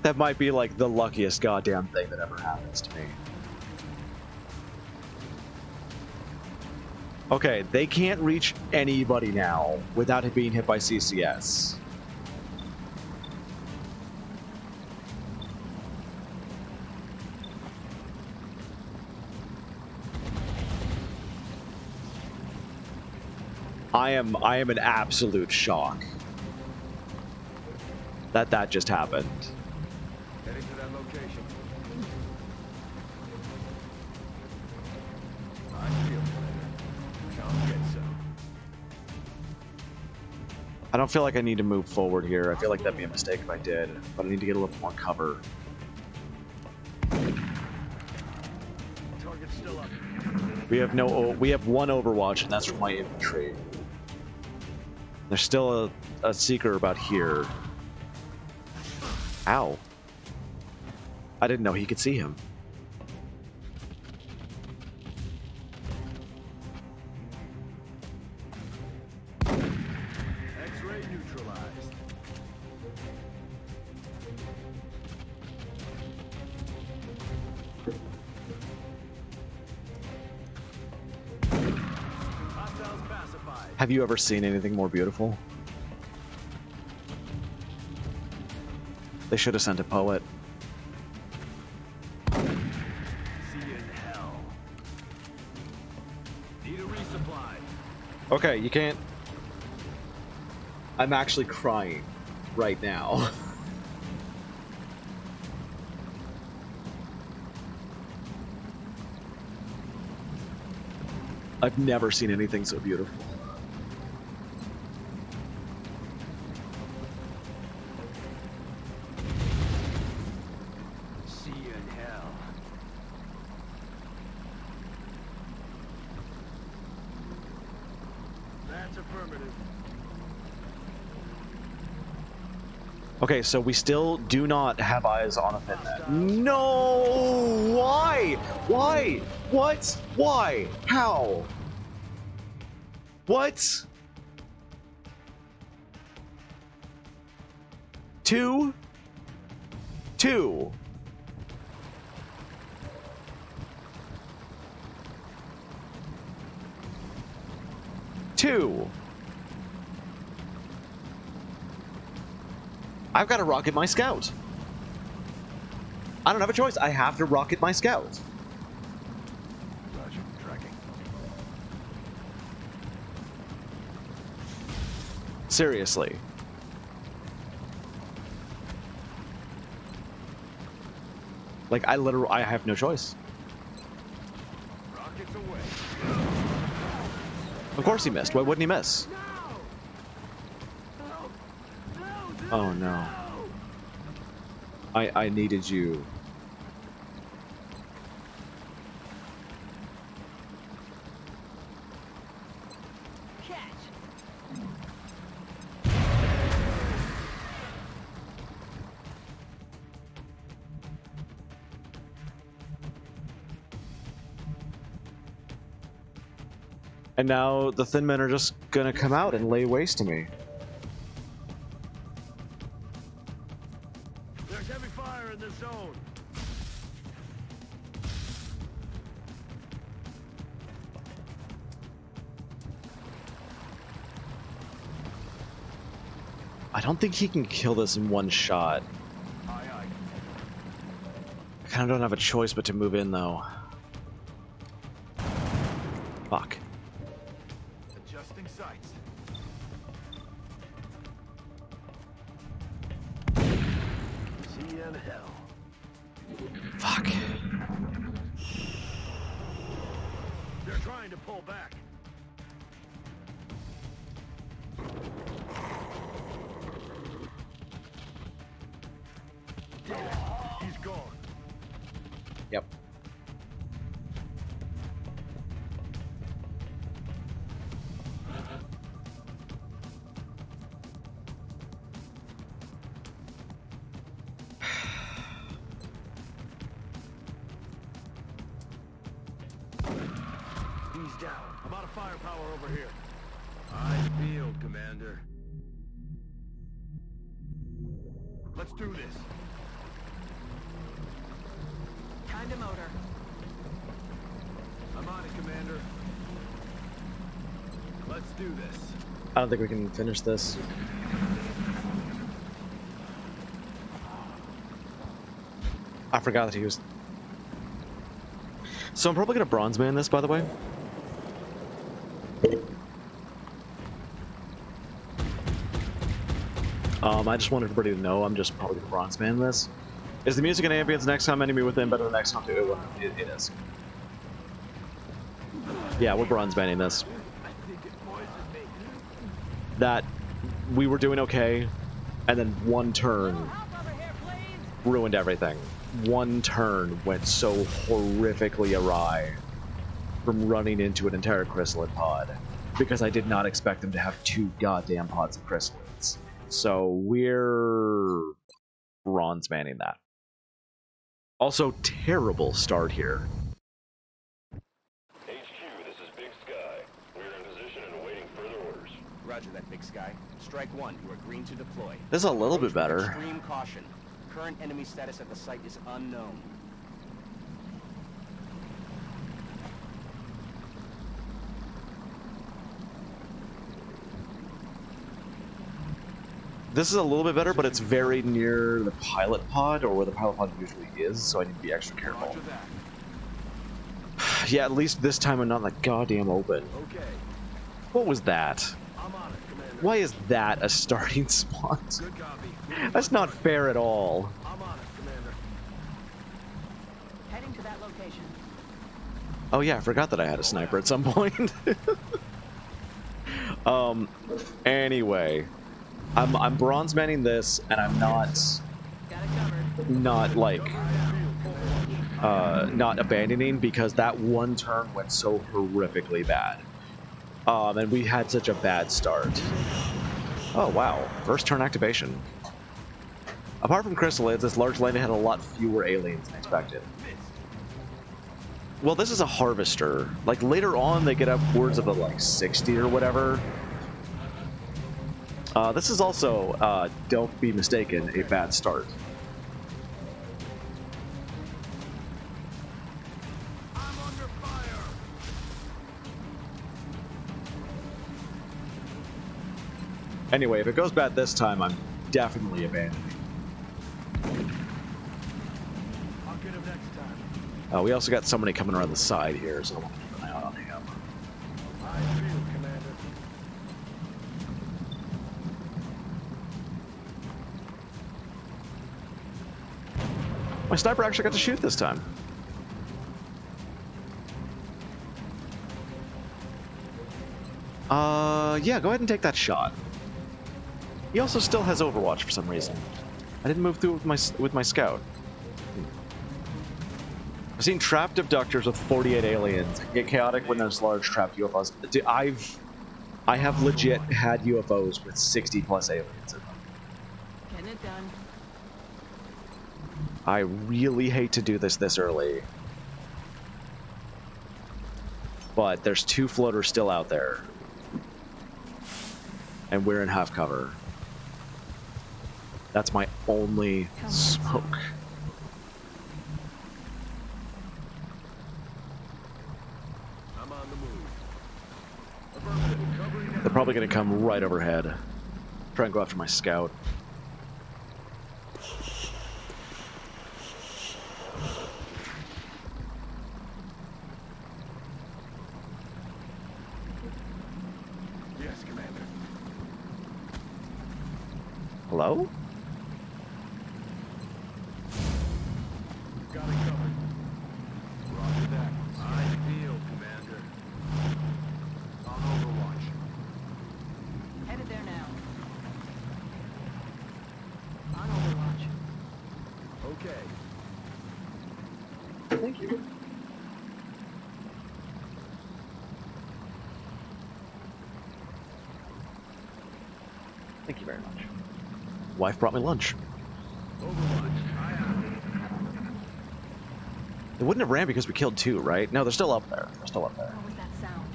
That might be like the luckiest goddamn thing that ever happens to me. Okay, they can't reach anybody now without it being hit by CCS. I am in absolute shock that that just happened. Heading to that location. I feel better. Come get some. I don't feel like I need to move forward here. I feel like that'd be a mistake if I did, but I need to get a little more cover. Target's still up. We have one Overwatch, and that's from my infantry. There's still a seeker about here. Ow. I didn't know he could see him. X-ray neutralized. Hostiles pacified. Have you ever seen anything more beautiful? They should have sent a poet. See you in hell. Need a resupply. Okay, you can't... I'm actually crying right now. I've never seen anything so beautiful. See you in hell. That's affirmative. Okay, so we still do not have eyes on a thin man. No! Why? Why? What? Why? How? What? 2? 2. I've got to rocket my scout. I don't have a choice. I have to rocket my scout. Roger, tracking. Seriously. Like, I have no choice. Rockets away. Of course he missed. Why wouldn't he miss? Oh no. I needed you. Catch. And now the Thin Men are just gonna come out and lay waste to me. There's heavy fire in this zone. I don't think he can kill this in one shot. Aye, aye. I kind of don't have a choice but to move in, though. Fuck. Adjusting sights. See you in hell. Fuck. They're trying to pull back. He's gone. Yep. He's down. I'm out of firepower over here. Eyes peeled, Commander. Let's do this. Time to motor. I'm on it, Commander. Let's do this. I don't think we can finish this. I forgot that he was... So I'm probably gonna bronze man this, by the way. I just wanted everybody to know I'm just probably gonna bronze man this. Is the music and ambience next time enemy within better than next time too? It is. Yeah, we're bronze banning this. That we were doing okay, and then one turn ruined everything. One turn went so horrifically awry from running into an entire chrysalid pod because I did not expect them to have 2 goddamn pods of chrysalids. So we're bronze manning that. Also, terrible start here. HQ, this is Big Sky. We are in position and awaiting further orders. Roger that, Big Sky. Strike 1. You are green to deploy. This is a little bit Approach with better. Extreme caution. Current enemy status at the site is unknown. This is a little bit better, but it's very near the pilot pod, or where the pilot pod usually is, so I need to be extra careful. Roger that. Yeah, at least this time I'm not in the goddamn open. Okay. What was that? I'm on it, Commander. Why is that a starting spot? Good copy. That's not fair at all. I'm on it, Commander. Heading to that location. Oh yeah, I forgot that I had a sniper at some point. Anyway, I'm bronze manning this, and I'm Got it covered. not like not abandoning because that one turn went so horrifically bad. And we had such a bad start. Oh wow, first turn activation. Apart from chrysalids, this large landing had a lot fewer aliens than expected. Well, this is a harvester. Like, later on, they get upwards of, like, 60 or whatever. This is also, don't be mistaken, a bad start. I'm under fire. Anyway, if it goes bad this time, I'm definitely abandoning. I'll get him next time. We also got somebody coming around the side here, so I want to keep an eye out on him. I feel, Commander. My sniper actually got to shoot this time. Yeah, go ahead and take that shot. He also still has Overwatch for some reason. I didn't move through with my scout. I've seen trapped abductors with 48 aliens. It can get chaotic when there's large trapped UFOs. Dude, I have legit had UFOs with 60 plus aliens in them. Getting it done. I really hate to do this early. But there's 2 floaters still out there. And we're in half cover. That's my only smoke. I'm on the move. Affirmative. Covering now. They're probably going to come right overhead. Try and go after my scout. Yes, Commander. Hello? Got it covered. Roger that. I feel, Commander. On Overwatch. Headed there now. On Overwatch. Okay. Thank you. Thank you very much. Wife brought me lunch. Overwatch. Aye, aye. They wouldn't have ran because we killed 2, right? No, they're still up there. They're still up there. What was that sound?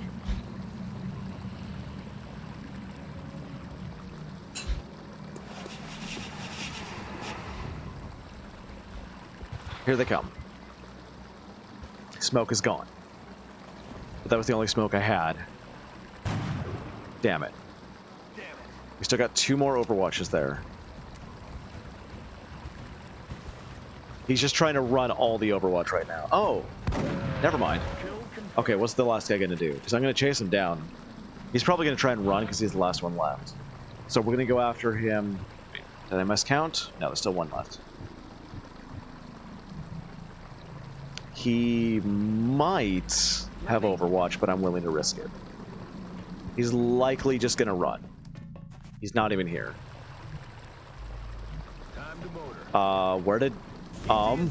Here they come. Smoke is gone. But that was the only smoke I had. Damn it. We still got 2 more Overwatches there. He's just trying to run all the Overwatch right now. Oh! Never mind. Okay, what's the last guy gonna do? Because I'm gonna chase him down. He's probably gonna try and run because he's the last one left. So we're gonna go after him. Did I miscount? No, there's still 1 left. He might have Overwatch, but I'm willing to risk it. He's likely just gonna run. He's not even here. Time to motor. Where did... Cover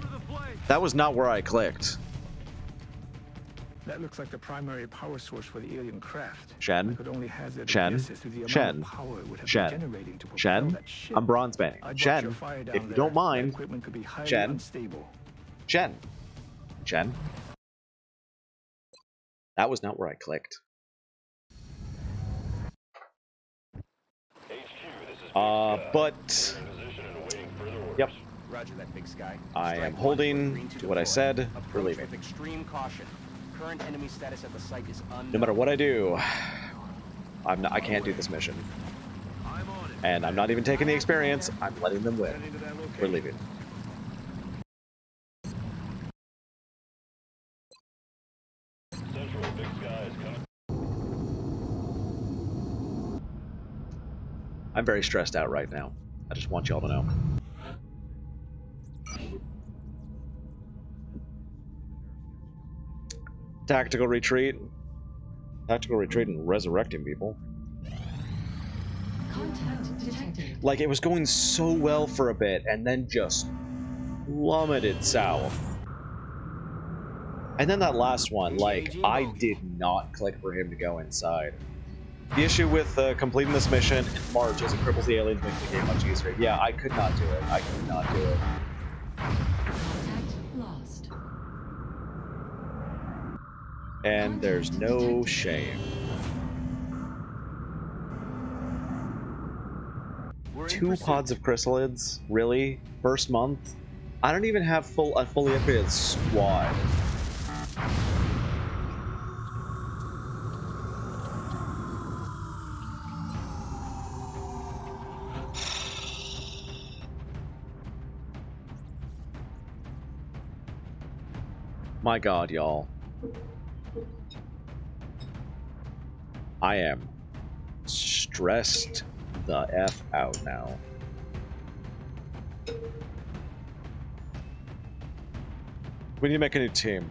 the flank. That was not where I clicked. That looks like the primary power source for the alien craft. Shen? I could only hazard Shen? guesses to the amount Shen? of power it would have Shen? been generating to propel Shen? that ship. I'm bronze banding. I'd watch Shen, your fire down if you there. don't That mind. equipment could be highly Shen? unstable. Shen. Shen. That was not where I clicked. HQ, this is Big Sky. But... We're in position and awaiting further orders. Yep. Roger that, Big Sky. I Strike am one, holding green to what I deploy. said. We're Approach leaving. with extreme caution. Current enemy status at the site is unknown. No matter what I do, I can't do this mission. I'm on it. And I'm not even taking the experience. I'm letting them win. Heading to that location. We're leaving. Central, Big Sky is coming. I'm very stressed out right now. I just want y'all to know. Tactical retreat. Tactical retreat and resurrecting people. Contact detected. Like, it was going so well for a bit, and then just plummeted south. And then that last one, like, I did not click for him to go inside. The issue with completing this mission in March is it cripples the aliens, makes the game much easier. Yeah, I could not do it. I could not do it. Contact lost. And there's no shame. We're in 2 pursuit. pods of chrysalids? Really? First month? I don't even have a fully upgraded squad. My god, y'all. I am stressed the F out now. We need to make a new team.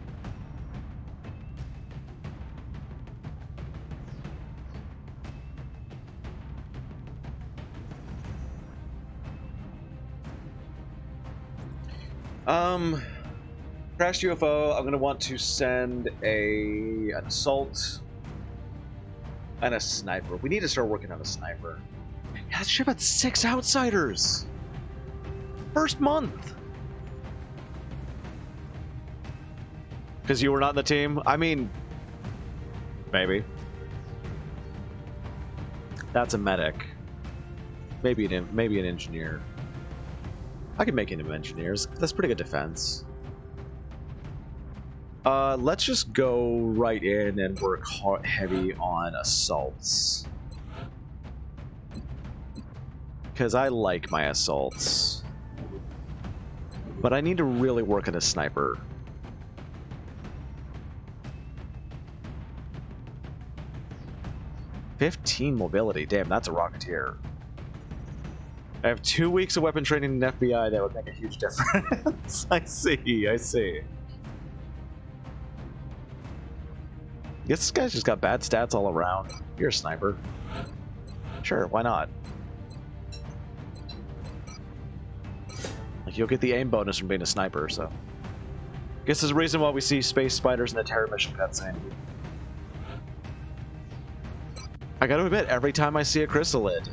Crashed UFO, I'm going to want to send an assault and a sniper. We need to start working on a sniper. Yeah, that ship had 6 outsiders! First month! Because you were not in the team? I mean, maybe. That's a medic. Maybe an engineer. I can make him engineers. That's pretty good defense. Let's just go right in and work heavy on assaults. Because I like my assaults. But I need to really work on a sniper. "15 mobility. Damn, that's a rocketeer. I have 2 weeks of weapon training in FBI. That would make a huge difference." I see. Guess this guy's just got bad stats all around. You're a sniper. Sure, why not? Like, you'll get the aim bonus from being a sniper, so. Guess there's a reason why we see space spiders in the Terror mission cutscene. I gotta admit, every time I see a chrysalid,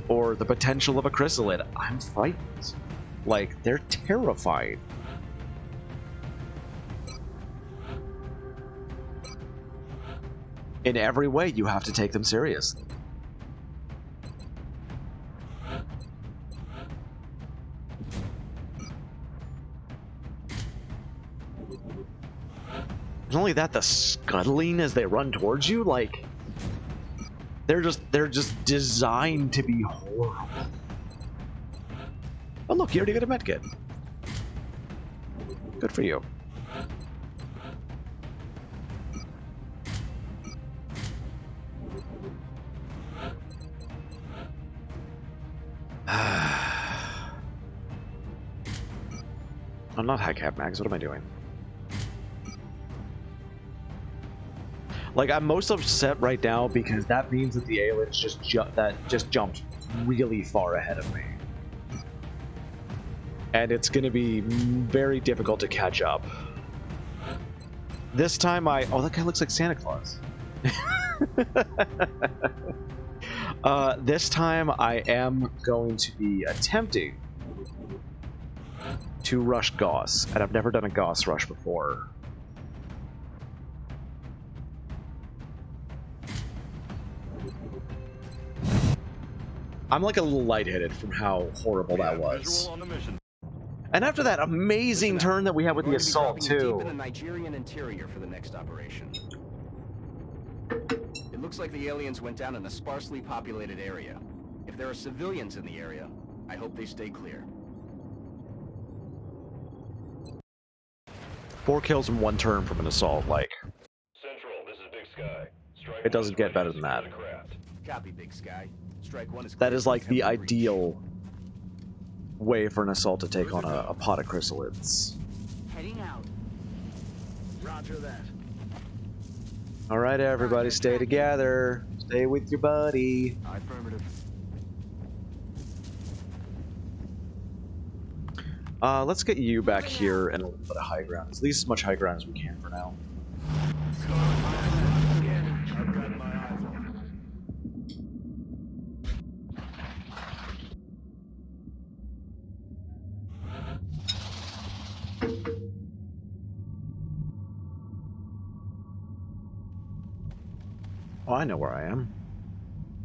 or the potential of a chrysalid, I'm frightened. Like, they're terrifying. In every way, you have to take them seriously. Not only that, the scuttling as they run towards you, like, they're just designed to be horrible. Oh look, you already got a medkit. Good for you. I'm not high cap mags. What am I doing? Like, I'm most upset right now because that means that the aliens just jumped really far ahead of me, and it's going to be very difficult to catch up. This time, oh, that guy looks like Santa Claus. This time, I am going to be attempting to rush Gauss, and I've never done a Gauss rush before. I'm like a little lightheaded from how horrible that was. And after that amazing turn that we had with the assault too. Deep in the Nigerian interior for the next operation. It looks like the aliens went down in a sparsely populated area. If there are civilians in the area, I hope they stay clear. 4 kills in 1 turn from an assault, like, Central, this is Big Sky. Strike it doesn't one get is better ready than to that. secure the craft. Copy, Big Sky. Strike one is That clear is for like the temporary reach. ideal way for an assault to take on a pot of chrysalids. Heading out. Roger that. Alright everybody, stay together. Stay with your buddy. Affirmative. Let's get you back here and a little bit of high ground. At least as much high ground as we can for now. I've got my eyes on. Oh, I know where I am.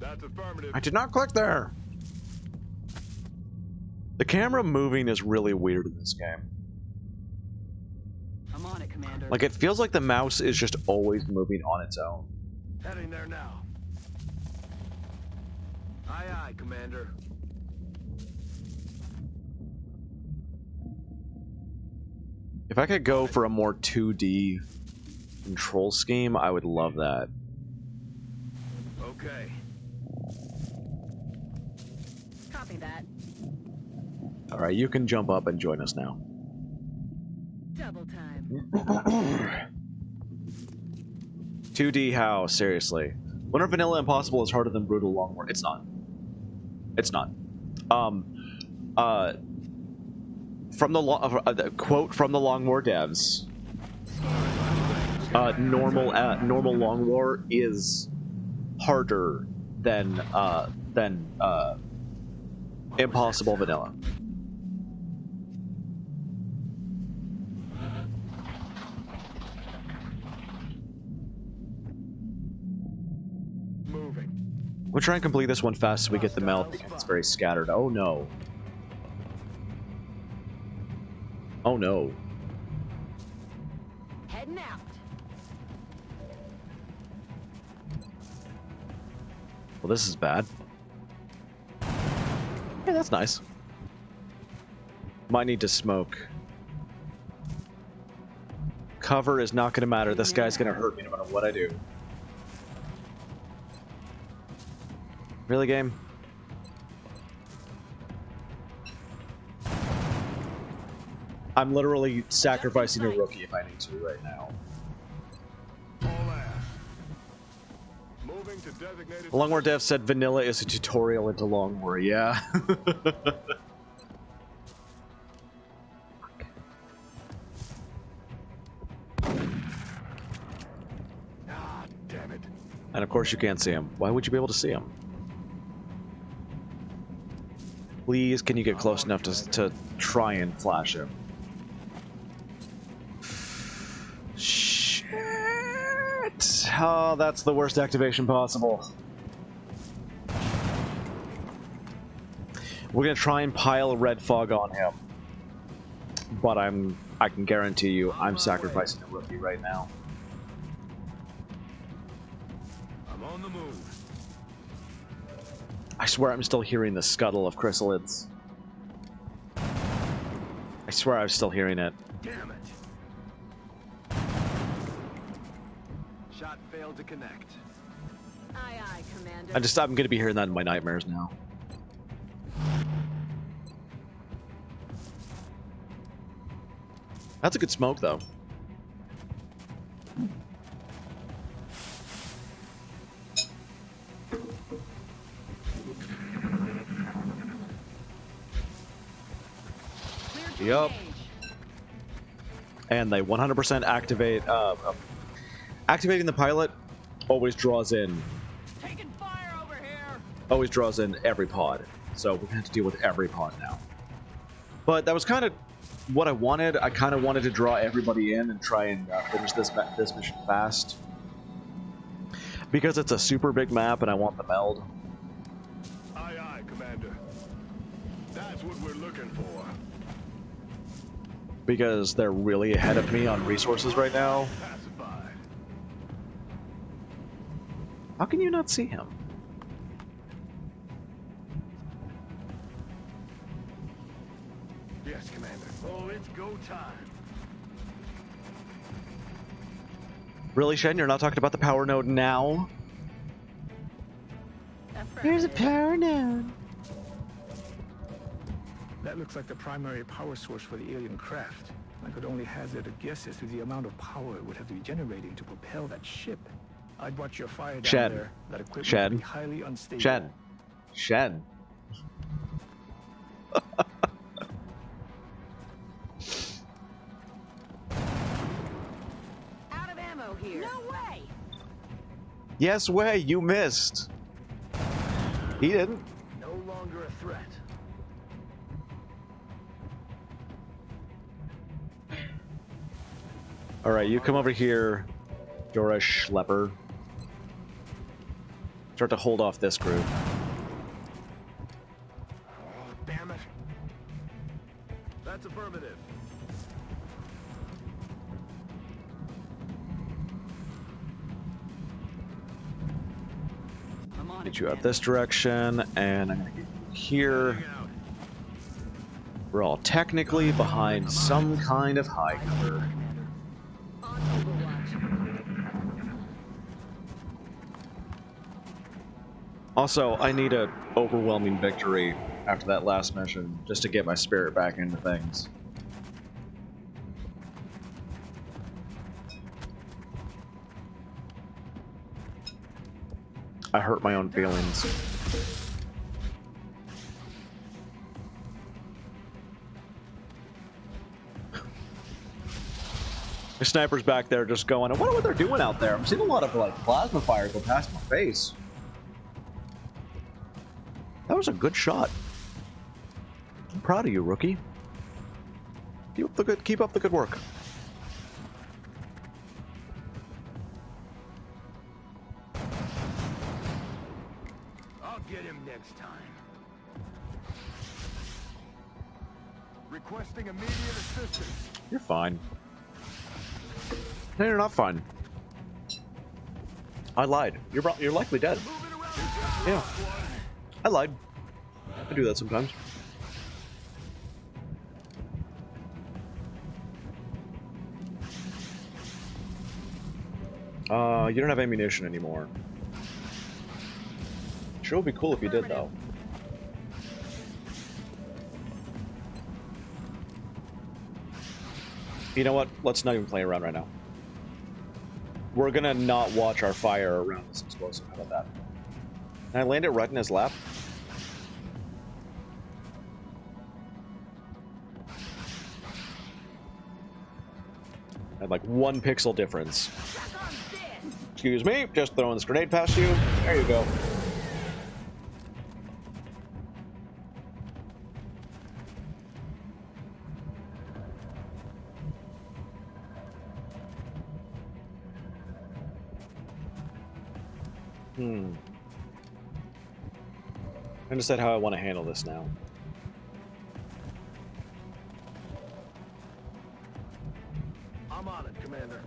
That's affirmative. I did not click there! The camera moving is really weird in this game. I'm on it, Commander. Like, it feels like the mouse is just always moving on its own. Heading there now. Aye, aye, Commander. If I could go for a more 2D control scheme, I would love that. Okay. Copy that. Alright, you can jump up and join us now. Double time. 2D how? Seriously. Wonder if Vanilla Impossible is harder than Brutal Long War. It's not. It's not. From the quote from the Long War devs, normal Long War is harder than Impossible Vanilla. Moving. We'll try and complete this one fast so we get the melt because it's very scattered. Oh no. Oh no. Heading out. Well, this is bad. Yeah, that's nice. Might need to smoke. Cover is not going to matter. This guy's going to hurt me no matter what I do. Really, game? I'm literally sacrificing a rookie if I need to right now. All ass. Moving to designated. Long War Dev said vanilla is a tutorial into Long War. Yeah. Ah, damn it. And of course you can't see him. Why would you be able to see him? Please, can you get close enough to try and flash him? Shit! Oh, that's the worst activation possible. We're gonna try and pile red fog on him, but I can guarantee you I'm sacrificing a rookie right now. I'm on the move. I swear I'm still hearing the scuttle of chrysalids. I swear I'm still hearing it. Damn it. Shot failed to connect. Aye, aye, Commander. I'm gonna be hearing that in my nightmares now. That's a good smoke, though. Yup. And they 100% activate. Activating the pilot always draws in. Taking fire over here. Always draws in every pod. So we're gonna have to deal with every pod now. But that was kind of what I wanted. I kind of wanted to draw everybody in and try and finish this mission fast. Because it's a super big map and I want the meld. Aye, aye, Commander. That's what we're looking for. Because they're really ahead of me on resources right now. Pacified. How can you not see him? Yes, Commander. Oh, it's go time. Really, Shen? You're not talking about the power node now? Here's a power node. That looks like the primary power source for the alien craft. I could only hazard a guess as to the amount of power it would have to be generating to propel that ship. I'd watch your fire down Shed. there. That equipment Shed. would be highly unstable. Shen. Shen. Yes way, you missed. He didn't. No longer a threat. Alright, you come over here, Dora Schlepper. Start to hold off this group. Oh, damn it. That's affirmative. I'm on Get it, you out Commander. this direction, and I'm gonna get you here. Hang out. We're all technically behind some kind of high cover. Commander. On Overwatch. Also, I need a overwhelming victory after that last mission, just to get my spirit back into things. I hurt my own feelings. The sniper's back there just going, I wonder what they're doing out there. I'm seeing a lot of like plasma fire go past my face. That was a good shot. I'm proud of you, rookie. Keep up the good work. I'll get him next time. Requesting immediate assistance. You're fine. No, you're not fine. I lied. You're likely dead. Yeah. I lied. I do that sometimes. You don't have ammunition anymore. Sure would be cool if you did, though. You know what? Let's not even play around right now. We're gonna not watch our fire around this explosive. How about that? Can I land it right in his lap? I had like 1 pixel difference. Excuse me, just throwing this grenade past you. There you go. I decide how I want to handle this now. I'm on it, Commander.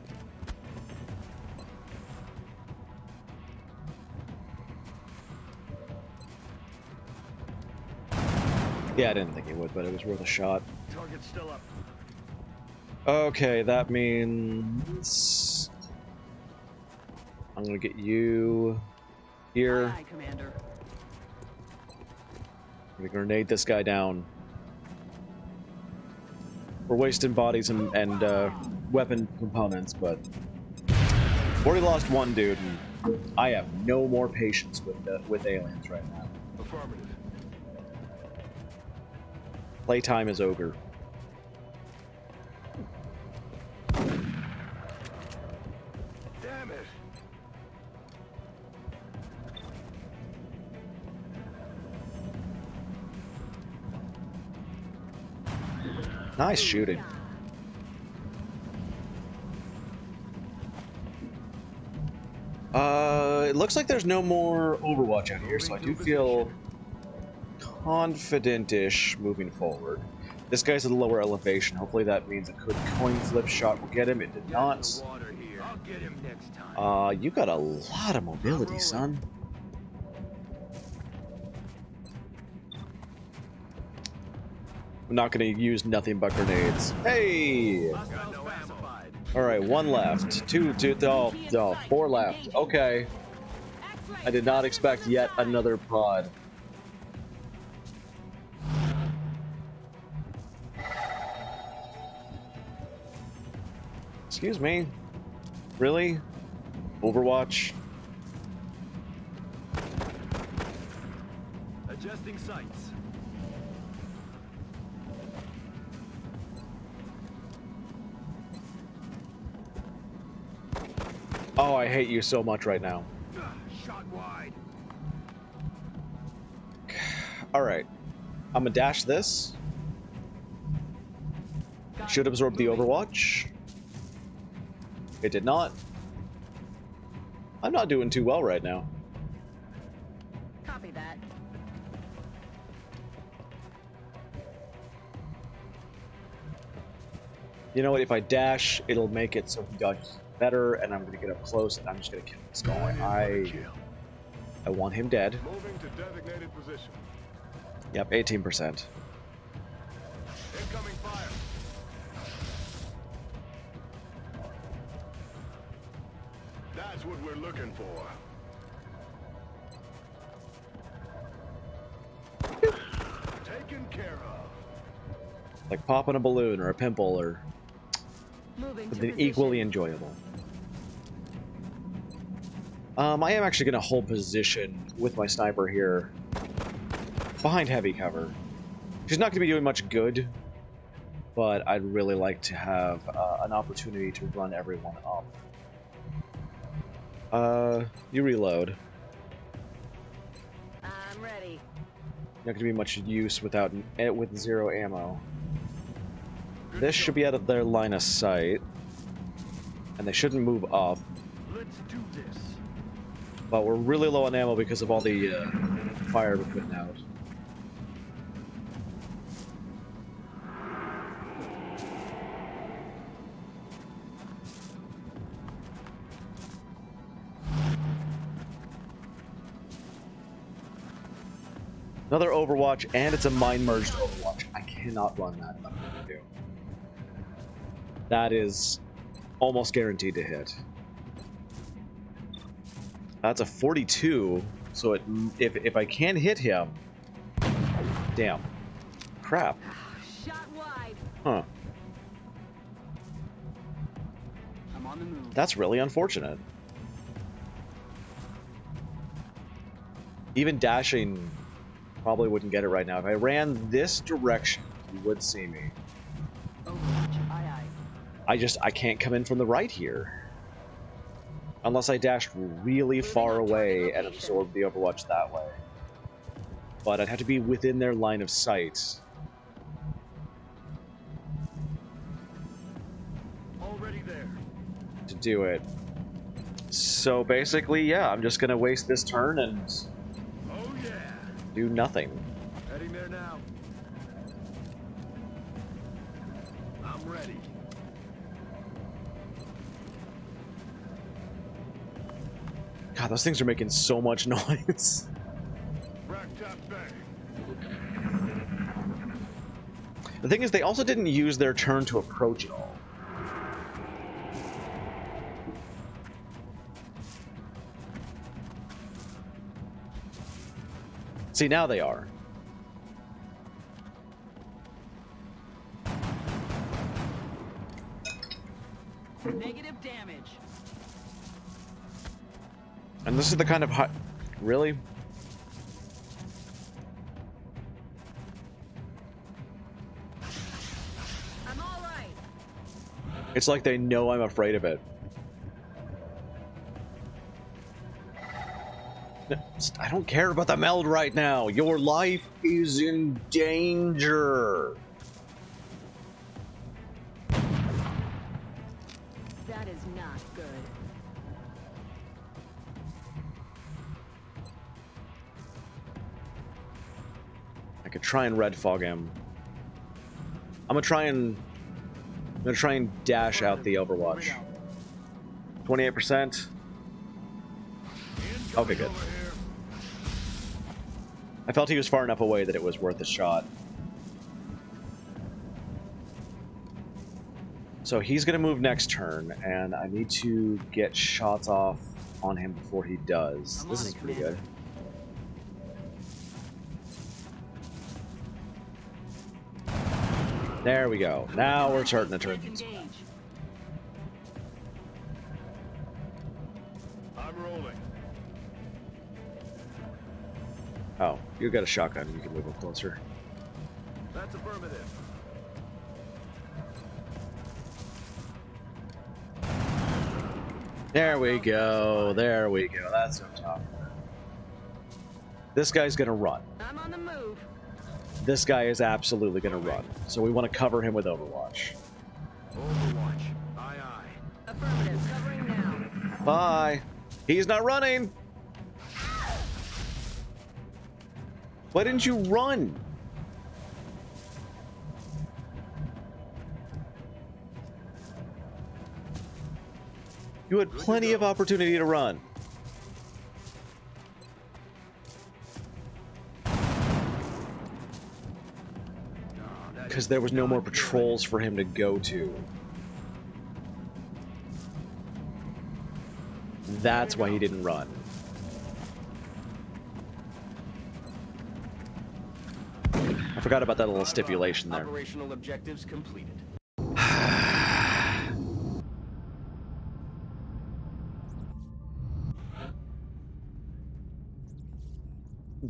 Yeah, I didn't think it would, but it was worth a shot. Target's still up. Okay, that means I'm gonna get you here. Aye, Commander. I'm gonna grenade this guy down. We're wasting bodies and weapon components, but already lost one dude, and I have no more patience with aliens right now. Affirmative. Playtime is over. Damn it. Nice shooting. It looks like there's no more Overwatch out here, so I do feel confident-ish moving forward. This guy's at a lower elevation. Hopefully that means a good coin flip shot will get him. It did not. Water here. I'll get him next time. You got a lot of mobility, son. I'm not gonna use nothing but grenades. Hey! Got no amplified. Alright, 1 left. Two, oh, 4 left. Okay. I did not expect yet another pod. Excuse me. Really? Overwatch? Adjusting sights. Oh, I hate you so much right now. Alright. I'm gonna dash this. Should absorb the Overwatch. It did not. I'm not doing too well right now. Copy that. You know what? If I dash, it'll make it so he dodges better, and I'm gonna get up close, and I'm just gonna kill this guy. I want him dead. Moving to designated position. Yep, 18%. Incoming fire. That's what we're looking for. Taken care of. Like popping a balloon or a pimple or Moving to something position. equally enjoyable. I am actually going to hold position with my sniper here behind heavy cover. She's not going to be doing much good, but I'd really like to have an opportunity to run everyone up. You reload. I'm ready. Not going to be much use with 0 ammo. This should be out of their line of sight, and they shouldn't move up. Let's do this. But we're really low on ammo because of all the fire we're putting out. Another Overwatch, and it's a mine-merged Overwatch. I cannot run that if I'm going to do. That is almost guaranteed to hit. That's a 42, so if I can hit him... Damn. Crap. Shot wide. Huh. I'm on the move. That's really unfortunate. Even dashing probably wouldn't get it right now. If I ran this direction, you would see me. Overwatch. Aye, aye. I can't come in from the right here. Unless I dashed really far away and absorbed the Overwatch that way. But I'd have to be within their line of sight. Already there. To do it. So basically, yeah, I'm just gonna waste this turn and Oh yeah. do nothing. Heading there now. I'm ready. God, those things are making so much noise. Rack tap bang. The thing is, they also didn't use their turn to approach at all. See, now they are. Negative damage. And this is the kind of really? I'm all right. It's like they know I'm afraid of it. I don't care about the meld right now. Your life is in danger. That is not good. I could try and red fog him. I'm gonna try and dash out the Overwatch. 28%. Okay, good. I felt he was far enough away that it was worth a shot. So he's gonna move next turn, and I need to get shots off on him before he does. This is pretty good. There we go. Now we're starting to turn things. Engage. I'm rolling. Oh, you got a shotgun. You can move up closer. That's affirmative. There we go. There we go. That's what I'm talking about. This guy's gonna run. I'm I'm on the move. This guy is absolutely going to run, so we want to cover him with Overwatch. Overwatch. Aye, aye. Affirmative. Covering now. Bye. He's not running. Why didn't you run? You had plenty of opportunity to run. Because there was no more patrols for him to go to. That's why he didn't run. I forgot about that little stipulation there. Operational objectives completed.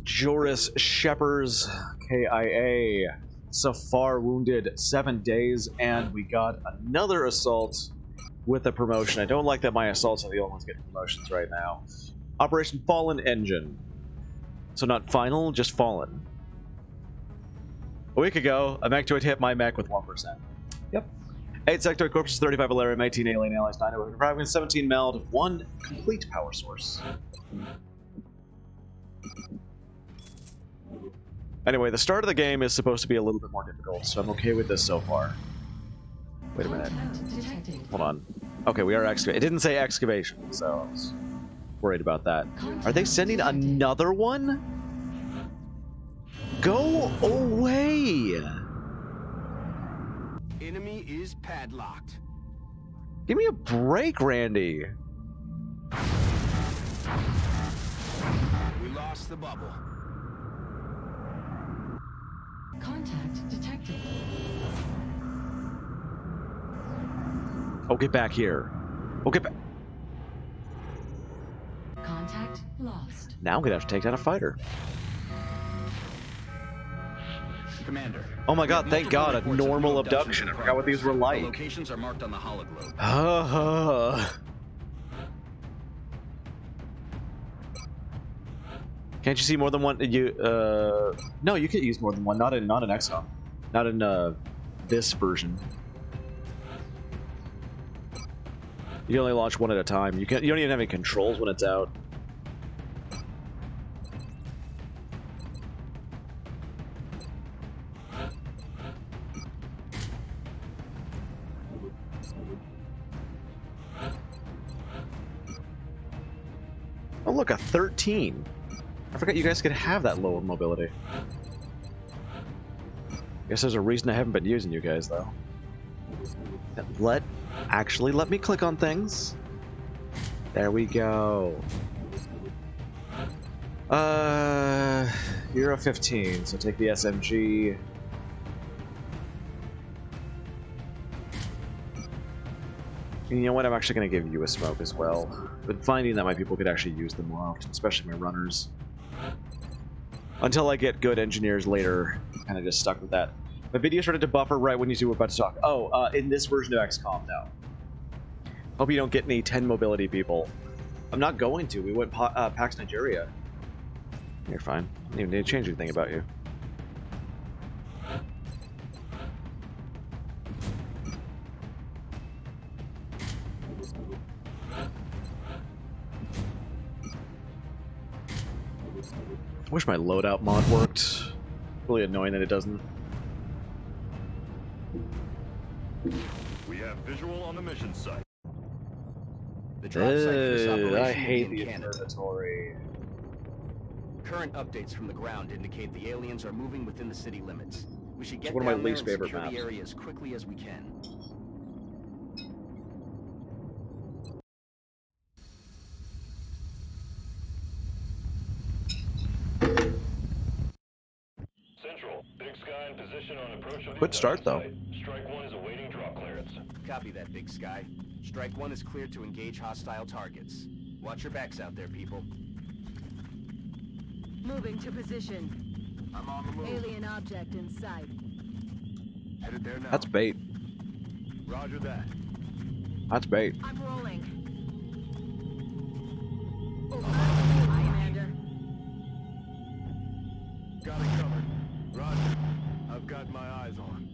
Joris Shepherd's KIA. Safar wounded 7 days, and we got another assault with a promotion. I don't like that my assaults are the only ones getting promotions right now. Operation Fallen Engine. So not final, just fallen. A week ago, a mechtoid hit my mech with 1%. Yep. 8 sectoid corpses, 35 Valerium, 18 alien allies, 9 overcrowding, 17 meld, 1 complete power source. Anyway, the start of the game is supposed to be a little bit more difficult, so I'm okay with this so far. Wait a minute. Hold on. Okay, we are excavating. It didn't say excavation, so I was worried about that. Are they sending another one? Go away! Enemy is padlocked. Give me a break, Randy. We lost the bubble. Contact detected. Oh, get back here. Oh, get back. Contact lost. Now I'm gonna have to take down a fighter. Commander. Oh my god, thank god, a normal abduction. I forgot what these were The like. locations are marked on the hologlobe. Can't you see more than one? No, you can use more than one. Not in XCOM. Not in this version. You can only launch one at a time. You don't even have any controls when it's out. Oh look, a 13. I forgot you guys could have that low mobility. Guess there's a reason I haven't been using you guys, though. Actually, let me click on things. There we go. You're a 15, so take the SMG. And you know what? I'm actually going to give you a smoke as well. I've been finding that my people could actually use them more often, especially my runners. Until I get good engineers later, kind of just stuck with that. My video started to buffer right when you see we're about to talk. Oh, in this version of XCOM now. Hope you don't get any 10 mobility people. I'm not going to. We went PAX Nigeria. You're fine. I don't even need to change anything about you. I wish my loadout mod worked. Really annoying that it doesn't. We have visual on the mission site. The drop site for this operation I will hate be the in Canada. observatory. Current updates from the ground indicate the aliens are moving within the city limits. We should get one of my down there least and favorite secure maps. the area as quickly as we can. Central, Big Sky in position on approach of the Good start, though. site. Strike 1 is awaiting drop clearance. Copy that, Big Sky. Strike 1 is cleared to engage hostile targets. Watch your backs out there, people. Moving to position. I'm on the move. Alien object in sight. Headed there now. That's bait. Roger that. That's bait. I'm rolling. Over. Commander. Got got my eyes on.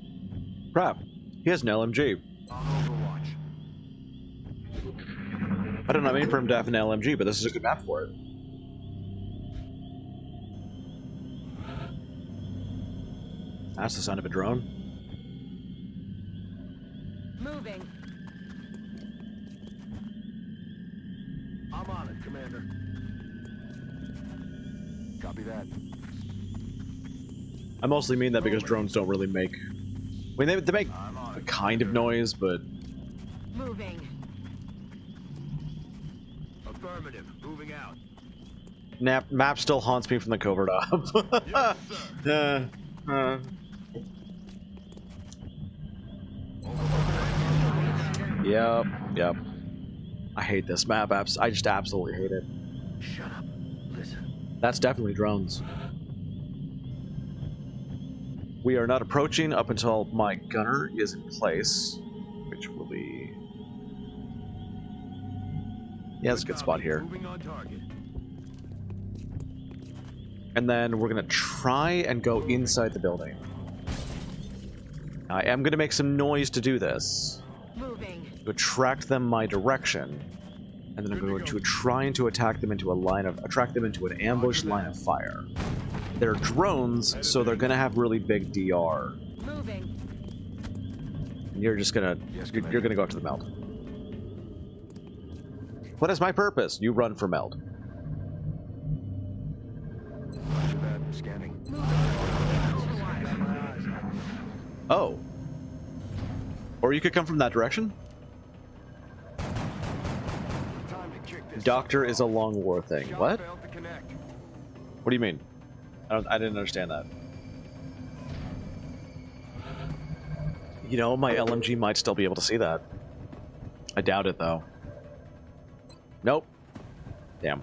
Crap. He has an LMG. On Overwatch. I don't know any for him to have an LMG, but this is a good map for it. That's the sound of a drone. Moving. I'm on it, Commander. Copy that. I mostly mean that because drones don't really make... I mean, they make a kind of noise, but... Moving. Affirmative. Moving out. Map still haunts me from the covert op. Yes, sir. Yep. I hate this map. I just absolutely hate it. Shut up. Listen. That's definitely drones. We are not approaching up until my gunner is in place, which will be... Yeah, that's a good spot here. Moving on target. And then we're going to try and go inside the building. I am going to make some noise to do this. Moving. To attract them my direction. And then I'm going to try to attack them into attract them into an ambush line of fire. They're drones, so they're going to have really big DR. Moving. And you're just going to, you're going to go up to the meld. What is my purpose? You run for meld. Roger that. Scanning. Oh. Or you could come from that direction? Time to kick this. Doctor is a long war thing. Shot What? failed to connect. What do you mean? I didn't understand that. You know, my LMG might still be able to see that. I doubt it, though. Nope. Damn.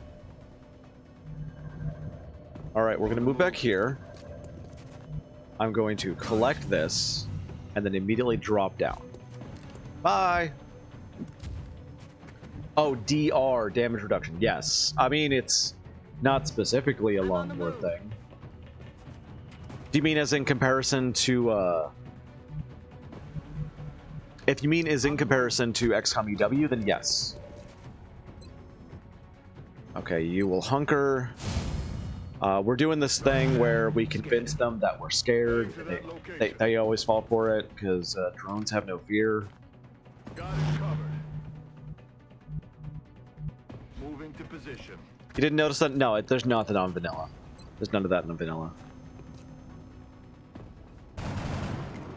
Alright, we're going to move back here. I'm going to collect this, and then immediately drop down. Bye! Oh, DR, damage reduction. Yes. I mean, it's not specifically a long war thing. Do you mean as in comparison to, If you mean as in comparison to XCOM UW, then yes. Okay, you will hunker. We're doing this thing where we convince them that we're scared. They always fall for it, because drones have no fear. Got it covered. Moving to position. You didn't notice that? No, there's nothing on vanilla. There's none of that in vanilla.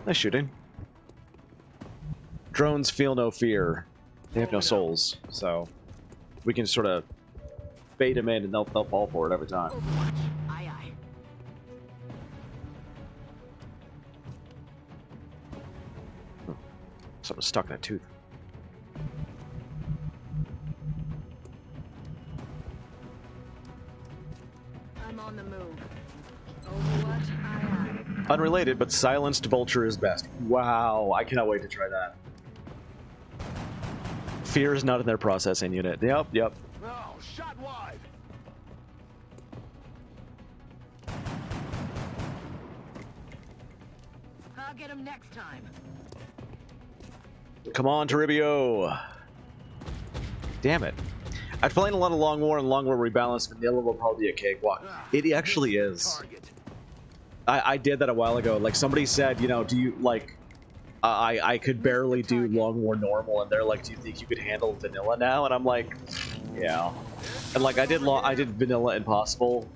Nice shooting. Drones feel no fear. They have no souls, so we can sort of bait them in and they'll fall for it every time. Overwatch. Aye, aye. Something stuck in that tooth. I'm on the move. Overwatch. Aye, aye. Unrelated, but silenced vulture is best. Wow, I cannot wait to try that. Fear is not in their processing unit. Yep. Oh, shot wide. I'll get him next time. Come on, Toribio. Damn it. I've played a lot of Long War, and Long War Rebalance vanilla will probably be a cakewalk. It actually is. Target. I did that a while ago. Like, somebody said, you know, do you, like... I could barely do Long War normal, and they're like, do you think you could handle vanilla now? And I'm like, yeah. And like, I did vanilla impossible,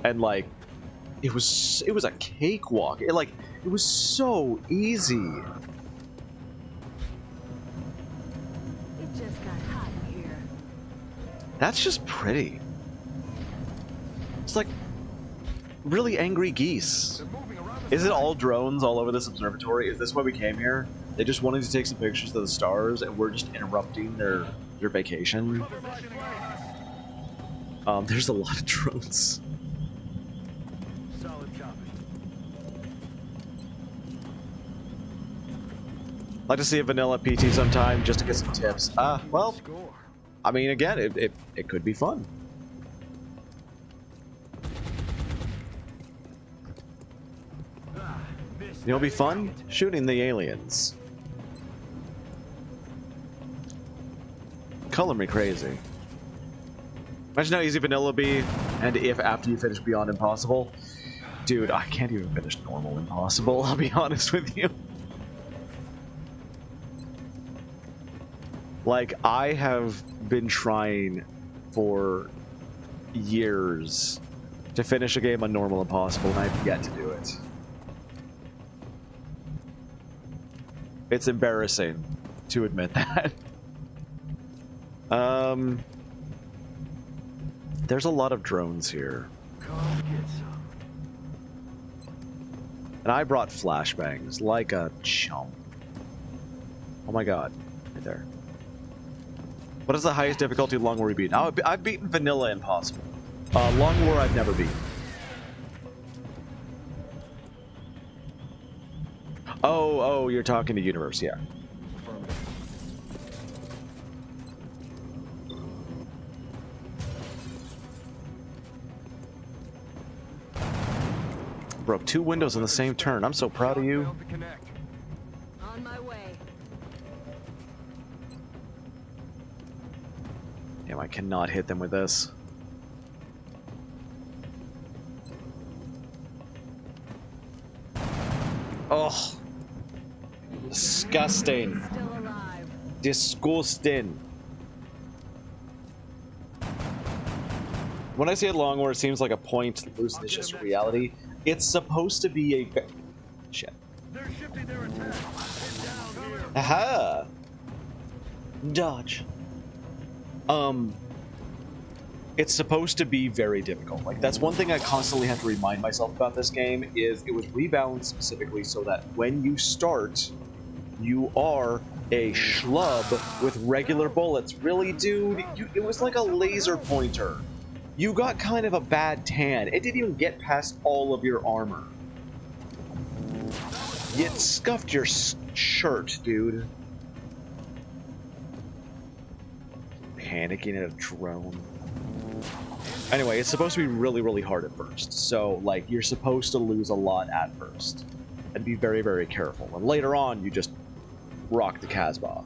and like, it was a cakewalk. It was so easy. It just got hot in here. That's just pretty. It's like really angry geese. They're moving around the Is it all drones all over this observatory? Is this why we came here? They just wanted to take some pictures of the stars, and we're just interrupting their vacation. There's a lot of drones. solid copy. I'd like to see a vanilla PT sometime just to get some tips. Well, Score. I mean, again, it could be fun. Ah, mission You know, it'll be fun shooting the aliens. Color me crazy. Imagine how easy vanilla would be, and if after you finish Beyond Impossible. Dude, I can't even finish normal Impossible, I'll be honest with you. Like, I have been trying for years to finish a game on normal Impossible, and I've yet to do it. It's embarrassing to admit that. There's a lot of drones here. Come get some. And I brought flashbangs like a chump. Oh my god. Right there. What is the highest difficulty Long War you beat? I've beaten Vanilla Impossible. Long War I've never beaten. Oh, you're talking to Universe, yeah. Broke 2 windows in the same turn. I'm so proud of you. On my way. Damn, I cannot hit them with this. Oh. Disgusting. Still alive. Disgusting. When I say Long War, it seems like a point loose. It's just reality. It's supposed to be a... Shit. They're shifting their attack. Get down here. Aha! Dodge. It's supposed to be very difficult. Like, that's one thing I constantly have to remind myself about this game, is it was rebalanced specifically so that when you start, you are a schlub with regular bullets. Really, dude? It was like a laser pointer. You got kind of a bad tan. It didn't even get past all of your armor. You scuffed your shirt, dude. Panicking at a drone. Anyway, it's supposed to be really, really hard at first. So, like, you're supposed to lose a lot at first. And be very, very careful. And later on, you just rock the Casbah.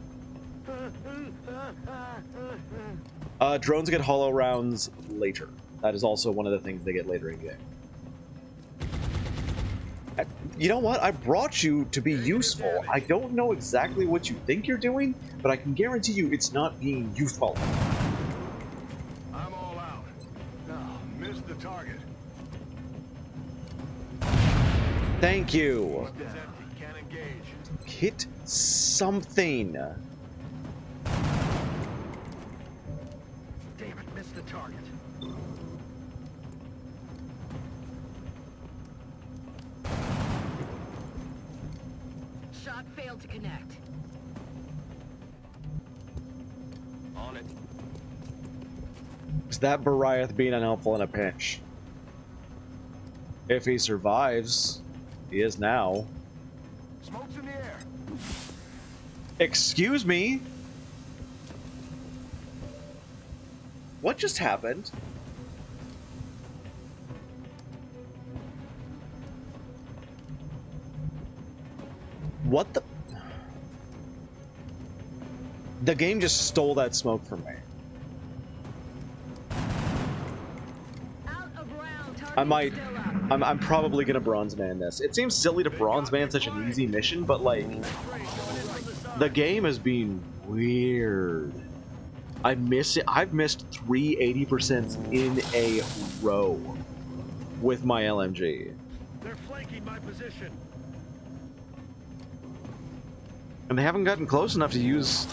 Drones get hollow rounds later. That is also one of the things they get later in game. You know what? I brought you to be useful. I don't know exactly what you think you're doing, but I can guarantee you it's not being useful. I'm all out. No, missed the target. Thank you. It's empty. Can't engage. Hit something. David missed the target. Shot failed to connect. On it. Is that Bariath being unhelpful in a pinch? If he survives, he is now. Smoke's in the air. Excuse me? What just happened? What the? The game just stole that smoke from me. Out of round. Target I might. still up. I'm probably gonna bronze man this. It seems silly to bronze man such an easy mission, but like, the game is being weird. I miss it. I've missed 3 80% in a row with my LMG. They're flanking my position. And they haven't gotten close enough to use...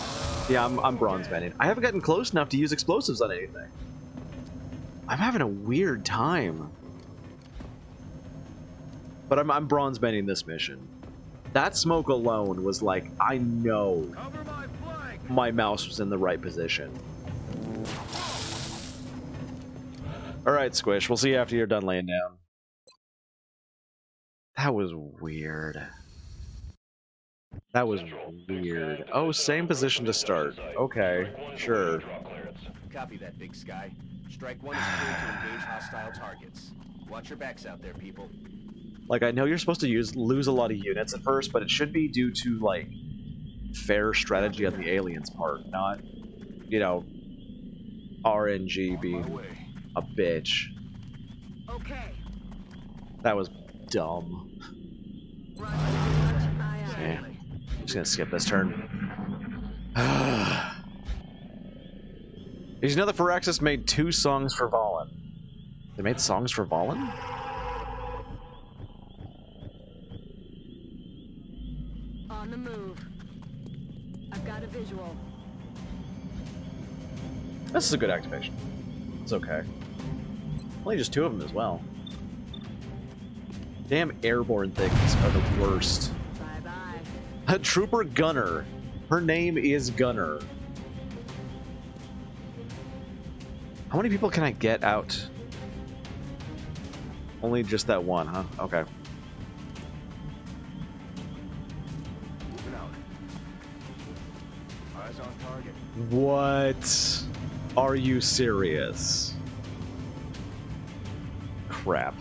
Yeah, I'm bronze manning. I haven't gotten close enough to use explosives on anything. I'm having a weird time. But I'm bronze manning this mission. That smoke alone was like, I know Cover my flank. my mouse was in the right position. Alright, Squish, we'll see you after you're done laying down. That was weird. That was weird. Oh, same position to start. Okay, sure. Copy that, Big Sky. Strike 1 is clear to engage hostile targets. Watch your backs out there, people. Like, I know you're supposed to lose a lot of units at first, but it should be due to, like, fair strategy on the aliens' part, not, you know, RNG being a bitch. Okay. That was dumb. Roger, Overwatch. Aye, aye. Okay. I'm just gonna skip this turn. Did you know that Firaxis made 2 songs for Valen? They made songs for Valen? On the move. I've got a visual. This is a good activation. It's okay. Only just 2 of them as well. Damn airborne things are the worst. Bye-bye. A Trooper Gunner. Her name is Gunner. How many people can I get out? Only just that one, huh? Okay. Moving out. Eyes on target. What? Are you serious? Crap.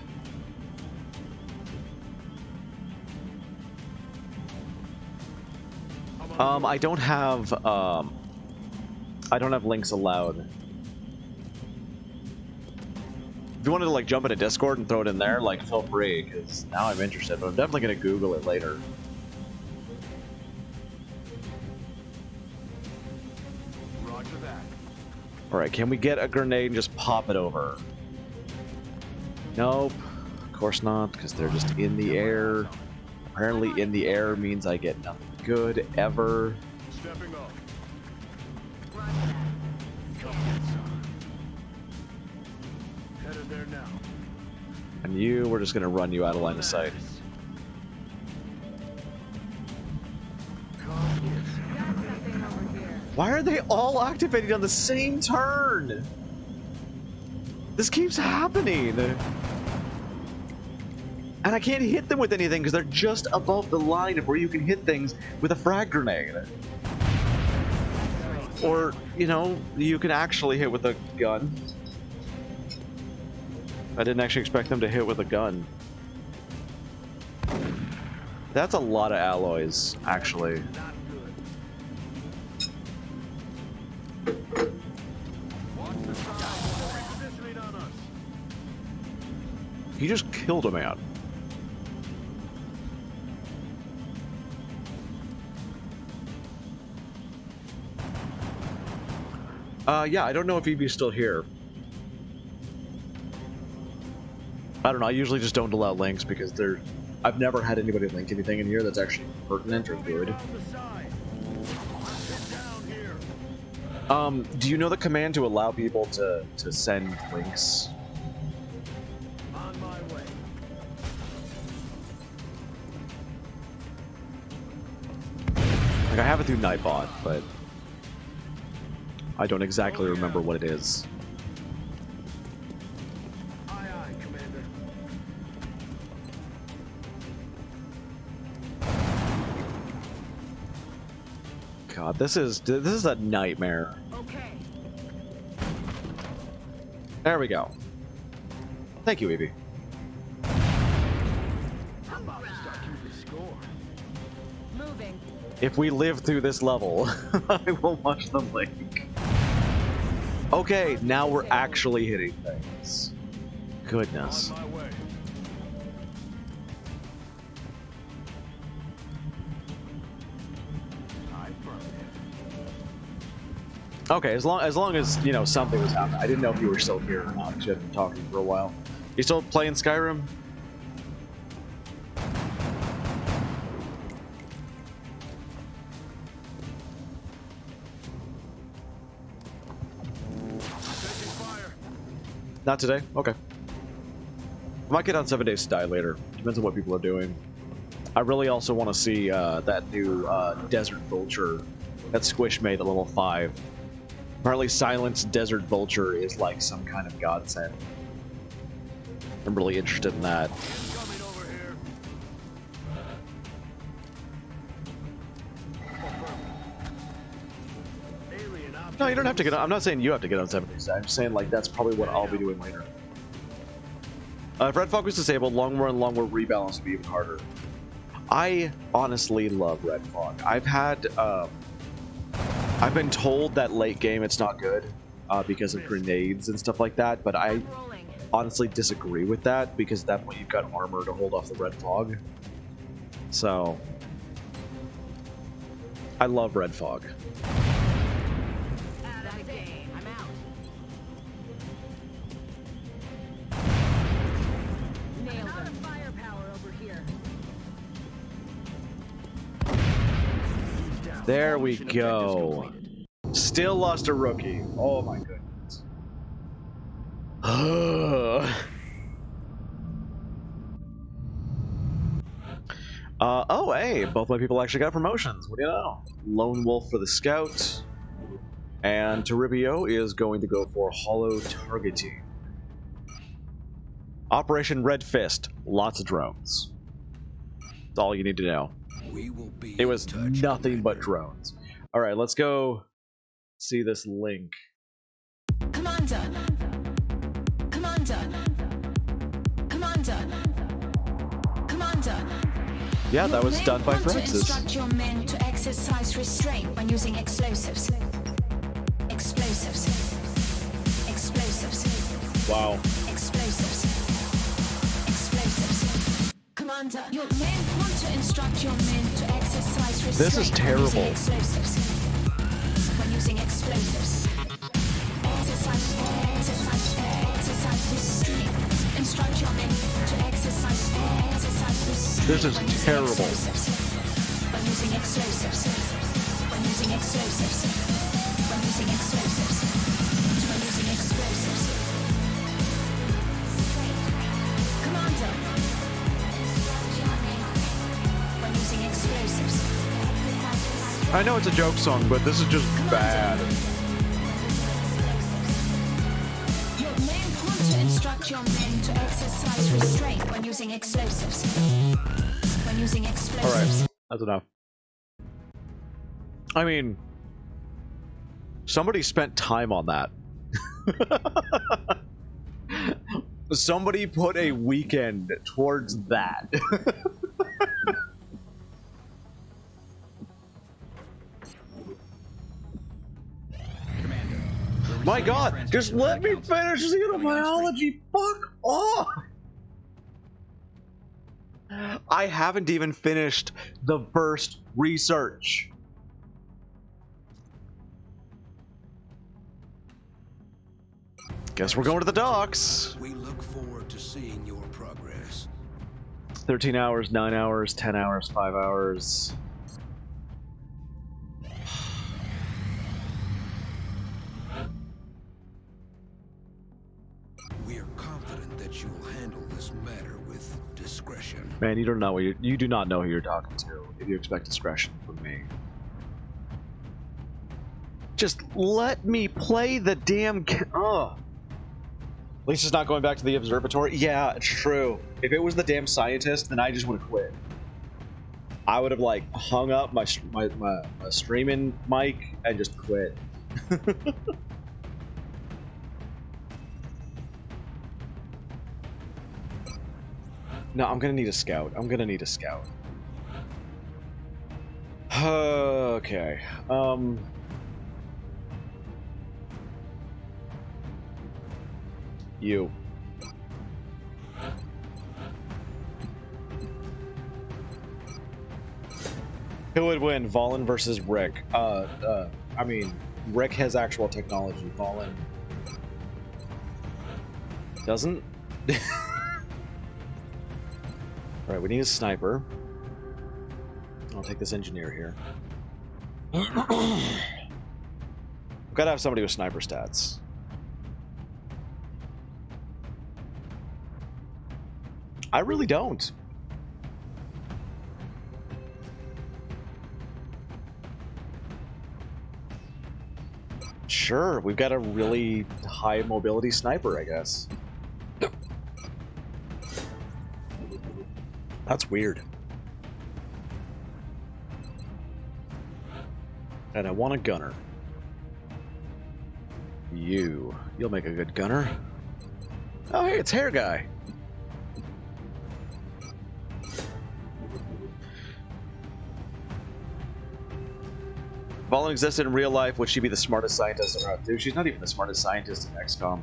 I don't have links allowed. If you wanted to like jump into Discord and throw it in there, like feel free, because now I'm interested, but I'm definitely gonna Google it later. Roger that. Alright, can we get a grenade and just pop it over? Nope. Of course not, because they're just in the air. Apparently in the air means I get nothing good ever. Stepping up. Roger that. Come get some. Headed there now. And you, we're just gonna run you out of line of sight. Come get some. Got something over here. Why are they all activating on the same turn? This keeps happening. And I can't hit them with anything because they're just above the line of where you can hit things with a frag grenade. Or, you know, you can actually hit with a gun. I didn't actually expect them to hit with a gun. That's a lot of alloys, actually. Not good. Watch the side. Positioning on us. He just killed a man. Yeah, I don't know if Evie's still here. I don't know, I usually just don't allow links because I've never had anybody link anything in here that's actually pertinent or good. On the side. Get down here. Do you know the command to allow people to send links? On my way. Like, I have it through Nightbot, but I don't exactly remember what it is. Aye, aye, Commander. God, this is a nightmare. Okay. There we go. Thank you, Evie. I'm about to start keeping score. Moving. If we live through this level, I will watch the link. Okay, now we're actually hitting things. Goodness. On my way. I affirmative. Okay, as long as you know something was happening. I didn't know if you were still here or not, because you had been talking for a while. You still playing Skyrim? Taking fire. Not today? Okay. I might get on 7 Days to Die later. Depends on what people are doing. I really also want to see that new Desert Vulture that Squish made at level 5. Apparently Silenced Desert Vulture is like some kind of godsend. I'm really interested in that. Incoming over here. Alien object. No, you don't have to get on. I'm not saying you have to get on 7 Days to Die. I'm just saying like that's probably what I'll be doing later. If Red Fog was disabled, long war and long war rebalance would be even harder. I honestly love Red Fog. I've been told that late game it's not good because of grenades and stuff like that, but I honestly disagree with that because at that point you've got armor to hold off the Red Fog. So I love Red Fog. There we go. Still lost a rookie. Oh my goodness. Oh, hey, both my people actually got promotions. What do you know? Lone Wolf for the Scout. And Toribio is going to go for Hollow Targeting. Operation Red Fist. Lots of drones. That's all you need to know. It was nothing but drones. Alright, let's go see this link. Commander! Commander! Commander! Commander! Yeah, that was done by Want to Francis. instruct your men to exercise restraint when using explosives. Explosives. Explosives. Wow. Explosives. Explosives. Commander, your men want to instruct your men to exercise restraint. This is terrible. When using explosives. When using explosives. Exercise restraint. Instruct your men to exercise restraint. This is terrible. When using explosives. When using explosives. When using explosives. When using explosives. Commander. When using explosives. I know it's a joke song, but this is just bad. Your men want to instruct your men to exercise restraint when using explosives. When using explosives. Alright, that's enough. I mean, somebody spent time on that. Somebody put a weekend towards that. My god, just let me finish xenobiology. Fuck off. I haven't even finished the first research. Guess we're going to the docks. We look forward to seeing your progress. 13 hours, 9 hours, 10 hours, 5 hours. We are confident that you will handle this matter with discretion. Man, you don't know what you do not know who you're talking to if you expect discretion from me. Just let me play the damn At least it's not going back to the observatory. Yeah, it's true. If it was the damn scientist, then I just would have quit. I would have like hung up my streaming mic and just quit. No, I'm gonna need a scout. I'm gonna need a scout. Okay. You. Who would win, Valen versus Rick? I mean, Rick has actual technology. Valen doesn't. Alright, we need a sniper. I'll take this engineer here. We've got to have somebody with sniper stats. I really don't. Sure, we've got a really high mobility sniper, I guess. That's weird. And I want a gunner. You'll make a good gunner. Oh, hey, it's Hair Guy. Valen existed in real life, would she be the smartest scientist on Earth? Dude, she's not even the smartest scientist in XCOM.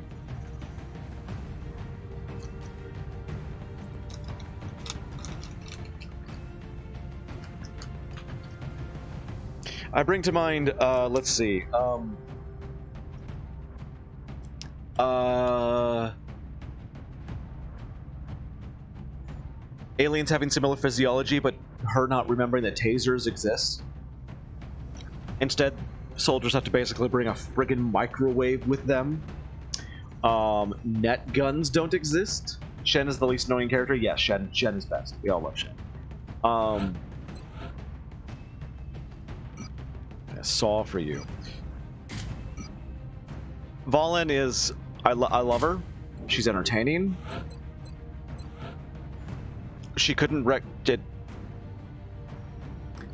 I bring to mind, let's see, aliens having similar physiology, but her not remembering that tasers exist. Instead, soldiers have to basically bring a friggin' microwave with them. Net guns don't exist. Shen is the least annoying character. Yeah, Shen is best. We all love Shen. A saw for you. Valen is... I love her. She's entertaining. She couldn't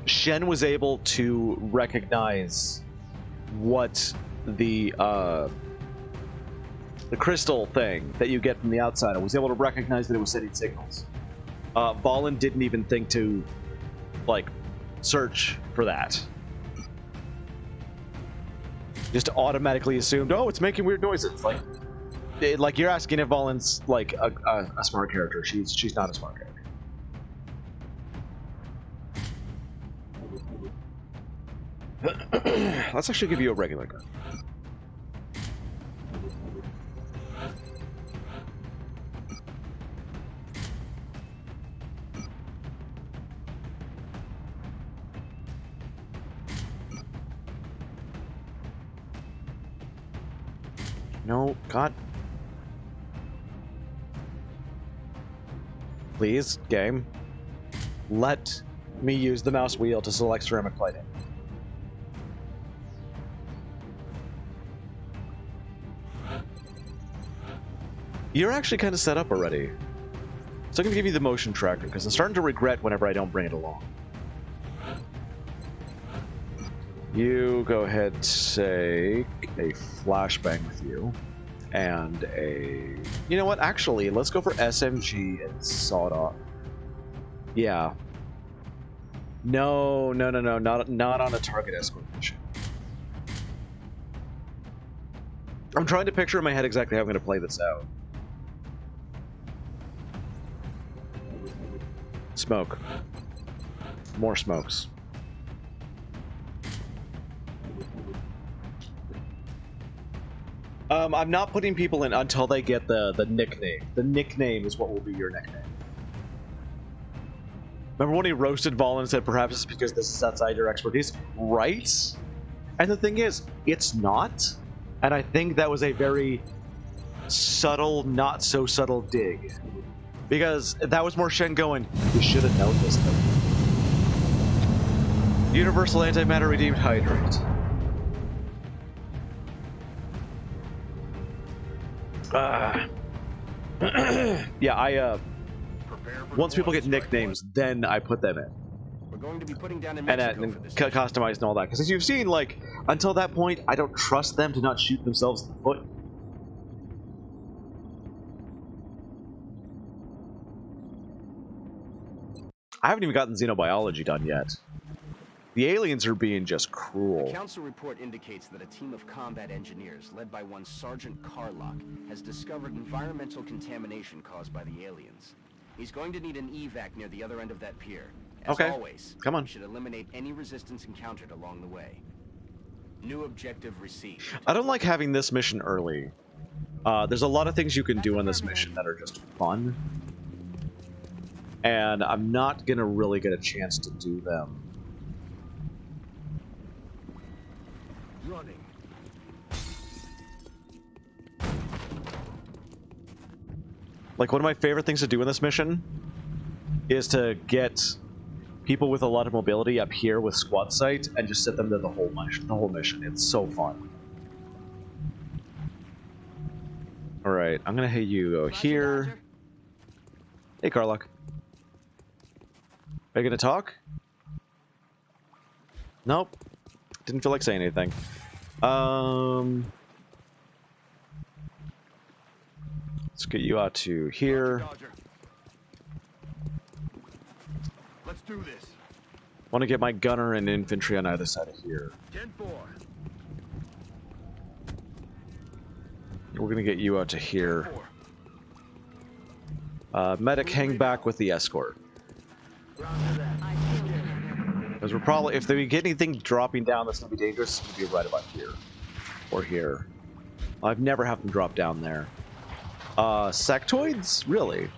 Shen was able to recognize what the crystal thing that you get from the outside. I was able to recognize that it was sending signals. Valen didn't even think to, like, search for that. Just automatically assumed, oh, it's making weird noises. Like you're asking if Valen's like a smart character. She's not a smart character. Let's actually give you a regular gun. No, God. Please, game. Let me use the mouse wheel to select ceramic plating. You're actually kind of set up already. So I'm going to give you the motion tracker, because I'm starting to regret whenever I don't bring it along. You go ahead and take a flashbang with you. And a... You know what? Actually, let's go for SMG and sawed off. Yeah. No. Not on a target escort mission. I'm trying to picture in my head exactly how I'm going to play this out. Smoke. More smokes. I'm not putting people in until they get the nickname. The nickname is what will be your nickname. Remember when he roasted Valen and said perhaps it's because this is outside your expertise? Right? And the thing is, it's not. And I think that was a very subtle, not so subtle dig. Because that was more Shen going, you should have known this thing. Universal Antimatter Redeemed Hydrate. Yeah, once people get nicknames, then I put them in. We're going to be putting down in Mexico and customize and all that. Because as you've seen, like, until that point, I don't trust them to not shoot themselves in the foot. I haven't even gotten xenobiology done yet. The aliens are being just cruel. The council report indicates that a team of combat engineers, led by one Sergeant Carlock, has discovered environmental contamination caused by the aliens. He's going to need an evac near the other end of that pier. As always, come on. We should eliminate any resistance encountered along the way. New objective received. I don't like having this mission early. There's a lot of things you can do on this mission that are just fun. And I'm not gonna really get a chance to do them. Running. Like, one of my favorite things to do in this mission is to get people with a lot of mobility up here with squad sight and just set them to the whole mission. It's so fun. Alright, I'm gonna have you go here. Hey, Carlock. Are you gonna talk? Nope. Didn't feel like saying anything. Let's get you out to here. Let's do this. Want to get my gunner and infantry on either side of here. 10-4. We're gonna get you out to here. Medic, hang back with the escort. Because we're probably, if they get anything dropping down that's gonna be dangerous, it's gonna be right about here. Or here. I've never had them drop down there. Sectoids? Really?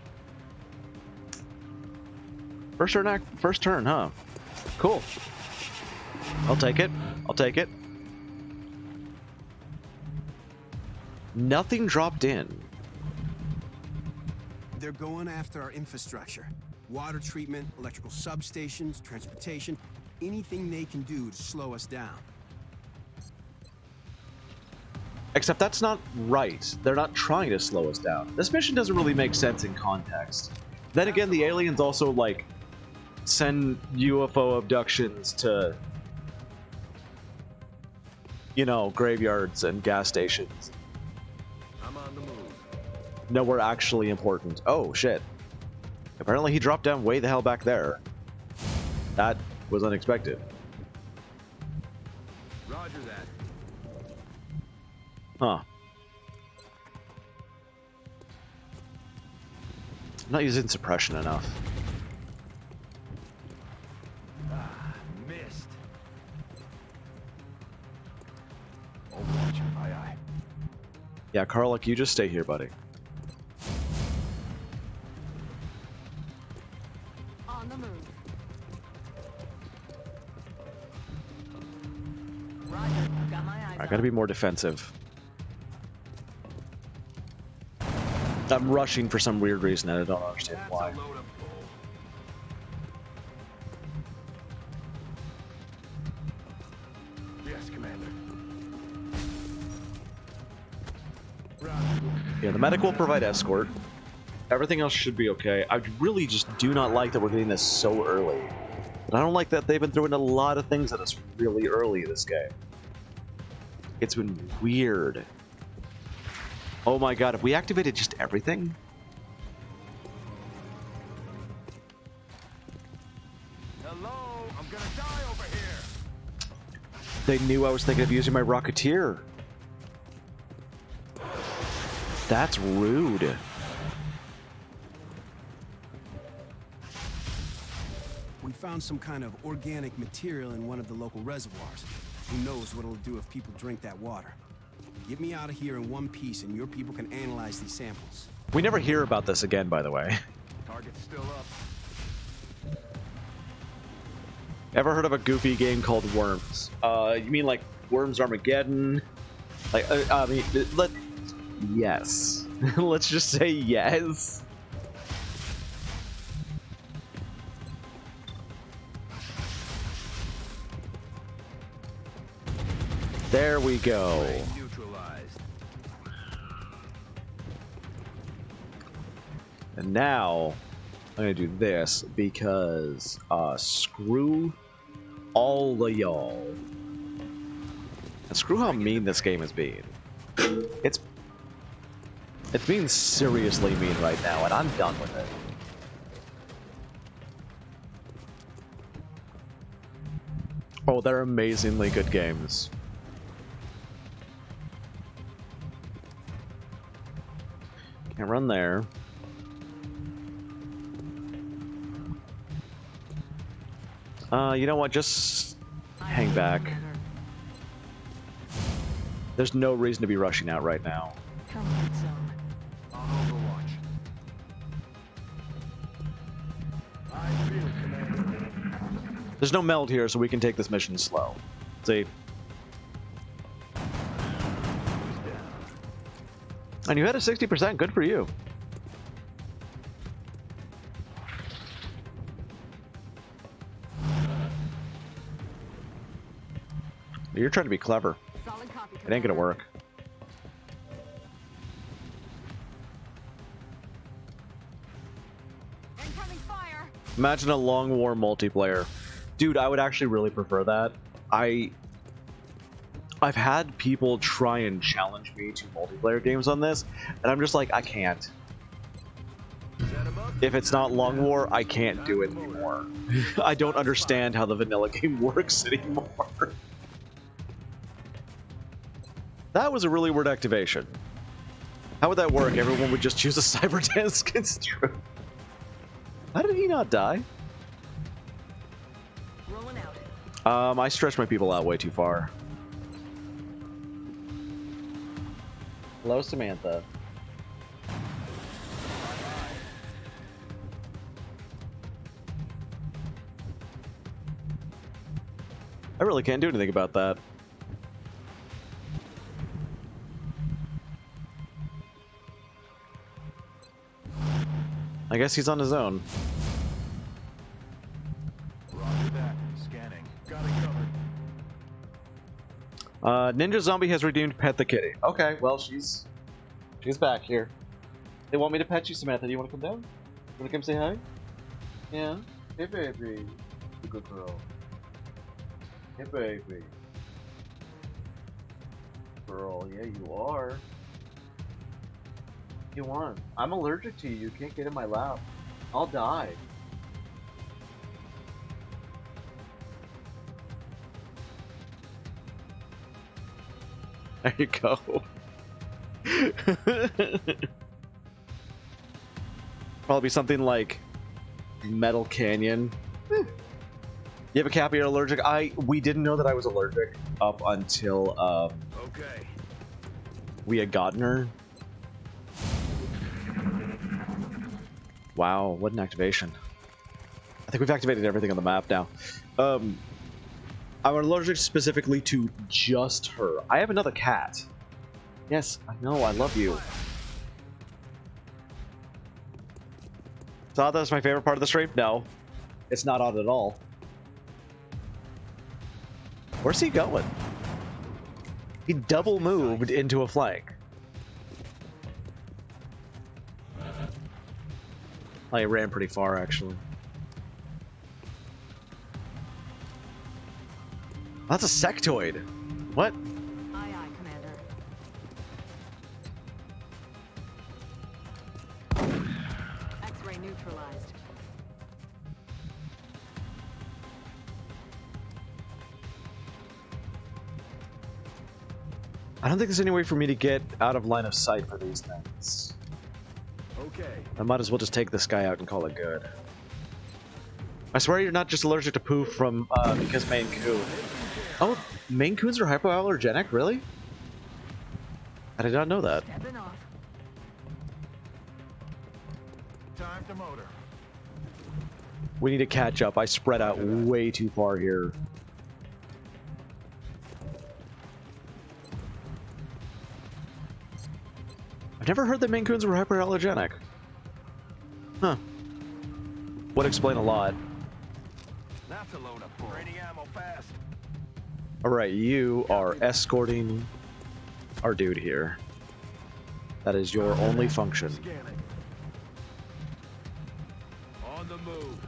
First turn, huh? Cool. I'll take it. I'll take it. Nothing dropped in. They're going after our infrastructure. Water treatment, electrical substations, transportation, anything they can do to slow us down. Except that's not right. They're not trying to slow us down. This mission doesn't really make sense in context. Then again, the aliens also, like, send UFO abductions to, you know, graveyards and gas stations. I'm on the move. Nowhere actually important. Oh, shit. Apparently he dropped down way the hell back there. That was unexpected. Roger that. Huh. I'm not using suppression enough. Missed. Overwatch. Aye, aye. Yeah, Karluk, you just stay here, buddy. On the move. Roger. Got my eyes I gotta be more defensive. I'm rushing for some weird reason and I don't understand why. That's a load of bull. Yes, Commander. Yeah, the medic will provide escort. Everything else should be okay. I really just do not like that we're getting this so early. But I don't like that they've been throwing a lot of things at us really early this game. It's been weird. Oh my god, have we activated just everything? Hello, I'm gonna die over here. They knew I was thinking of using my Rocketeer. That's rude. We found some kind of organic material in one of the local reservoirs. Who knows what it'll do if people drink that water. Get me out of here in one piece and your people can analyze these samples. We never hear about this again, by the way. Target's still up. Ever heard of a goofy game called Worms? You mean like Worms Armageddon? Like, I mean, yes. Let's just say yes. There we go. Neutralized. And now I'm gonna do this because screw all of y'all. And screw how mean this game is being. It's being seriously mean right now, and I'm done with it. Oh, they're amazingly good games. Can't run there. You know what? Just hang back. There's no reason to be rushing out right now. Comfort zone. On Overwatch. I feel, Commander. There's no meld here, so we can take this mission slow. See? And you had a 60%. Good for you. You're trying to be clever. Solid copy. It ain't gonna work. Incoming fire. Imagine a long war multiplayer. Dude, I would actually really prefer that. I've had people try and challenge me to multiplayer games on this, and I'm just like, I can't. Is that a bug? If it's not Long War, I can't do it anymore. I don't understand how the vanilla game works anymore. That was a really weird activation. How would that work? Everyone would just choose a cyber dance against Drew. How did he not die? Rolling out. I stretched my people out way too far. Hello, Samantha. I really can't do anything about that. I guess he's on his own. Roger that. Scanning. Got it covered. Ninja Zombie has redeemed Pet the Kitty. Okay, well, she's back here. They want me to pet you, Samantha. Do you want to come down? You want to come say hi? Yeah? Hey, baby. You good girl. Hey, baby. Girl, yeah, you are. You want? I'm allergic to you. You can't get in my lap. I'll die. There you go. Probably something like Metal Canyon. You have a cat, you're allergic? We didn't know that I was allergic up until Okay. we had gotten her. Wow, what an activation. I think we've activated everything on the map now. I'm allergic specifically to just her. I have another cat. Yes, I know, I love you. Thought that was my favorite part of the stream? No, it's not odd at all. Where's he going? He double moved into a flank. I ran pretty far, actually. That's a sectoid. What? Aye, aye, Commander. X-ray neutralized. I don't think there's any way for me to get out of line of sight for these things. Okay. I might as well just take this guy out and call it good. I swear you're not just allergic to poo from because Maine Coon. Oh, Maine Coons are hypoallergenic? Really? I did not know that. Stepping off. Time to motor. We need to catch up. I spread out way too far here. I've never heard that Maine Coons were hyperallergenic. Huh. Would explain a lot. That's a load of bull. Training ammo fast. Alright, you are escorting our dude here. That is your only function. Scanning. On the move.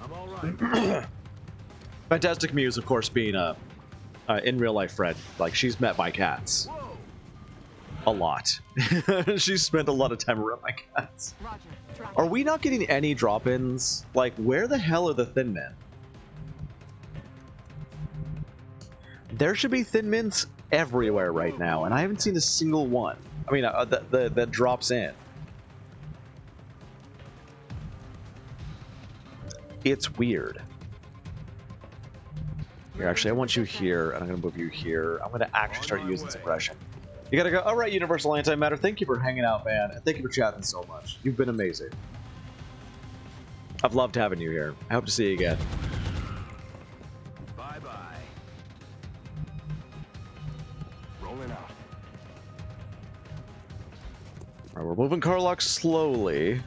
I'm all right. Fantastic Muse, of course, being a in real life friend. Like, she's met my cats. Whoa. A lot. She's spent a lot of time around my cats. Roger. Drop. Are we not getting any drop-ins? Like, where the hell are the Thin Men? There should be Thin Mints everywhere right now, and I haven't seen a single one. I mean, that drops in. It's weird. Here, actually, I want you here, and I'm going to move you here. I'm going to actually start using suppression. You gotta go. All right, Universal Antimatter. Thank you for hanging out, man, and thank you for chatting so much. You've been amazing. I've loved having you here. I hope to see you again. Bye-bye. Rolling out. All right, we're moving Karlach slowly.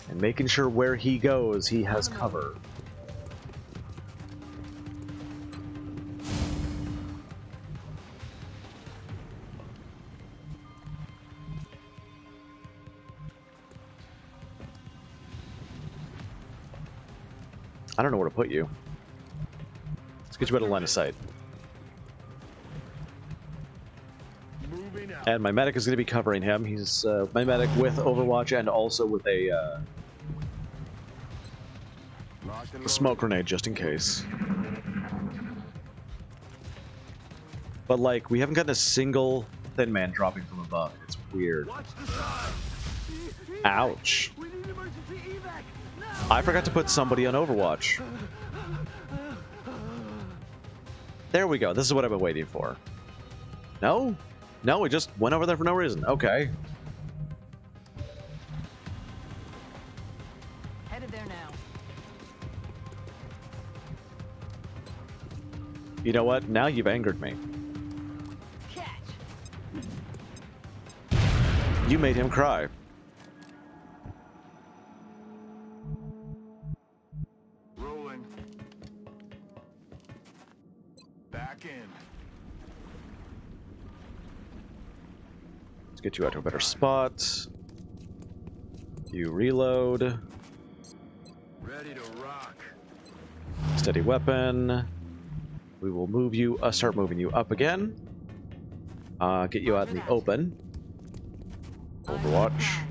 And making sure where he goes, he has cover. I don't know where to put you. Let's get you out of line of sight. Moving out. And my medic is going to be covering him. He's my medic with Overwatch and also with a smoke grenade just in case. But like, we haven't gotten a single thin man dropping from above. It's weird. Watch the side. Ouch. We need emergency evac. Now. I forgot to put somebody on Overwatch. There we go. This is what I've been waiting for. No? No, we just went over there for no reason. Okay. Headed there now. You know what? Now you've angered me. Catch. You made him cry. Rolling. Back in. Let's get you out to a better spot. You reload. Ready to rock. Steady weapon. We will move you, start moving you up again. Get you out in the open. Overwatch.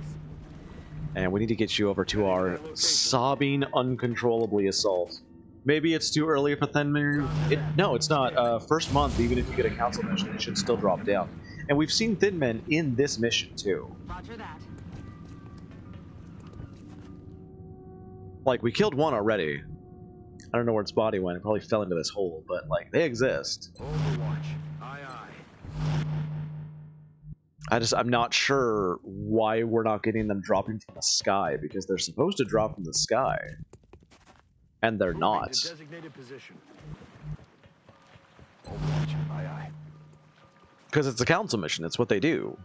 And we need to get you over to our sobbing uncontrollably assault. Maybe it's too early for thin men. No, it's not. First month, even if you get a council mission, it should still drop down. And we've seen thin men in this mission too. Roger that. Like, we killed one already. I don't know where its body went. It probably fell into this hole, but like, they exist. Overwatch. Aye, aye. I'm not sure why we're not getting them dropping from the sky, because they're supposed to drop from the sky. And they're not. Designated position. Overwatch. Aye, aye. Because it's a council mission, it's what they do.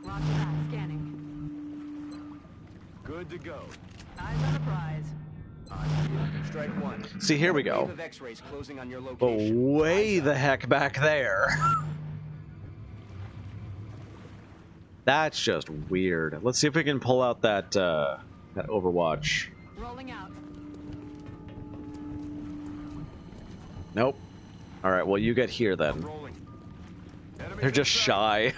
Roger that. Scanning. Good to go. Eyes on the prize. Strike one. See, here we go. Wave of X-rays closing on your But location. way the heck back there. That's just weird. Let's see if we can pull out that that Overwatch. Rolling out. Nope. All right, well, you get here then. Rolling. Enemy They're just shy.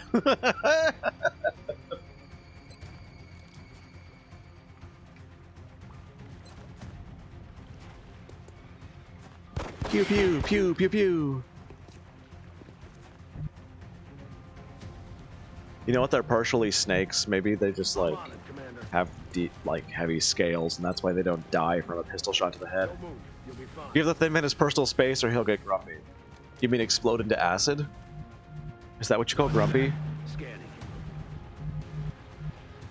Pew pew pew pew pew. You know what? They're partially snakes. Maybe they just like on it, Commander. have deep, like heavy scales, and that's why they don't die from a pistol shot to the head. Don't move. You'll be fine. Give the thin man his personal space, or he'll get grumpy. You mean explode into acid? Is that what you call grumpy? Scanning.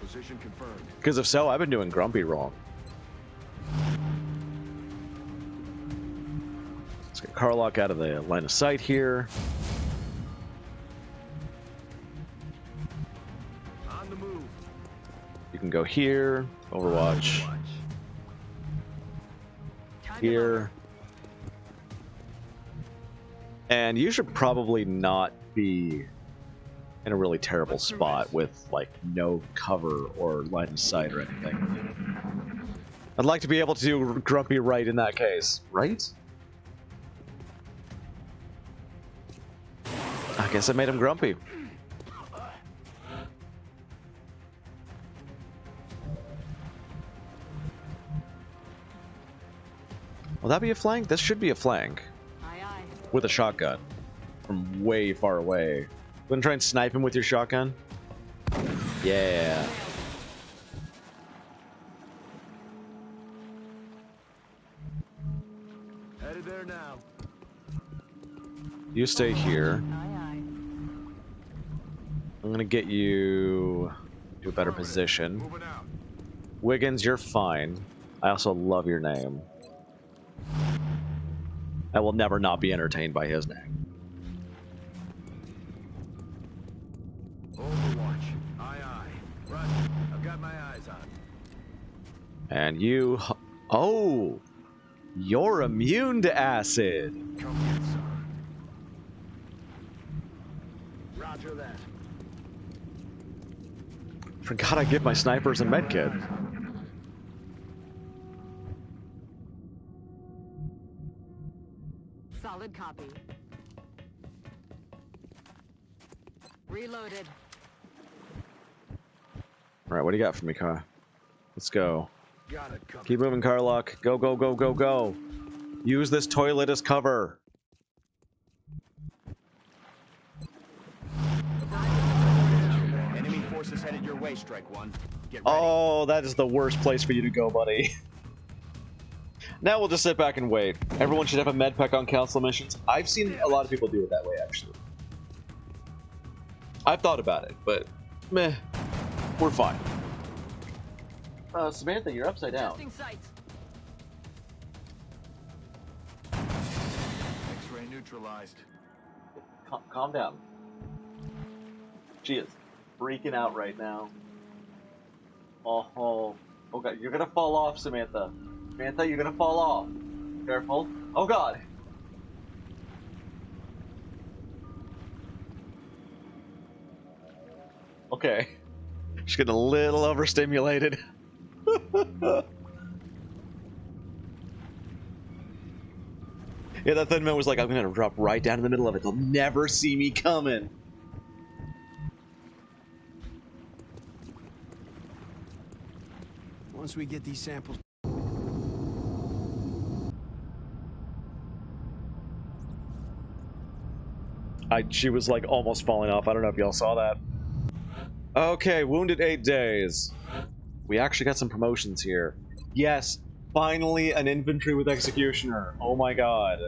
Position confirmed. Because if so, I've been doing grumpy wrong. Let's get Karlach out of the line of sight here. On the move. You can go here, Overwatch, Overwatch. here. And you should probably not be in a really terrible spot with, like, no cover or line of sight or anything. I'd like to be able to do grumpy right in that case, right? I guess I made him grumpy. Will that be a flank? This should be a flank. Aye, aye. With a shotgun. From way far away. Wanna try and snipe him with your shotgun? Yeah. Headed there now. You stay here. Aye, aye. I'm gonna get you to a better position. Moving out. Wiggins, you're fine. I also love your name. I will never not be entertained by his name. Overwatch. Aye, aye. Roger. I've got my eyes on. And you... Oh! You're immune to acid! Come get some. Roger that. Forgot I give my snipers a medkit. Solid copy. Reloaded. All right, what do you got for me, Car? Let's go. Got it covered. Keep moving, Carlock. Go, go, go, go, go. Use this toilet as cover. Enemy forces headed your way, Strike One. Get ready. Oh, that is the worst place for you to go, buddy. Now we'll just sit back and wait. Everyone should have a med pack on council missions. I've seen a lot of people do it that way, actually. I've thought about it, but meh, we're fine. Samantha, you're upside down. Testing sights. X-ray neutralized. Calm down. She is freaking out right now. Oh god, you're gonna fall off, Samantha. Samantha, you're gonna fall off. Careful. Oh god. Okay. She's getting a little overstimulated. Yeah, that thin man was like, I'm gonna drop right down in the middle of it. They'll never see me coming. Once we get these samples... She was like almost falling off. I don't know if y'all saw that. Okay, wounded 8 days. We actually got some promotions here. Yes, finally an infantry with executioner. Oh my god.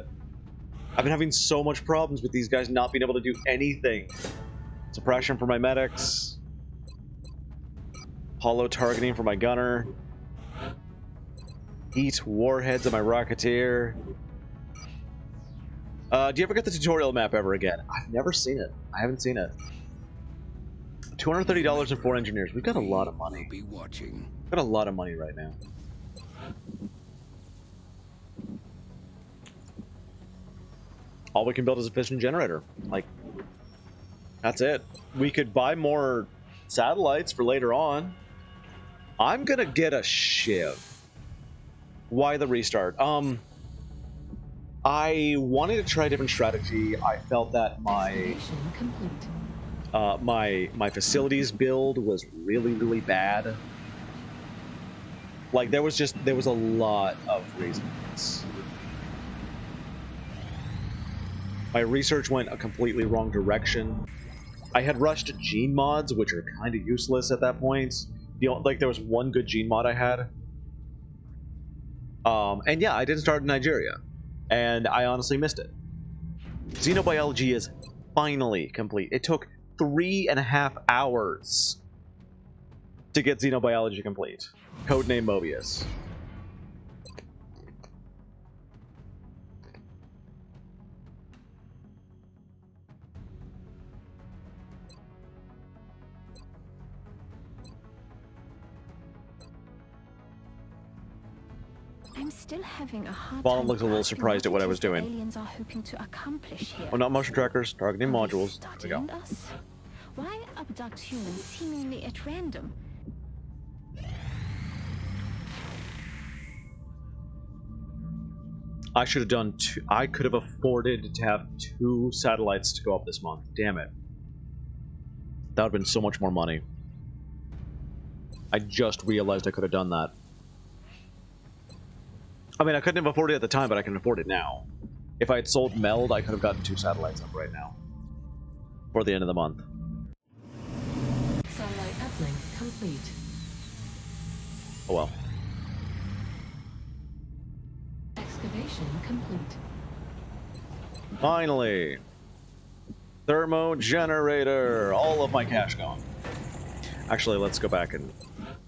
I've been having so much problems with these guys not being able to do anything. Suppression for my medics. Hollow targeting for my gunner. Eat warheads of my rocketeer. Do you ever get the tutorial map ever again? I've never seen it. I haven't seen it. $230 and 4 engineers. We've got a lot of money. Be watching. We've got a lot of money right now. All we can build is a fission generator. Like, that's it. We could buy more satellites for later on. I'm gonna get a shiv. Why the restart? I wanted to try a different strategy. I felt that my my facilities build was really bad. Like there was a lot of reasons. My research went a completely wrong direction. I had rushed gene mods, which are kind of useless at that point. Like there was one good gene mod I had. And yeah, I didn't start in Nigeria. And I honestly missed it. Xenobiology is finally complete. It took 3.5 hours to get Xenobiology complete. Codename Mobius. I'm still having a hard Vaughn time looked a little grasping surprised at what I it was is the doing. Aliens are hoping to accomplish here. Oh, not motion trackers, targeting Are they modules. There we studying go. us? Why abduct humans seemingly at random? I should have done two. I could have afforded to have 2 satellites to go up this month. Damn it. That would have been so much more money. I just realized I could have done that. I mean, I couldn't have afforded it at the time, but I can afford it now. If I had sold Meld, I could have gotten 2 satellites up right now. For the end of the month. Satellite uplink complete. Oh well. Excavation complete. Finally! Thermo generator! All of my cash gone. Actually, let's go back and...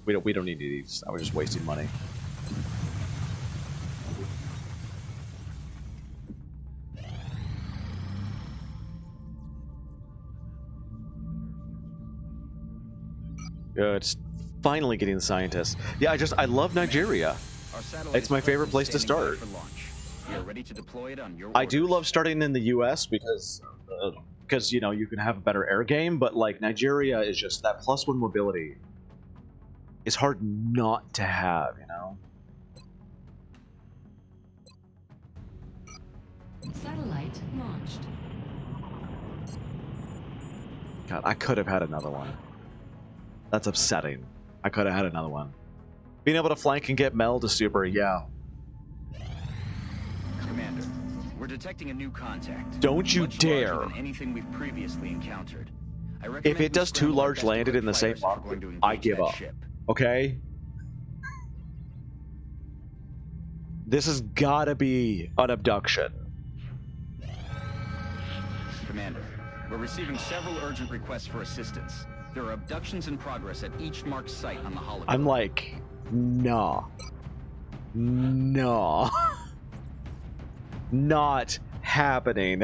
We don't need these. I was just wasting money. Good. Finally getting the scientists. Yeah, I love Nigeria. It's my favorite place to start. We are ready to deploy it on your I do love starting in the US because you know, you can have a better air game, but like Nigeria is just that +1 mobility is hard not to have, you know. Satellite launched. God, I could have had another one. That's upsetting. I could have had another one. Being able to flank and get Mel to super, yeah. Commander, we're detecting a new contact. Don't you Much dare. larger than anything we've previously encountered. I If recommend it we does two scramble our large best landed in the equipped same fighters if we're month, going to I engage give that up. ship. Okay? This has gotta be an abduction. Commander, we're receiving several urgent requests for assistance. There are abductions in progress at each marked site on the hologram. I'm like, nah. Nah. Not happening.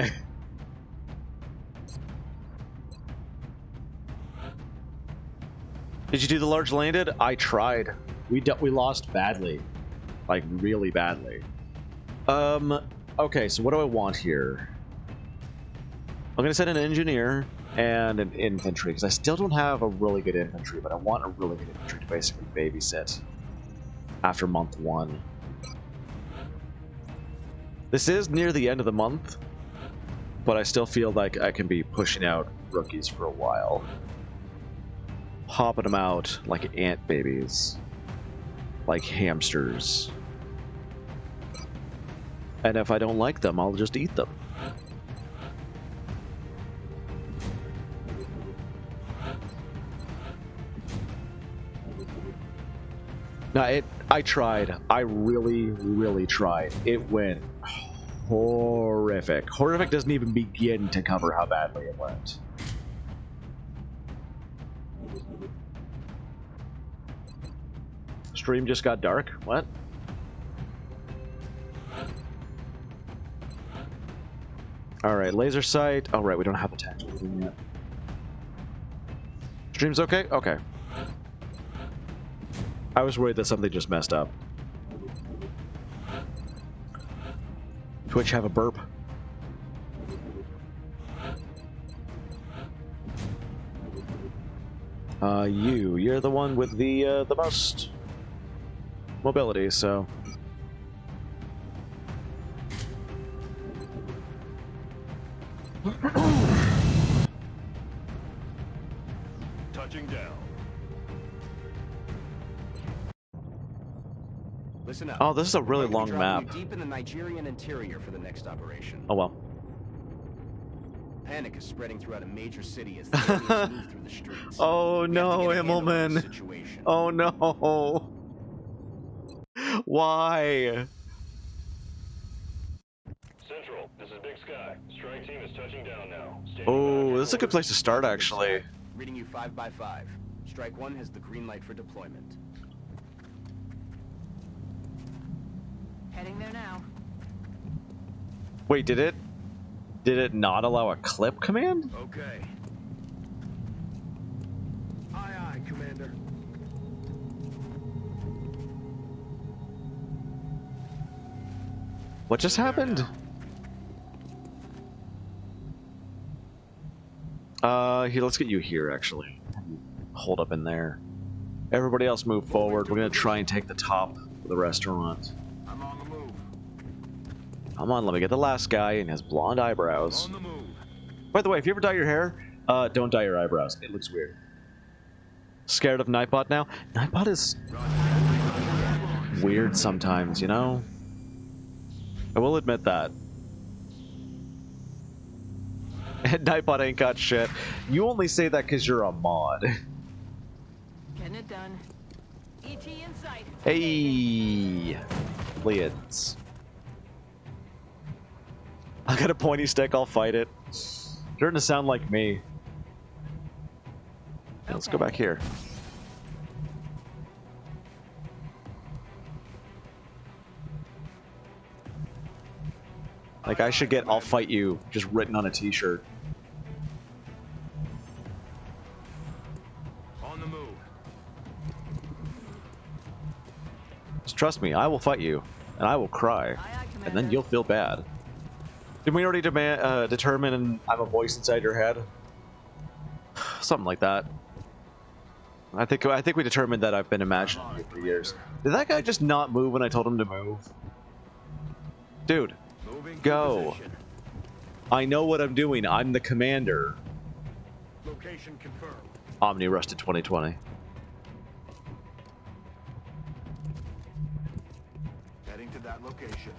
Did you do the large landed? I tried. We lost badly. Like, really badly. Okay, so what do I want here? I'm gonna send an engineer and an infantry, because I still don't have a really good infantry, but I want a really good infantry to basically babysit after month 1. This is near the end of the month, but I still feel like I can be pushing out rookies for a while. Popping them out like ant babies. Like hamsters. And if I don't like them, I'll just eat them. No, I tried. I really tried. It went horrific. Horrific doesn't even begin to cover how badly it went. Stream just got dark? What? Alright, laser sight. Oh, right, we don't have the tactical thing yet. Stream's okay? Okay. I was worried that something just messed up. Twitch have a burp. You're the one with the most mobility, so... Touching down. Listen up. Oh, this is a really We're going to be long dropping map. you deep in the Nigerian interior for the next operation. Oh well. Panic is spreading throughout a major city as the aliens move through the streets. Oh We have to no, get a handle on the Immelman. situation. Oh no. Why? Central, this is Big Sky. Strike team is touching down now. Standing Oh, by. this is a good place to start, actually. Reading you 5 by 5. Strike 1 has the green light for deployment. Heading there now. Wait, did it not allow a clip command? Okay. Aye, aye, Commander. What just happened? Here, let's get you here, actually. Hold up in there. Everybody else move forward. We're gonna try and take the top of the restaurant. I'm on the move. Come on, let me get the last guy and his blonde eyebrows. On the move. By the way, if you ever dye your hair, don't dye your eyebrows. It looks weird. Scared of Nightbot now? Nightbot is weird sometimes, you know? I will admit that. Nightbot ain't got shit. You only say that because you're a mod. Getting it done. ET in sight. Hey! Lids. I got a pointy stick, I'll fight it. Starting to sound like me. Let's go back here. Like, I should get "I'll fight you" just written on a t-shirt. On the move. Just trust me, I will fight you, and I will cry, and then you'll feel bad. Did we already determine I'm a voice inside your head? Something like that. I think we determined that I've been imagining you for years. Did that guy just not move when I told him to move? Dude, Moving to Go. position. I know what I'm doing. I'm the commander. Location confirmed. Omni Rusted 2020. Heading to that location.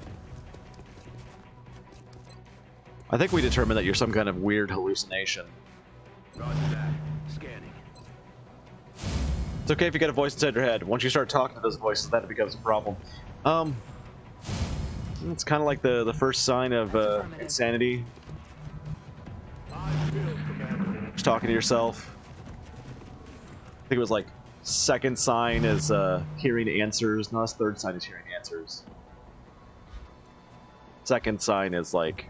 I think we determined that you're some kind of weird hallucination. Roger that. Scanning. It's okay if you get a voice inside your head. Once you start talking to those voices, then it becomes a problem. It's kind of like the first sign of insanity. Just talking to yourself. I think it was like second sign is hearing answers. No, third sign is hearing answers. Second sign is like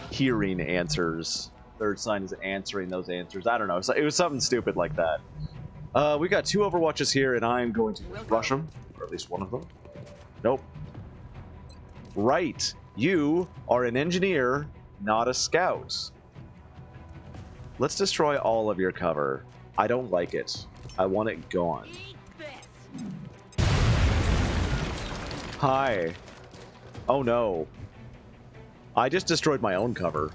hearing answers. Third sign is answering those answers. I don't know. It was something stupid like that. We got 2 Overwatches here, and I'm going to rush them, or at least one of them. Nope. Right. You are an engineer, not a scout. Let's destroy all of your cover. I don't like it. I want it gone. Hi. Oh no. I just destroyed my own cover.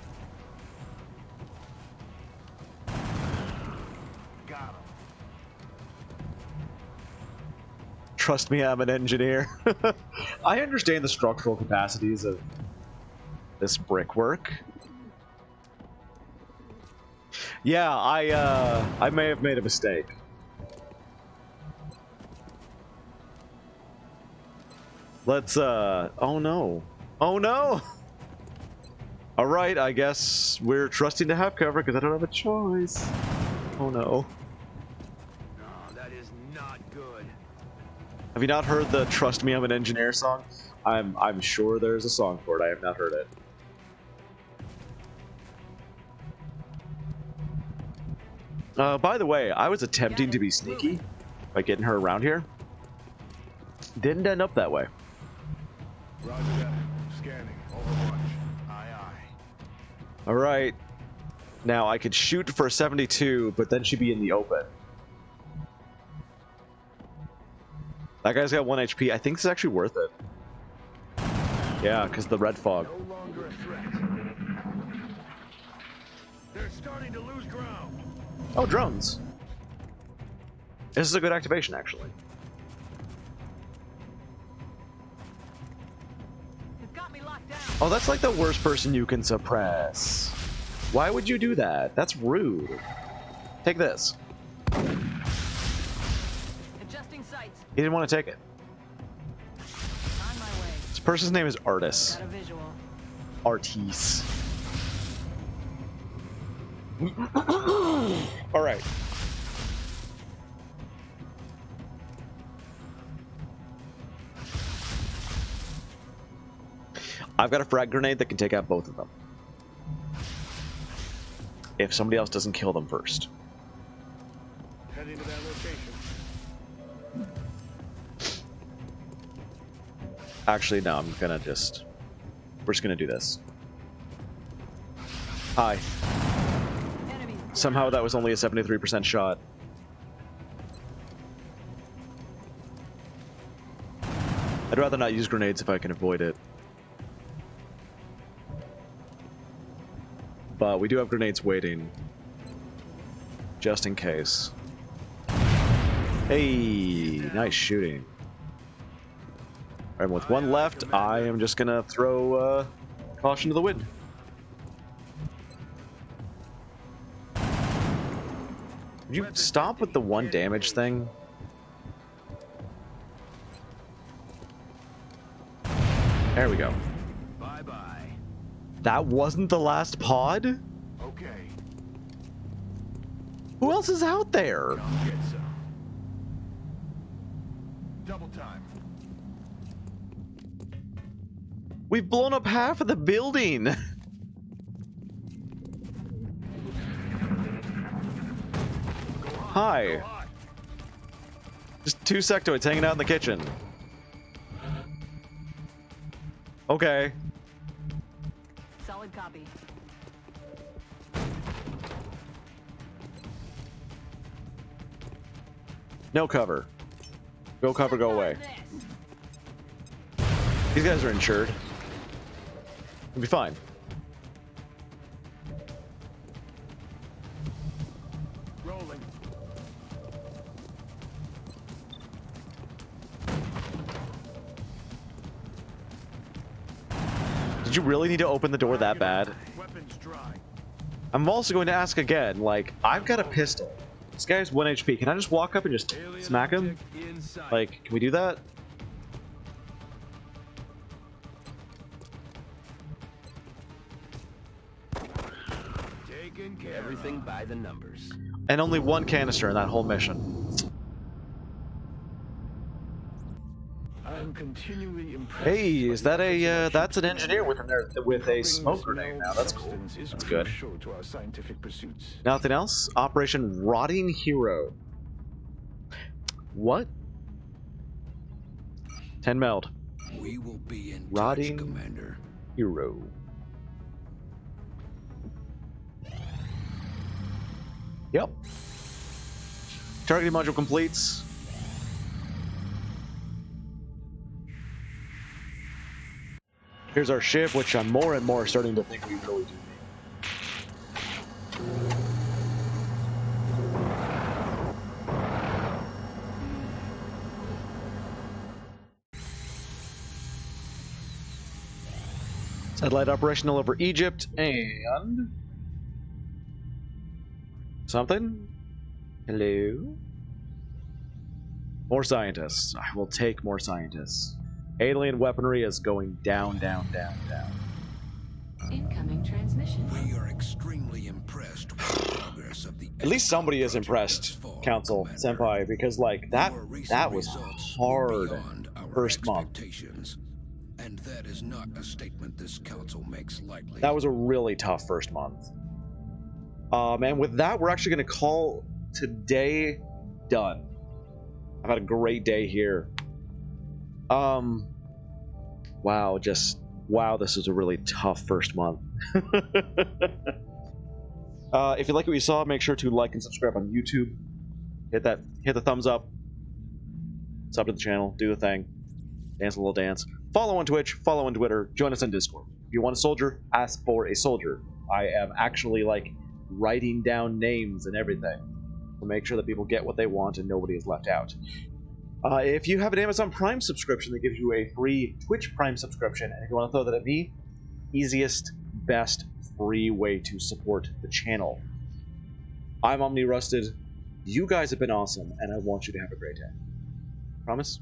Trust me, I'm an engineer. I understand the structural capacities of this brickwork. Yeah, I may have made a mistake. Let's, oh no. Oh no! Alright, I guess we're trusting to have cover because I don't have a choice. Oh no. No, that is not good. Have you not heard the Trust Me, I'm an Engineer song? I'm sure there's a song for it. I have not heard it. By the way, I was attempting to be sneaky by getting her around here. Didn't end up that way. Roger that. Scanning. Overwatch. Aye, aye. Alright. Now, I could shoot for 72, but then she'd be in the open. That guy's got 1 HP. I think this is actually worth it. Yeah, because the red fog. No longer a threat. They're starting to lose ground. Oh, drones. This is a good activation, actually. Oh, that's like the worst person you can suppress. Why would you do that? That's rude. Take this. Adjusting sights. He didn't want to take it. On my way. This person's name is Artis. Got a visual. Artis. All right. I've got a frag grenade that can take out both of them. If somebody else doesn't kill them first. Heading to that location. Actually, no, I'm gonna just... We're just gonna do this. Hi. Somehow that was only a 73% shot. I'd rather not use grenades if I can avoid it. But we do have grenades waiting. Just in case. Hey, nice shooting. And with one left, I am just gonna throw caution to the wind. Would you stop with the 1 damage thing? There we go. Bye-bye. That wasn't the last pod? Okay. Who else is out there? Come get some. Double time. We've blown up half of the building. Hi. Just 2 sectoids hanging out in the kitchen. Okay. Solid copy. No cover. Go cover, go away. These guys are insured. We'll be fine. Rolling. Did you really need to open the door that bad? Weapons dry. I'm also going to ask again, like, I've got a pistol. This guy's 1 HP. Can I just walk up and just smack him? Like, can we do that? Taken care Everything by the numbers. And only 1 canister in that whole mission. I'm continually impressed. Hey, is by that the a, efforts of that's an our engineer troops. with a Recovering smoke this grenade now. noble That's cool. substance is That's good. crucial to our scientific pursuits. Nothing else? Operation Rotting Hero. What? 10 meld. We will be in Rotting touch, Commander. Hero. Yep. Targeting module completes. Here's our ship, which I'm more and more starting to think we really do need. Satellite operational over Egypt and something. Hello. More scientists. I will take more scientists. Alien weaponry is going down, down, down, down. Incoming transmission. We are extremely impressed with the progress of the At least somebody is project impressed, thus far, Council Commander. Senpai, because like that Your recent was results were hard beyond our first month. expectations, and that is not a statement this council makes lightly. That was a really tough first month. And with that, we're actually going to call today done. I've had a great day here. Wow, wow, this is a really tough first month. If you like what you saw, make sure to like and subscribe on YouTube. Hit the thumbs up. Sub to the channel, do the thing. Dance a little dance. Follow on Twitch, follow on Twitter, join us on Discord. If you want a soldier, ask for a soldier. I am actually like writing down names and everything to make sure that people get what they want and nobody is left out. If you have an Amazon Prime subscription that gives you a free Twitch Prime subscription, and if you want to throw that at me, easiest, best, free way to support the channel. I'm Omni Rusted. You guys have been awesome, and I want you to have a great day. Promise?